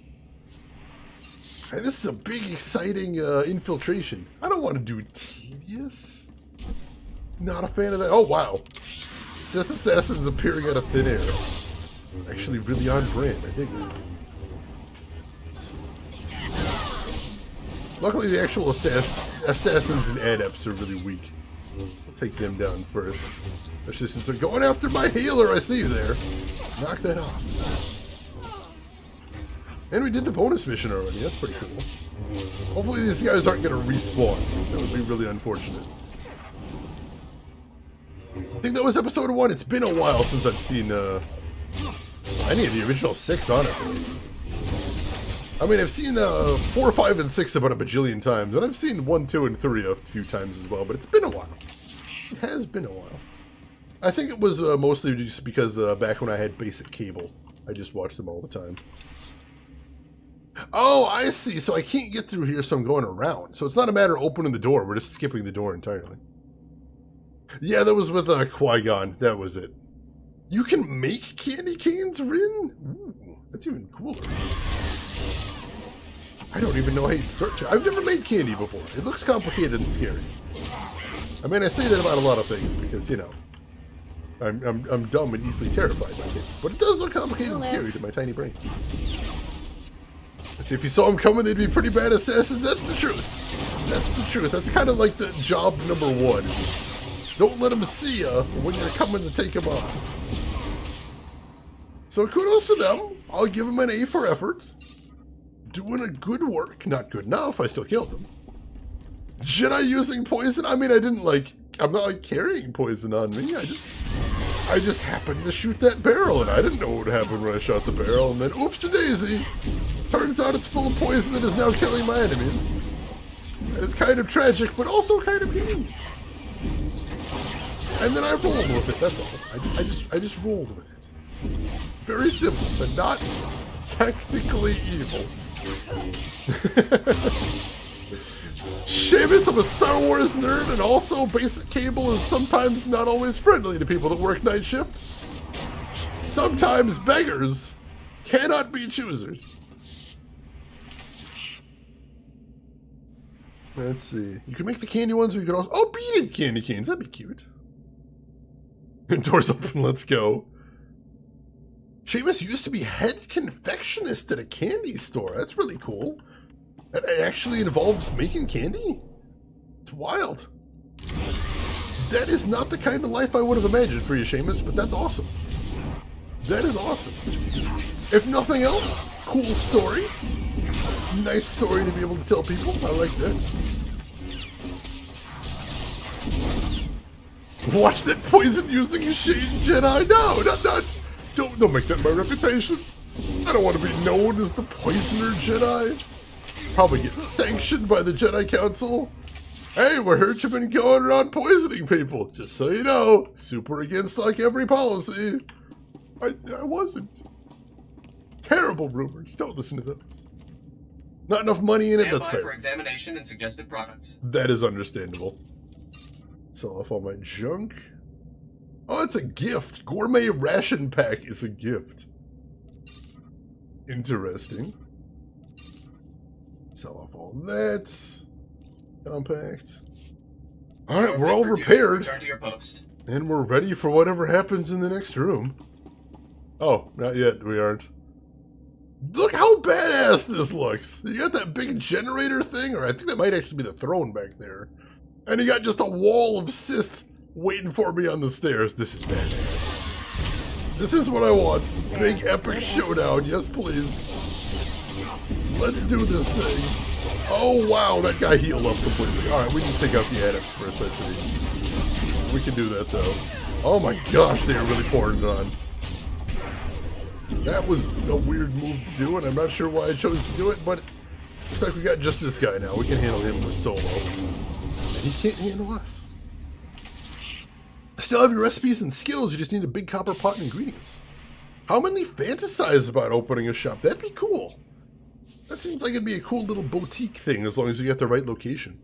And this is a big, exciting infiltration. I don't want to do tedious. Not a fan of that. Oh, wow. Sith Assassins appearing out of thin air. Actually really on brand, I think. Luckily, the actual assassins and adepts are really weak. I'll take them down first. Especially since they're going after my healer. I see you there. Knock that off. And we did the bonus mission already. That's pretty cool. Hopefully these guys aren't going to respawn. That would be really unfortunate. I think that was episode 1. It's been a while since I've seen any of the original 6, honestly. I mean, I've seen 4, 5, and 6 about a bajillion times, and I've seen 1, 2, and 3 a few times as well, but it's been a while. It has been a while. I think it was mostly just because back when I had basic cable, I just watched them all the time. Oh, I see. So I can't get through here, so I'm going around. So it's not a matter of opening the door. We're just skipping the door entirely. Yeah, that was with Qui-Gon. That was it. You can make candy canes, Rin? Ooh, that's even cooler. I don't even know how you start. I've never made candy before. It looks complicated and scary. I mean, I say that about a lot of things because, you know, I'm dumb and easily terrified by things. But it does look complicated and scary to my tiny brain. Let's see, if you saw them coming, they'd be pretty bad assassins. That's the truth. That's the truth. That's kind of like the job number 1. Don't let them see you when you're coming to take them on. So kudos to them. I'll give them an A for effort. Doing a good work. Not good enough. I still killed them. Jedi using poison? I mean, I'm not like carrying poison on me. I just happened to shoot that barrel, and I didn't know what would happen when I shot the barrel, and then oopsie-daisy. Turns out it's full of poison that is now killing my enemies. It's kind of tragic, but also kind of neat. And then I rolled with it, that's all. I just rolled with it. Very simple, but not technically evil. Seamus, I'm a Star Wars nerd, and also basic cable is sometimes not always friendly to people that work night shift. Sometimes beggars cannot be choosers. Let's see. You can make the candy ones, or you could also... Oh, beaded candy canes. That'd be cute. Doors open, let's go. Seamus used to be head confectionist at a candy store. That's really cool. That actually involves making candy? It's wild. That is not the kind of life I would have imagined for you, Seamus, but that's awesome. That is awesome. If nothing else, cool story. Nice story to be able to tell people. I like that. Watch that poison using Shane Jedi. No, not. Don't make that my reputation. I don't want to be known as the poisoner Jedi. Probably get sanctioned by the Jedi Council. Hey, we heard you've been going around poisoning people. Just so you know, super against like every policy. I wasn't. Terrible rumors. Don't listen to those. Not enough money in it, that's fair. For examination and suggested products. That is understandable. Sell off all my junk. Oh, it's a gift. Gourmet ration pack is a gift. Interesting. Sell off all that. Compact. Alright, we're all repaired. Return to your post. And we're ready for whatever happens in the next room. Oh, not yet. We aren't. Look how badass this looks. You got that big generator thing, or I think that might actually be the throne back there. And you got just a wall of Sith waiting for me on the stairs. This is badass. This is what I want. Big epic showdown. Yes, please. Let's do this thing. Oh, wow. That guy healed up completely. All right, we can take out the adepts first, I think. We can do that, though. Oh, my gosh. They are really pouring it on. That was a weird move to do, and I'm not sure why I chose to do it, but looks like we got just this guy now. We can handle him with solo. And he can't handle us. Still have your recipes and skills, you just need a big copper pot and ingredients. How many fantasize about opening a shop? That'd be cool. That seems like it'd be a cool little boutique thing as long as you get the right location.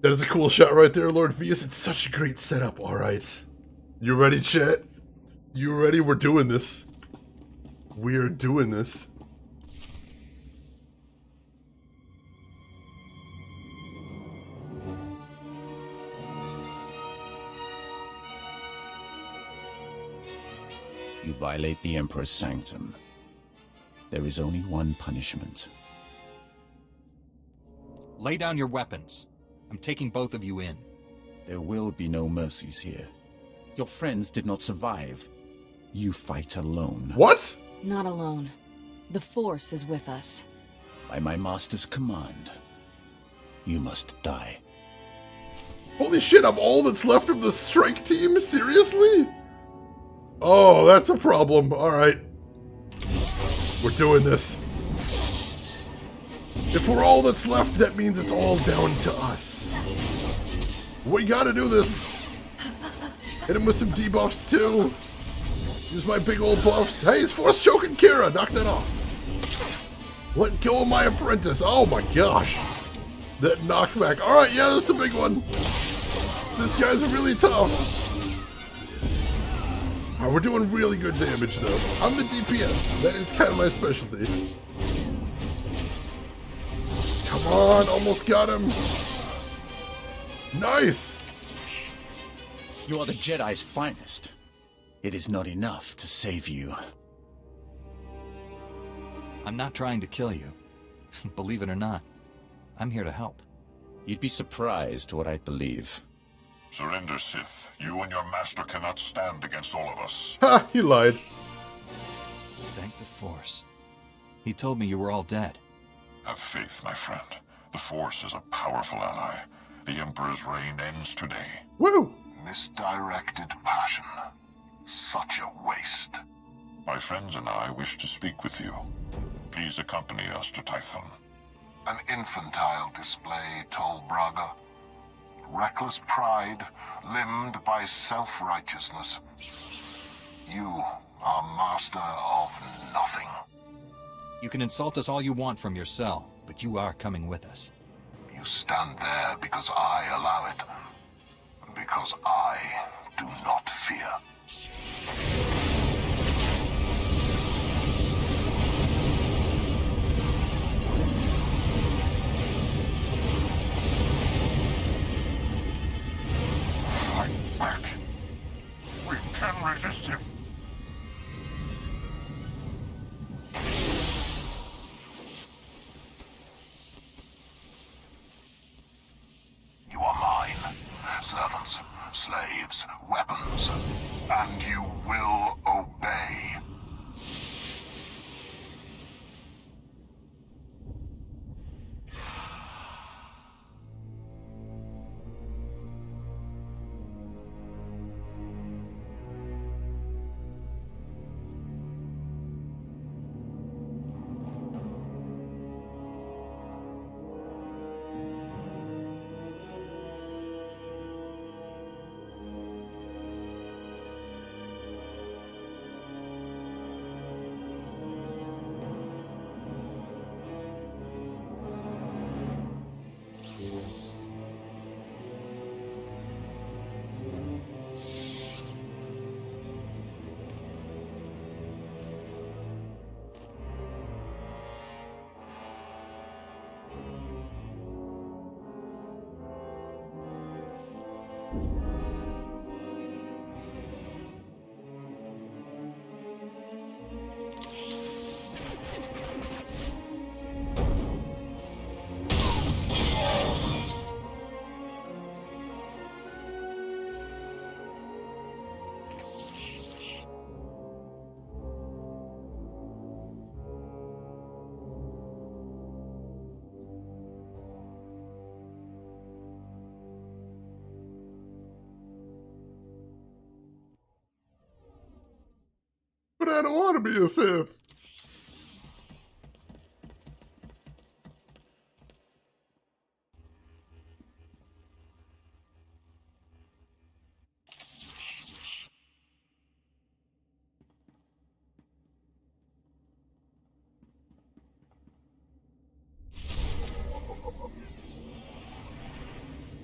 That is a cool shot right there, Lord Vius. It's such a great setup. Alright. You ready, chat? You ready? We're doing this. We are doing this. You violate the Emperor's sanctum. There is only one punishment. Lay down your weapons. I'm taking both of you in. There will be no mercies here. Your friends did not survive. You fight alone. What? Not alone. The Force is with us. By my master's command, you must die. Holy shit, I'm all that's left of the strike team? Seriously? Oh, that's a problem. Alright. We're doing this. If we're all that's left, that means it's all down to us. We gotta do this. Hit him with some debuffs, too. Use my big old buffs. Hey, he's force choking Kira. Knock that off. Let go of my apprentice. Oh my gosh. That knockback. Alright, yeah, that's the big one. This guy's really tough. Right, we're doing really good damage, though. I'm the DPS. That is kind of my specialty. Come on, almost got him. Nice. You are the Jedi's finest. It is not enough to save you. I'm not trying to kill you. Believe it or not, I'm here to help. You'd be surprised what I'd believe. Surrender, Sith. You and your master cannot stand against all of us. Ha! He lied. Thank the Force. He told me you were all dead. Have faith, my friend. The Force is a powerful ally. The Emperor's reign ends today. Woo! Misdirected passion. Such a waste. My friends and I wish to speak with you. Please accompany us to Tython. An infantile display, Tol Braga. Reckless pride, limbed by self-righteousness. You are master of nothing. You can insult us all you want from your cell, but you are coming with us. You stand there because I allow it. Because I do not fear. Fight back. We can resist him. You are mine. Servants, slaves, weapons. And you will obey. But I don't want to be a Sith.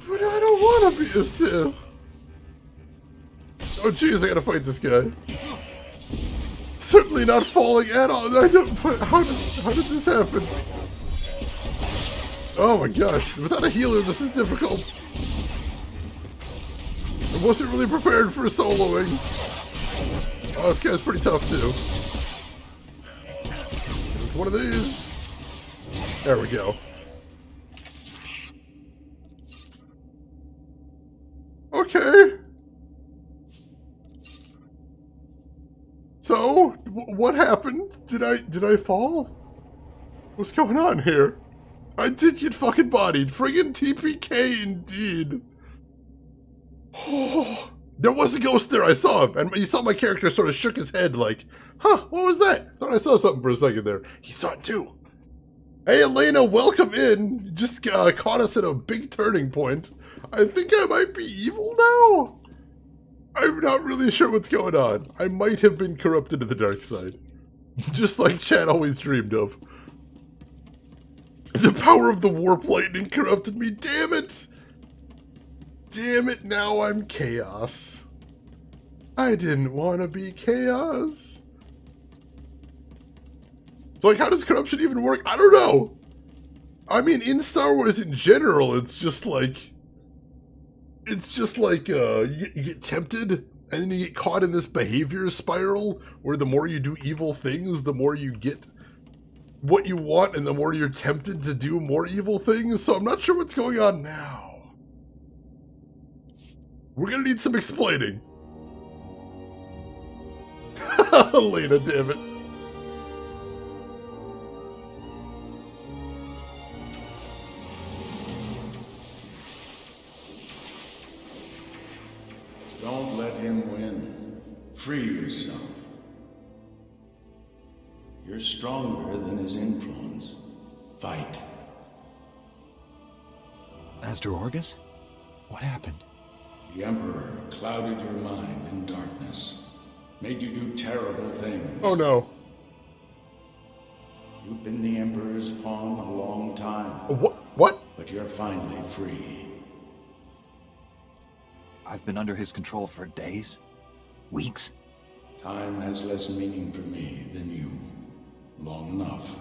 But I don't want to be a Sith. Oh jeez, I gotta fight this guy. Certainly not falling at all. I don't. How did this happen? Oh my gosh! Without a healer, this is difficult. I wasn't really prepared for soloing. Oh, this guy's pretty tough too. There's one of these. There we go. Okay. So, what happened? Did I fall? What's going on here? I did get fucking bodied. Friggin' TPK indeed. Oh, there was a ghost there, I saw him. And you saw my character sort of shook his head like, huh, what was that? Thought I saw something for a second there. He saw it too. Hey Elena, welcome in. You just caught us at a big turning point. I think I might be evil now. I'm not really sure what's going on. I might have been corrupted to the dark side. Just like Chad always dreamed of. The power of the warp lightning corrupted me, damn it! Damn it, now I'm chaos. I didn't want to be chaos. So like, how does corruption even work? I don't know! I mean, in Star Wars in general, it's just like... you get tempted, and then you get caught in this behavior spiral, where the more you do evil things, the more you get what you want, and the more you're tempted to do more evil things, so I'm not sure what's going on now. We're gonna need some explaining. Elena, damn it. Don't let him win. Free yourself. You're stronger than his influence. Fight. Master Orgus? What happened? The Emperor clouded your mind in darkness. Made you do terrible things. Oh no. You've been the Emperor's pawn a long time. What? But you're finally free. I've been under his control for days, weeks. Time has less meaning for me than you. Long enough.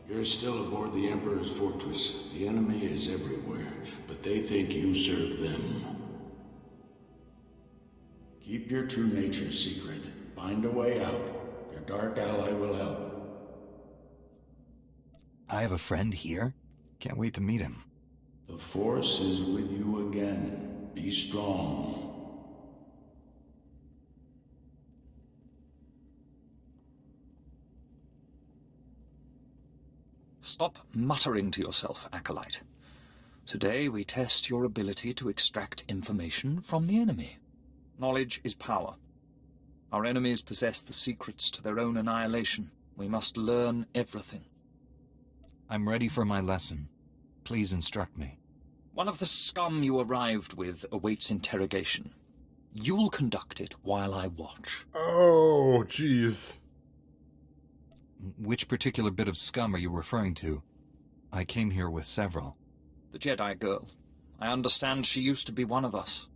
You're still aboard the Emperor's fortress. The enemy is everywhere, but they think you serve them. Keep your true nature secret. Find a way out. Your dark ally will help. I have a friend here. Can't wait to meet him. The Force is with you again. Be strong. Stop muttering to yourself, Acolyte. Today we test your ability to extract information from the enemy. Knowledge is power. Our enemies possess the secrets to their own annihilation. We must learn everything. I'm ready for my lesson. Please instruct me. One of the scum you arrived with awaits interrogation. You'll conduct it while I watch. Oh, jeez. Which particular bit of scum are you referring to? I came here with several. The Jedi girl. I understand she used to be one of us.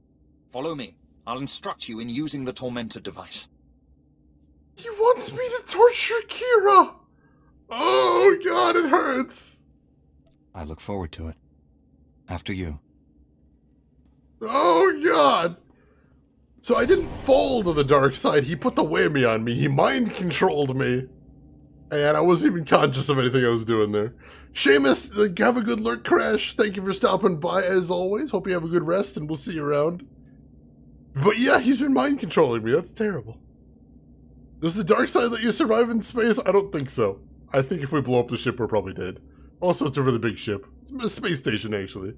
Follow me. I'll instruct you in using the Tormentor device. He wants me to torture Kira! Oh god, it hurts! I look forward to it. After you. Oh god! So I didn't fall to the dark side, he put the whammy on me, he mind-controlled me. And I wasn't even conscious of anything I was doing there. Seamus, have a good lurk, Crash. Thank you for stopping by as always. Hope you have a good rest and we'll see you around. But yeah, he's been mind-controlling me, that's terrible. Does the dark side let you survive in space? I don't think so. I think if we blow up the ship, we're probably dead. Also, it's a really big ship. It's a space station, actually.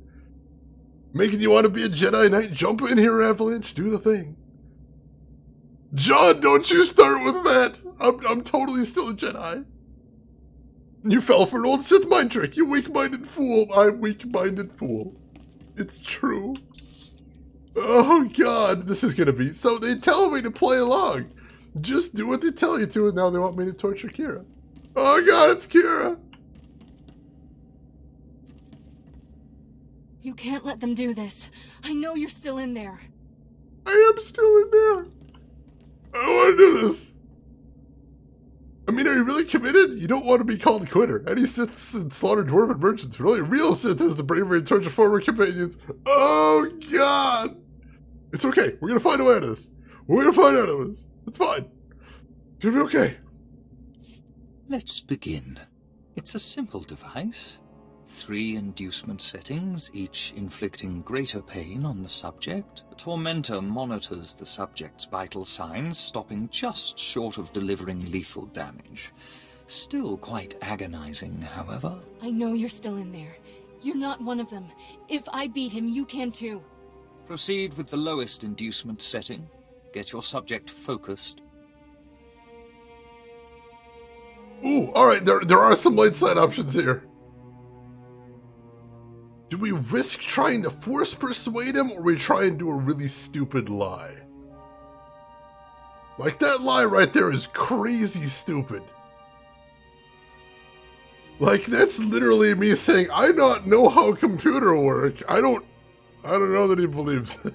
Making you want to be a Jedi Knight? Jump in here, Avalanche. Do the thing. John, don't you start with that. I'm totally still a Jedi. You fell for an old Sith mind trick. You weak-minded fool. I'm weak-minded fool. It's true. Oh, God. This is going to be... So they tell me to play along. Just do what they tell you to, and now they want me to torture Kira. Oh, God, it's Kira. You can't let them do this. I know you're still in there. I am still in there. I don't want to do this. I mean, are you really committed? You don't want to be called a quitter. Any Siths and slaughtered dwarven merchants, but only a real Sith has the bravery to torture former companions. Oh, God. It's okay. We're going to find a way out of this. We're going to find out of this. It's fine. It's going to be okay. Let's begin. It's a simple device. 3 inducement settings, each inflicting greater pain on the subject. The Tormentor monitors the subject's vital signs, stopping just short of delivering lethal damage. Still quite agonizing, however. I know you're still in there. You're not one of them. If I beat him, you can too. Proceed with the lowest inducement setting. Get your subject focused. Ooh, alright, there are some light side options here. Do we risk trying to force persuade him, or we try and do a really stupid lie? Like, that lie right there is crazy stupid. Like, that's literally me saying, I not know how computer work. I don't know that he believes it.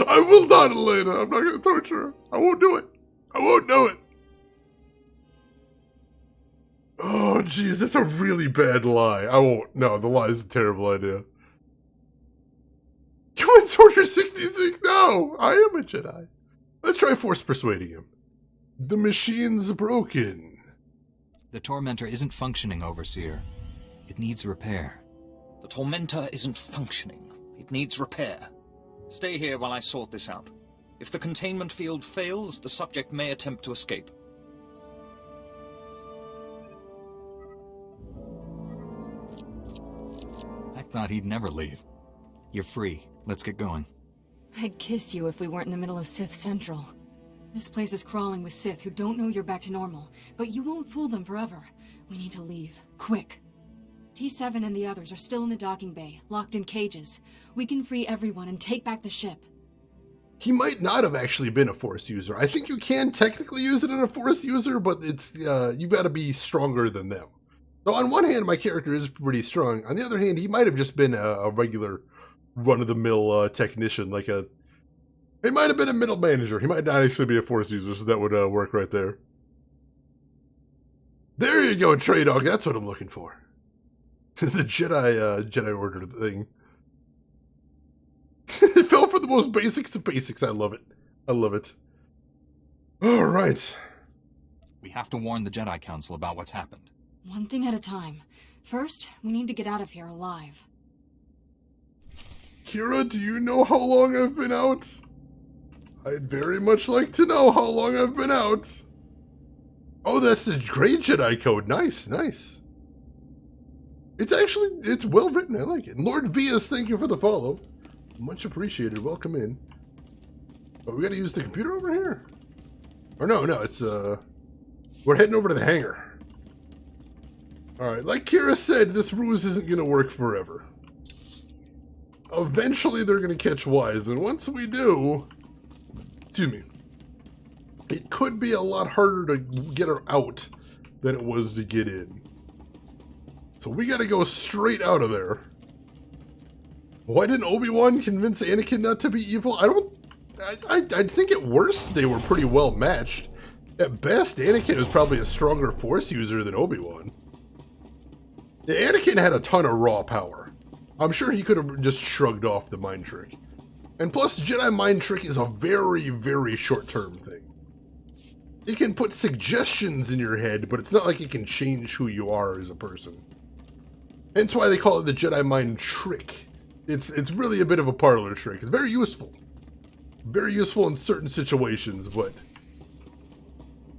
I will not, Elena. I'm not gonna torture her. I won't do it. I won't do it. Oh, jeez, that's a really bad lie. I won't. No, the lie is a terrible idea. Human Order 66? No, I am a Jedi. Let's try force persuading him. The machine's broken. The Tormentor isn't functioning, Overseer. It needs repair. The Tormentor isn't functioning. It needs repair. Stay here while I sort this out. If the containment field fails, the subject may attempt to escape. I thought he'd never leave. You're free. Let's get going. I'd kiss you if we weren't in the middle of Sith Central. This place is crawling with Sith who don't know you're back to normal, but you won't fool them forever. We need to leave. Quick. T7 and the others are still in the docking bay, locked in cages. We can free everyone and take back the ship. he might not have actually been a Force user. I think you can technically use it in a Force user, but it's you've got to be stronger than them. So on one hand, my character is pretty strong. On the other hand, he might have just been a regular run-of-the-mill technician, he might have been a middle manager. He might not actually be a Force user, so that would work right there. There you go, Trey Dog. That's what I'm looking for. The Jedi Order thing. It fell for the most basics of basics. I love it. I love it. All right. We have to warn the Jedi Council about what's happened. One thing at a time. First, we need to get out of here alive. Kira, do you know how long I've been out? I'd very much like to know how long I've been out. Oh, that's the Great Jedi Code. Nice, nice. It's well written. I like it. And Lord Vias, thank you for the follow. Much appreciated. Welcome in. Oh, we got to use the computer over here? Or no, it's, we're heading over to the hangar. Alright, like Kira said, this ruse isn't going to work forever. Eventually, they're going to catch wise, and once we do, excuse me, it could be a lot harder to get her out than it was to get in. So we got to go straight out of there. Why didn't Obi-Wan convince Anakin not to be evil? I think at worst they were pretty well matched. At best, Anakin was probably a stronger Force user than Obi-Wan. Yeah, Anakin had a ton of raw power. I'm sure he could have just shrugged off the mind trick. And plus, Jedi mind trick is a very, very short-term thing. It can put suggestions in your head, but it's not like it can change who you are as a person. Hence why they call it the Jedi mind trick. It's really a bit of a parlor trick. It's very useful. Very useful in certain situations, but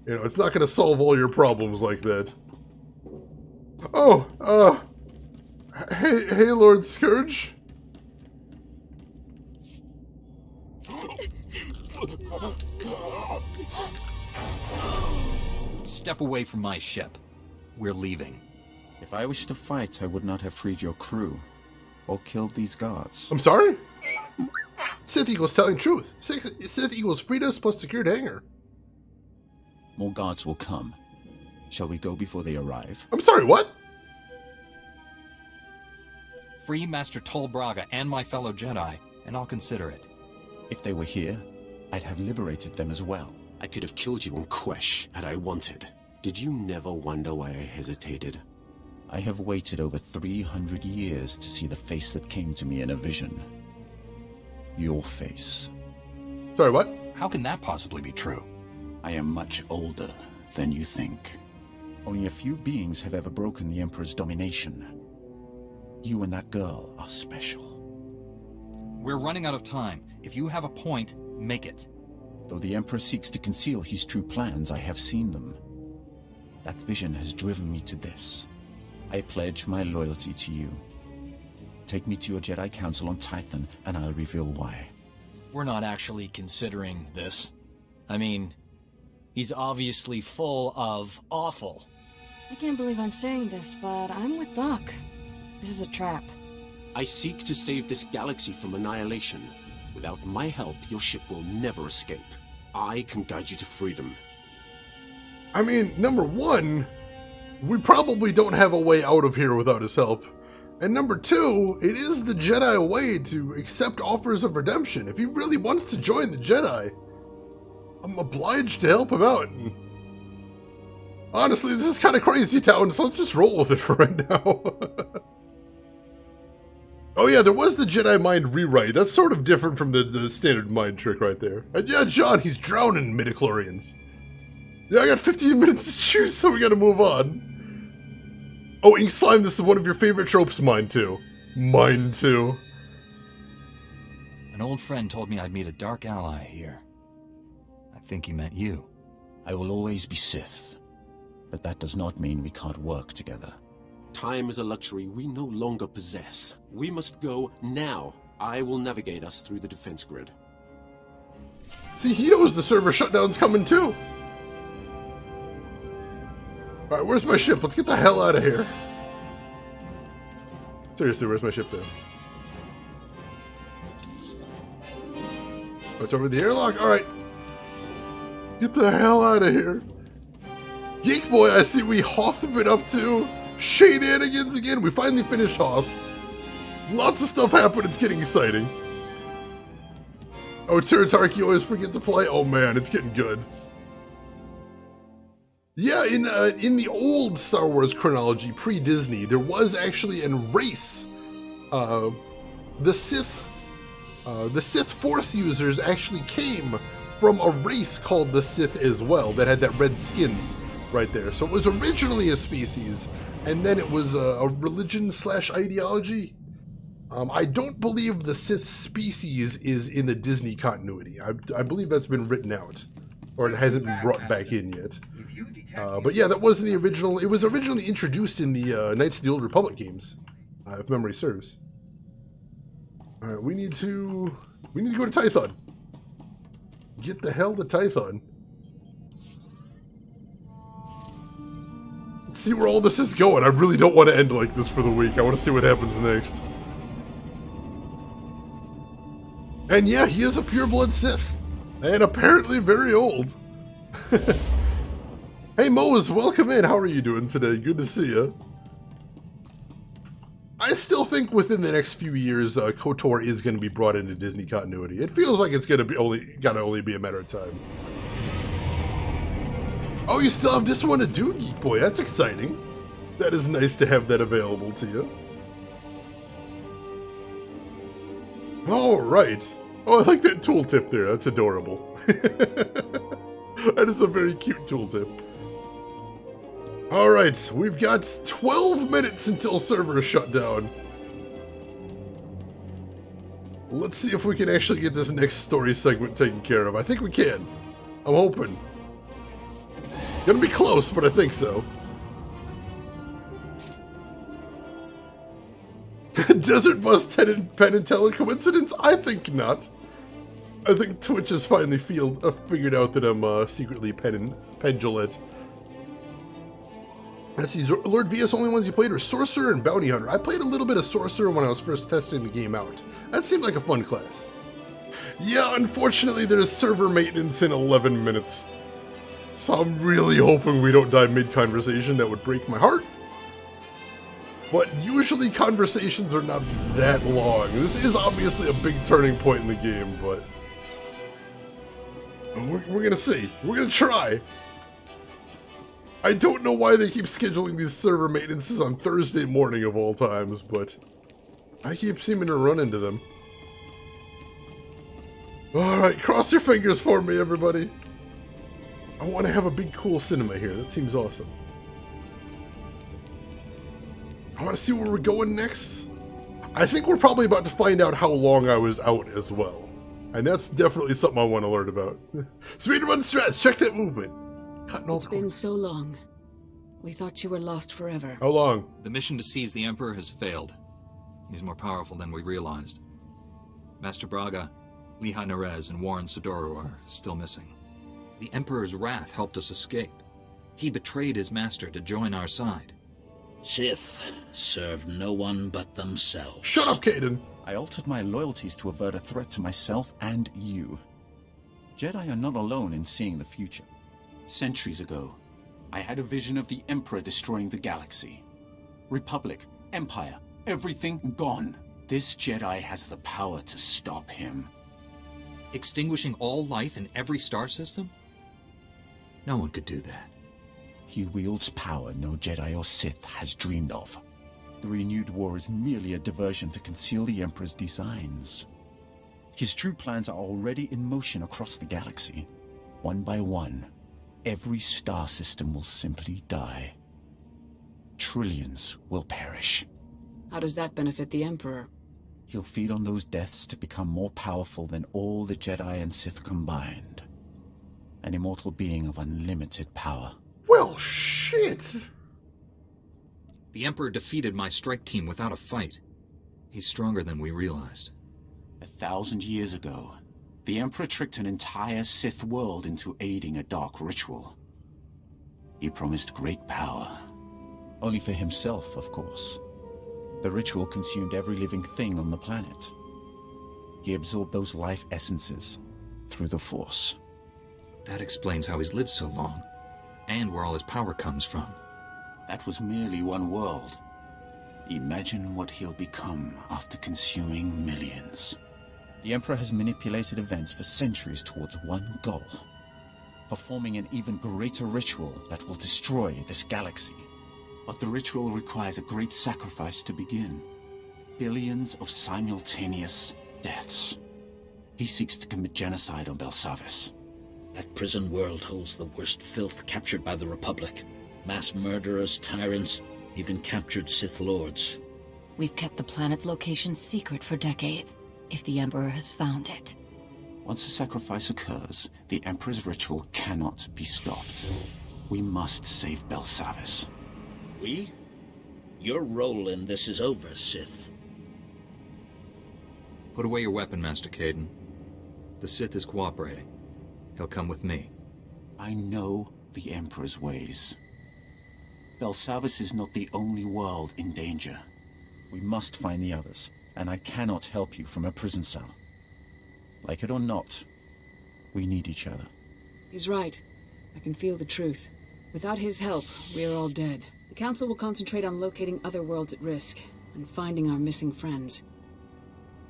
it's not going to solve all your problems like that. Oh, hey, Lord Scourge. Step away from my ship. We're leaving. If I wished to fight, I would not have freed your crew or killed these guards. I'm sorry? Sith equals telling truth. Sith equals freed us plus secured hangar. More guards will come. Shall we go before they arrive? I'm sorry, what? Free Master Tol Braga and my fellow Jedi, and I'll consider it. If they were here, I'd have liberated them as well. I could have killed you on Quesh had I wanted. Did you never wonder why I hesitated? I have waited over 300 years to see the face that came to me in a vision. Your face. Sorry, what? How can that possibly be true? I am much older than you think. Only a few beings have ever broken the Emperor's domination. You and that girl are special. We're running out of time. If you have a point, make it. Though the Emperor seeks to conceal his true plans, I have seen them. That vision has driven me to this. I pledge my loyalty to you. Take me to your Jedi Council on Tython, and I'll reveal why. We're not actually considering this. I mean, he's obviously full of awful. I can't believe I'm saying this, but I'm with Doc. This is a trap. I seek to save this galaxy from annihilation. Without my help, your ship will never escape. I can guide you to freedom. I mean, number one, we probably don't have a way out of here without his help. And number two, it is the Jedi way to accept offers of redemption. If he really wants to join the Jedi, I'm obliged to help him out. And honestly, this is kind of crazy town, so let's just roll with it for right now. Oh yeah, there was the Jedi mind rewrite. That's sort of different from the standard mind trick right there. And yeah, John, he's drowning midichlorians. Yeah, I got 15 minutes to choose, so we gotta move on. Oh, Ink Slime, this is one of your favorite tropes. Mine too. Mine too. An old friend told me I'd meet a dark ally here. I think he meant you. I will always be Sith, but that does not mean we can't work together. Time is a luxury we no longer possess. We must go now. I will navigate us through the defense grid. See, he knows the server shutdown's coming too. Alright, where's my ship? Let's get the hell out of here. Seriously, where's my ship then? It's over the airlock. Alright. Get the hell out of here. Geek Boy, I see we Hoth have been up to. Shenanigans again. We finally finished Hoth. Lots of stuff happened. It's getting exciting. Oh, Tiratarki always forget to play. Oh man, it's getting good. Yeah, in the old Star Wars chronology, pre-Disney, there was actually a race. The Sith Force users actually came from a race called the Sith as well, that had that red skin right there. So it was originally a species, and then it was a religion/ideology. I don't believe the Sith species is in the Disney continuity. I believe that's been written out, or it hasn't been brought back in yet. But yeah, that wasn't the original. It was originally introduced in the Knights of the Old Republic games, if memory serves. All right, we need to go to Tython. Get the hell to Tython. Let's see where all this is going. I really don't want to end like this for the week. I want to see what happens next. And yeah, he is a pureblood Sith. And apparently very old. Hey Mose, welcome in. How are you doing today? Good to see you. I still think within the next few years, KOTOR is going to be brought into Disney continuity. It feels like it's going to be only be a matter of time. Oh, you still have this one to do, Geek Boy. That's exciting. That is nice to have that available to you. All right. Oh, I like that tooltip there. That's adorable. That is a very cute tooltip. All right, we've got 12 minutes until server shut down. Let's see if we can actually get this next story segment taken care of. I think we can. I'm hoping. Gonna be close, but I think so. Desert Bus Penn and Teller coincidence? I think not. I think Twitch has finally figured out that I'm secretly Penn Gillette. Let's see, Lord Via's only ones you played were Sorcerer and Bounty Hunter. I played a little bit of Sorcerer when I was first testing the game out. That seemed like a fun class. Yeah, unfortunately there's server maintenance in 11 minutes. So I'm really hoping we don't die mid-conversation. That would break my heart. But usually conversations are not that long. This is obviously a big turning point in the game, but... We're gonna see. We're gonna try. I don't know why they keep scheduling these server maintenances on Thursday morning of all times, but I keep seeming to run into them. Alright, cross your fingers for me, everybody. I want to have a big, cool cinema here. That seems awesome. I want to see where we're going next. I think we're probably about to find out how long I was out as well. And that's definitely something I want to learn about. Speedrun strats, check that movement. It's been so long. We thought you were lost forever. How long? The mission to seize the Emperor has failed. He's more powerful than we realized. Master Braga, Lehigh Nerez, and Warren Sidoru are still missing. The Emperor's wrath helped us escape. He betrayed his master to join our side. Sith serve no one but themselves. Shut up, Caden! I altered my loyalties to avert a threat to myself and you. Jedi are not alone in seeing the future. Centuries ago, I had a vision of the Emperor destroying the galaxy. Republic, Empire, everything gone. This Jedi has the power to stop him. Extinguishing all life in every star system? No one could do that. He wields power no Jedi or Sith has dreamed of. The renewed war is merely a diversion to conceal the Emperor's designs. His true plans are already in motion across the galaxy. One by one, every star system will simply die. Trillions will perish. How does that benefit the Emperor? He'll feed on those deaths to become more powerful than all the Jedi and Sith combined. An immortal being of unlimited power. Well, shit! The Emperor defeated my strike team without a fight. He's stronger than we realized. 1,000 years ago, the Emperor tricked an entire Sith world into aiding a dark ritual. He promised great power. Only for himself, of course. The ritual consumed every living thing on the planet. He absorbed those life essences, through the Force. That explains how he's lived so long, and where all his power comes from. That was merely one world. Imagine what he'll become after consuming millions. The Emperor has manipulated events for centuries towards one goal: performing an even greater ritual that will destroy this galaxy. But the ritual requires a great sacrifice to begin. Billions of simultaneous deaths. He seeks to commit genocide on Belsavis. That prison world holds the worst filth captured by the Republic. Mass murderers, tyrants, even captured Sith Lords. We've kept the planet's location secret for decades. If the Emperor has found it. Once a sacrifice occurs, the Emperor's ritual cannot be stopped. We must save Belsavis. We? Your role in this is over, Sith. Put away your weapon, Master Caden. The Sith is cooperating. He'll come with me. I know the Emperor's ways. Belsavis is not the only world in danger. We must find the others, and I cannot help you from a prison cell. Like it or not, we need each other. He's right. I can feel the truth. Without his help, we are all dead. The Council will concentrate on locating other worlds at risk, and finding our missing friends.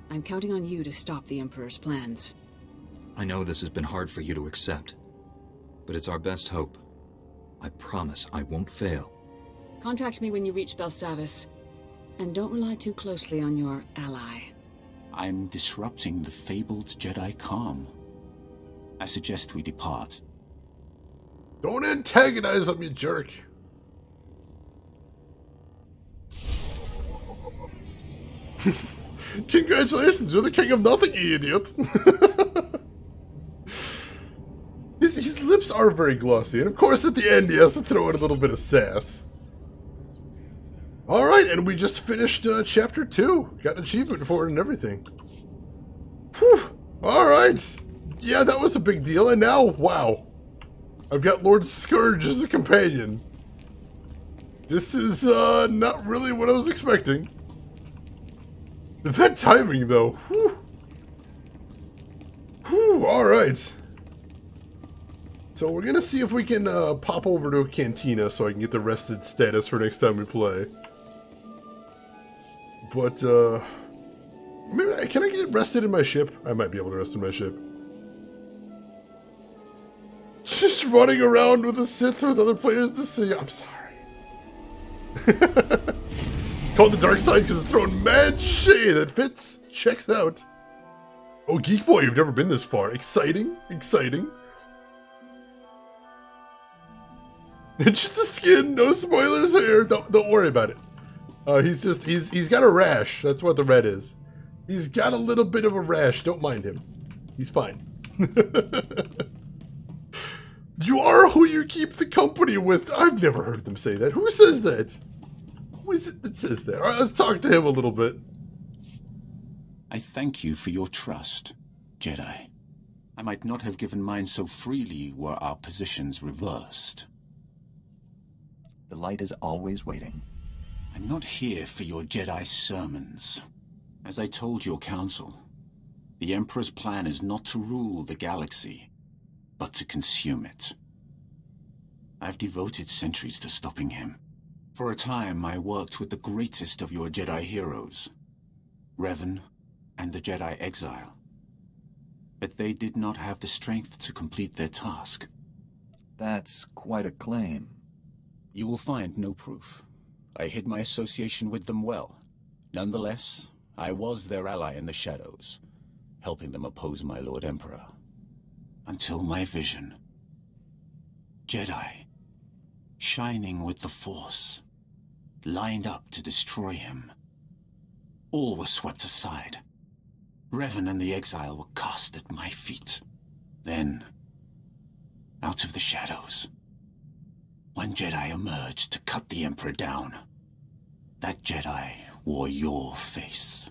I'm counting on you to stop the Emperor's plans. I know this has been hard for you to accept, but it's our best hope. I promise I won't fail. Contact me when you reach Belsavis. And don't rely too closely on your ally. I'm disrupting the fabled Jedi calm. I suggest we depart. Don't antagonize him, you jerk. Congratulations, you're the king of nothing, you idiot. His lips are very glossy, and of course at the end he has to throw in a little bit of sass. Alright, and we just finished Chapter 2. Got an achievement for it and everything. Whew. Alright. Yeah, that was a big deal, and now, wow. I've got Lord Scourge as a companion. This is not really what I was expecting. That timing, though. Whew. Whew, alright. So we're gonna see if we can pop over to a cantina so I can get the rested status for next time we play. But, maybe, can I get rested in my ship? I might be able to rest in my ship. Just running around with a Sith with other players to see. I'm sorry. Called the dark side because it's throwing mad shade that fits. Checks out. Oh, Geek Boy, you've never been this far. Exciting. Exciting. It's just a skin. No spoilers here. Don't worry about it. He's got a rash. That's what the red is. He's got a little bit of a rash. Don't mind him. He's fine. You are who you keep the company with. I've never heard them say that. Who says that? Who is it that says that? All right, let's talk to him a little bit. I thank you for your trust, Jedi. I might not have given mine so freely were our positions reversed. The light is always waiting. I'm not here for your Jedi sermons. As I told your council, the Emperor's plan is not to rule the galaxy, but to consume it. I've devoted centuries to stopping him. For a time, I worked with the greatest of your Jedi heroes, Revan and the Jedi Exile. But they did not have the strength to complete their task. That's quite a claim. You will find no proof. I hid my association with them well. Nonetheless, I was their ally in the shadows, helping them oppose my Lord Emperor. Until my vision. Jedi, shining with the Force, lined up to destroy him. All was swept aside. Revan and the Exile were cast at my feet. Then, out of the shadows, one Jedi emerged to cut the Emperor down. That Jedi wore your face.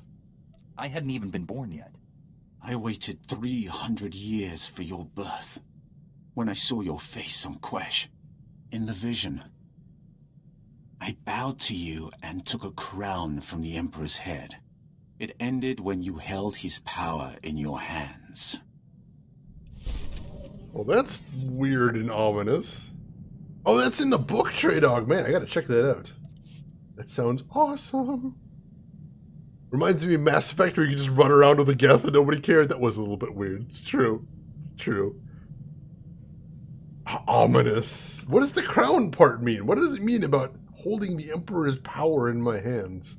I hadn't even been born yet. I waited 300 years for your birth. When I saw your face on Quesh, in the vision, I bowed to you and took a crown from the Emperor's head. It ended when you held his power in your hands. Well, that's weird and ominous. Oh, that's in the book, Trey Dog. Man, I gotta check that out. That sounds awesome. Reminds me of Mass Effect where you can just run around with a Geth and nobody cared. That was a little bit weird. It's true. It's true. Ominous. What does the crown part mean? What does it mean about holding the Emperor's power in my hands?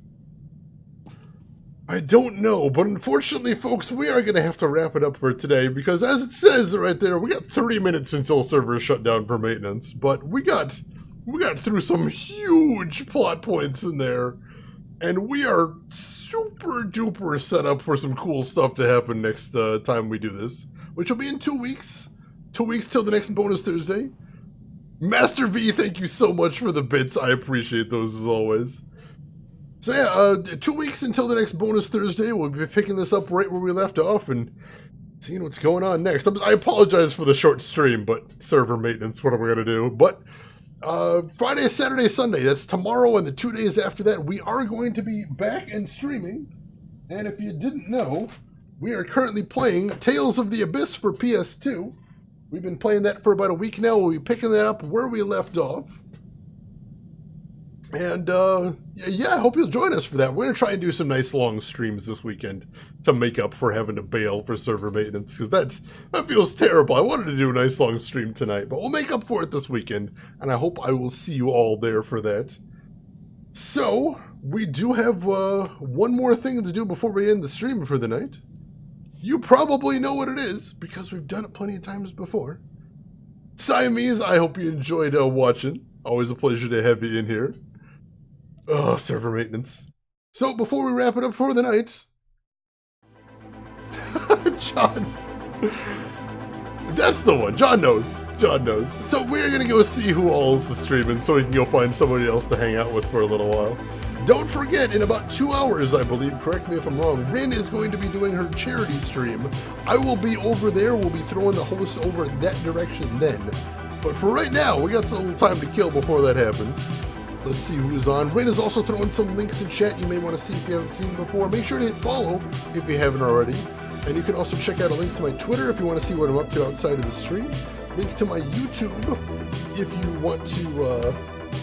I don't know, but unfortunately, folks, we are going to have to wrap it up for today because as it says right there, we got 30 minutes until servers shut down for maintenance, but we got through some huge plot points in there, and we are super duper set up for some cool stuff to happen next time we do this, which will be in 2 weeks. 2 weeks till the next bonus Thursday. Master V, thank you so much for the bits. I appreciate those as always. So yeah, 2 weeks until the next bonus Thursday. We'll be picking this up right where we left off and seeing what's going on next. I apologize for the short stream, but server maintenance, what am I going to do? But Friday, Saturday, Sunday, that's tomorrow and the 2 days after that, we are going to be back and streaming. And if you didn't know, we are currently playing Tales of the Abyss for PS2. We've been playing that for about a week now. We'll be picking that up where we left off. And, yeah, I hope you'll join us for that. We're going to try and do some nice long streams this weekend to make up for having to bail for server maintenance, because that feels terrible. I wanted to do a nice long stream tonight, but we'll make up for it this weekend, and I hope I will see you all there for that. So, we do have one more thing to do before we end the stream for the night. You probably know what it is, because we've done it plenty of times before. Siamese, I hope you enjoyed watching. Always a pleasure to have you in here. Oh, server maintenance. So, before we wrap it up for the night... John... That's the one. John knows. John knows. So, we're going to go see who all is streaming so we can go find somebody else to hang out with for a little while. Don't forget, in about 2 hours, I believe, correct me if I'm wrong, Rin is going to be doing her charity stream. I will be over there. We'll be throwing the host over that direction then. But for right now, we got some time to kill before that happens. Let's see who's on. Rin is also throwing some links in chat you may want to see if you haven't seen before. Make sure to hit follow if you haven't already. And you can also check out a link to my Twitter if you want to see what I'm up to outside of the stream. Link to my YouTube if you want to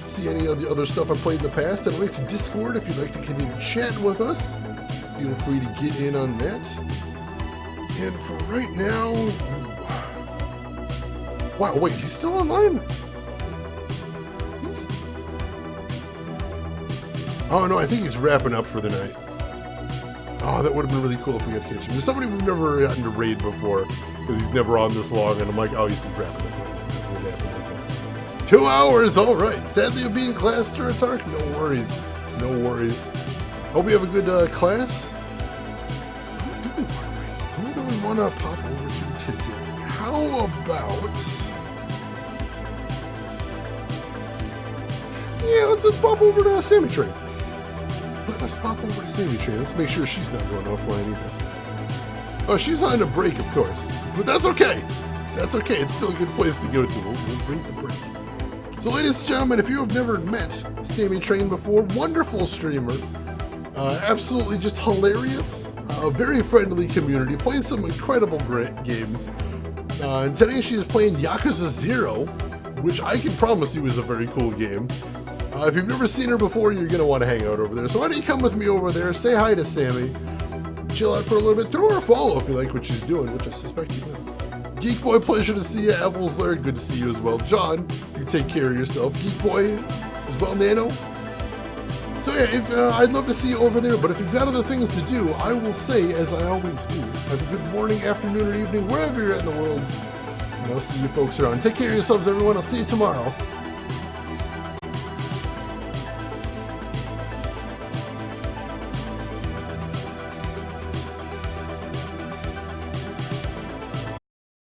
see any of the other stuff I've played in the past. And a link to Discord if you'd like to continue chatting with us. Feel free to get in on that. And for right now... Wow, wait, he's still online? Oh, no, I think he's wrapping up for the night. Oh, that would have been really cool if we got to catch him. There's somebody we've never gotten to raid before, because he's never on this long, and I'm like, oh, he's wrapping up. 2 hours, all right. Sadly, you're being class during dark. No worries. No worries. Hope you have a good class. Who do we want to pop over to today? How about... Yeah, let's pop over to Sammy Train. Let's pop over to Sammy Train. Let's make sure she's not going offline either. Oh, she's on a break, of course. But that's okay. That's okay. It's still a good place to go to. We'll bring the break. So, ladies and gentlemen, if you have never met Sammy Train before, wonderful streamer. Absolutely just hilarious. Very friendly community. Plays some incredible great games. And today she is playing Yakuza 0, which I can promise you is a very cool game. If you've never seen her before, you're going to want to hang out over there. So why don't you come with me over there, say hi to Sammy, chill out for a little bit, throw her a follow if you like what she's doing, which I suspect you will. Geek Boy, pleasure to see you. Apple's there, good to see you as well. John, you take care of yourself. Geek Boy as well, Nano. So yeah, I'd love to see you over there, but if you've got other things to do, I will say, as I always do, have a good morning, afternoon, or evening, wherever you're at in the world. And I'll see you folks around. Take care of yourselves, everyone. I'll see you tomorrow.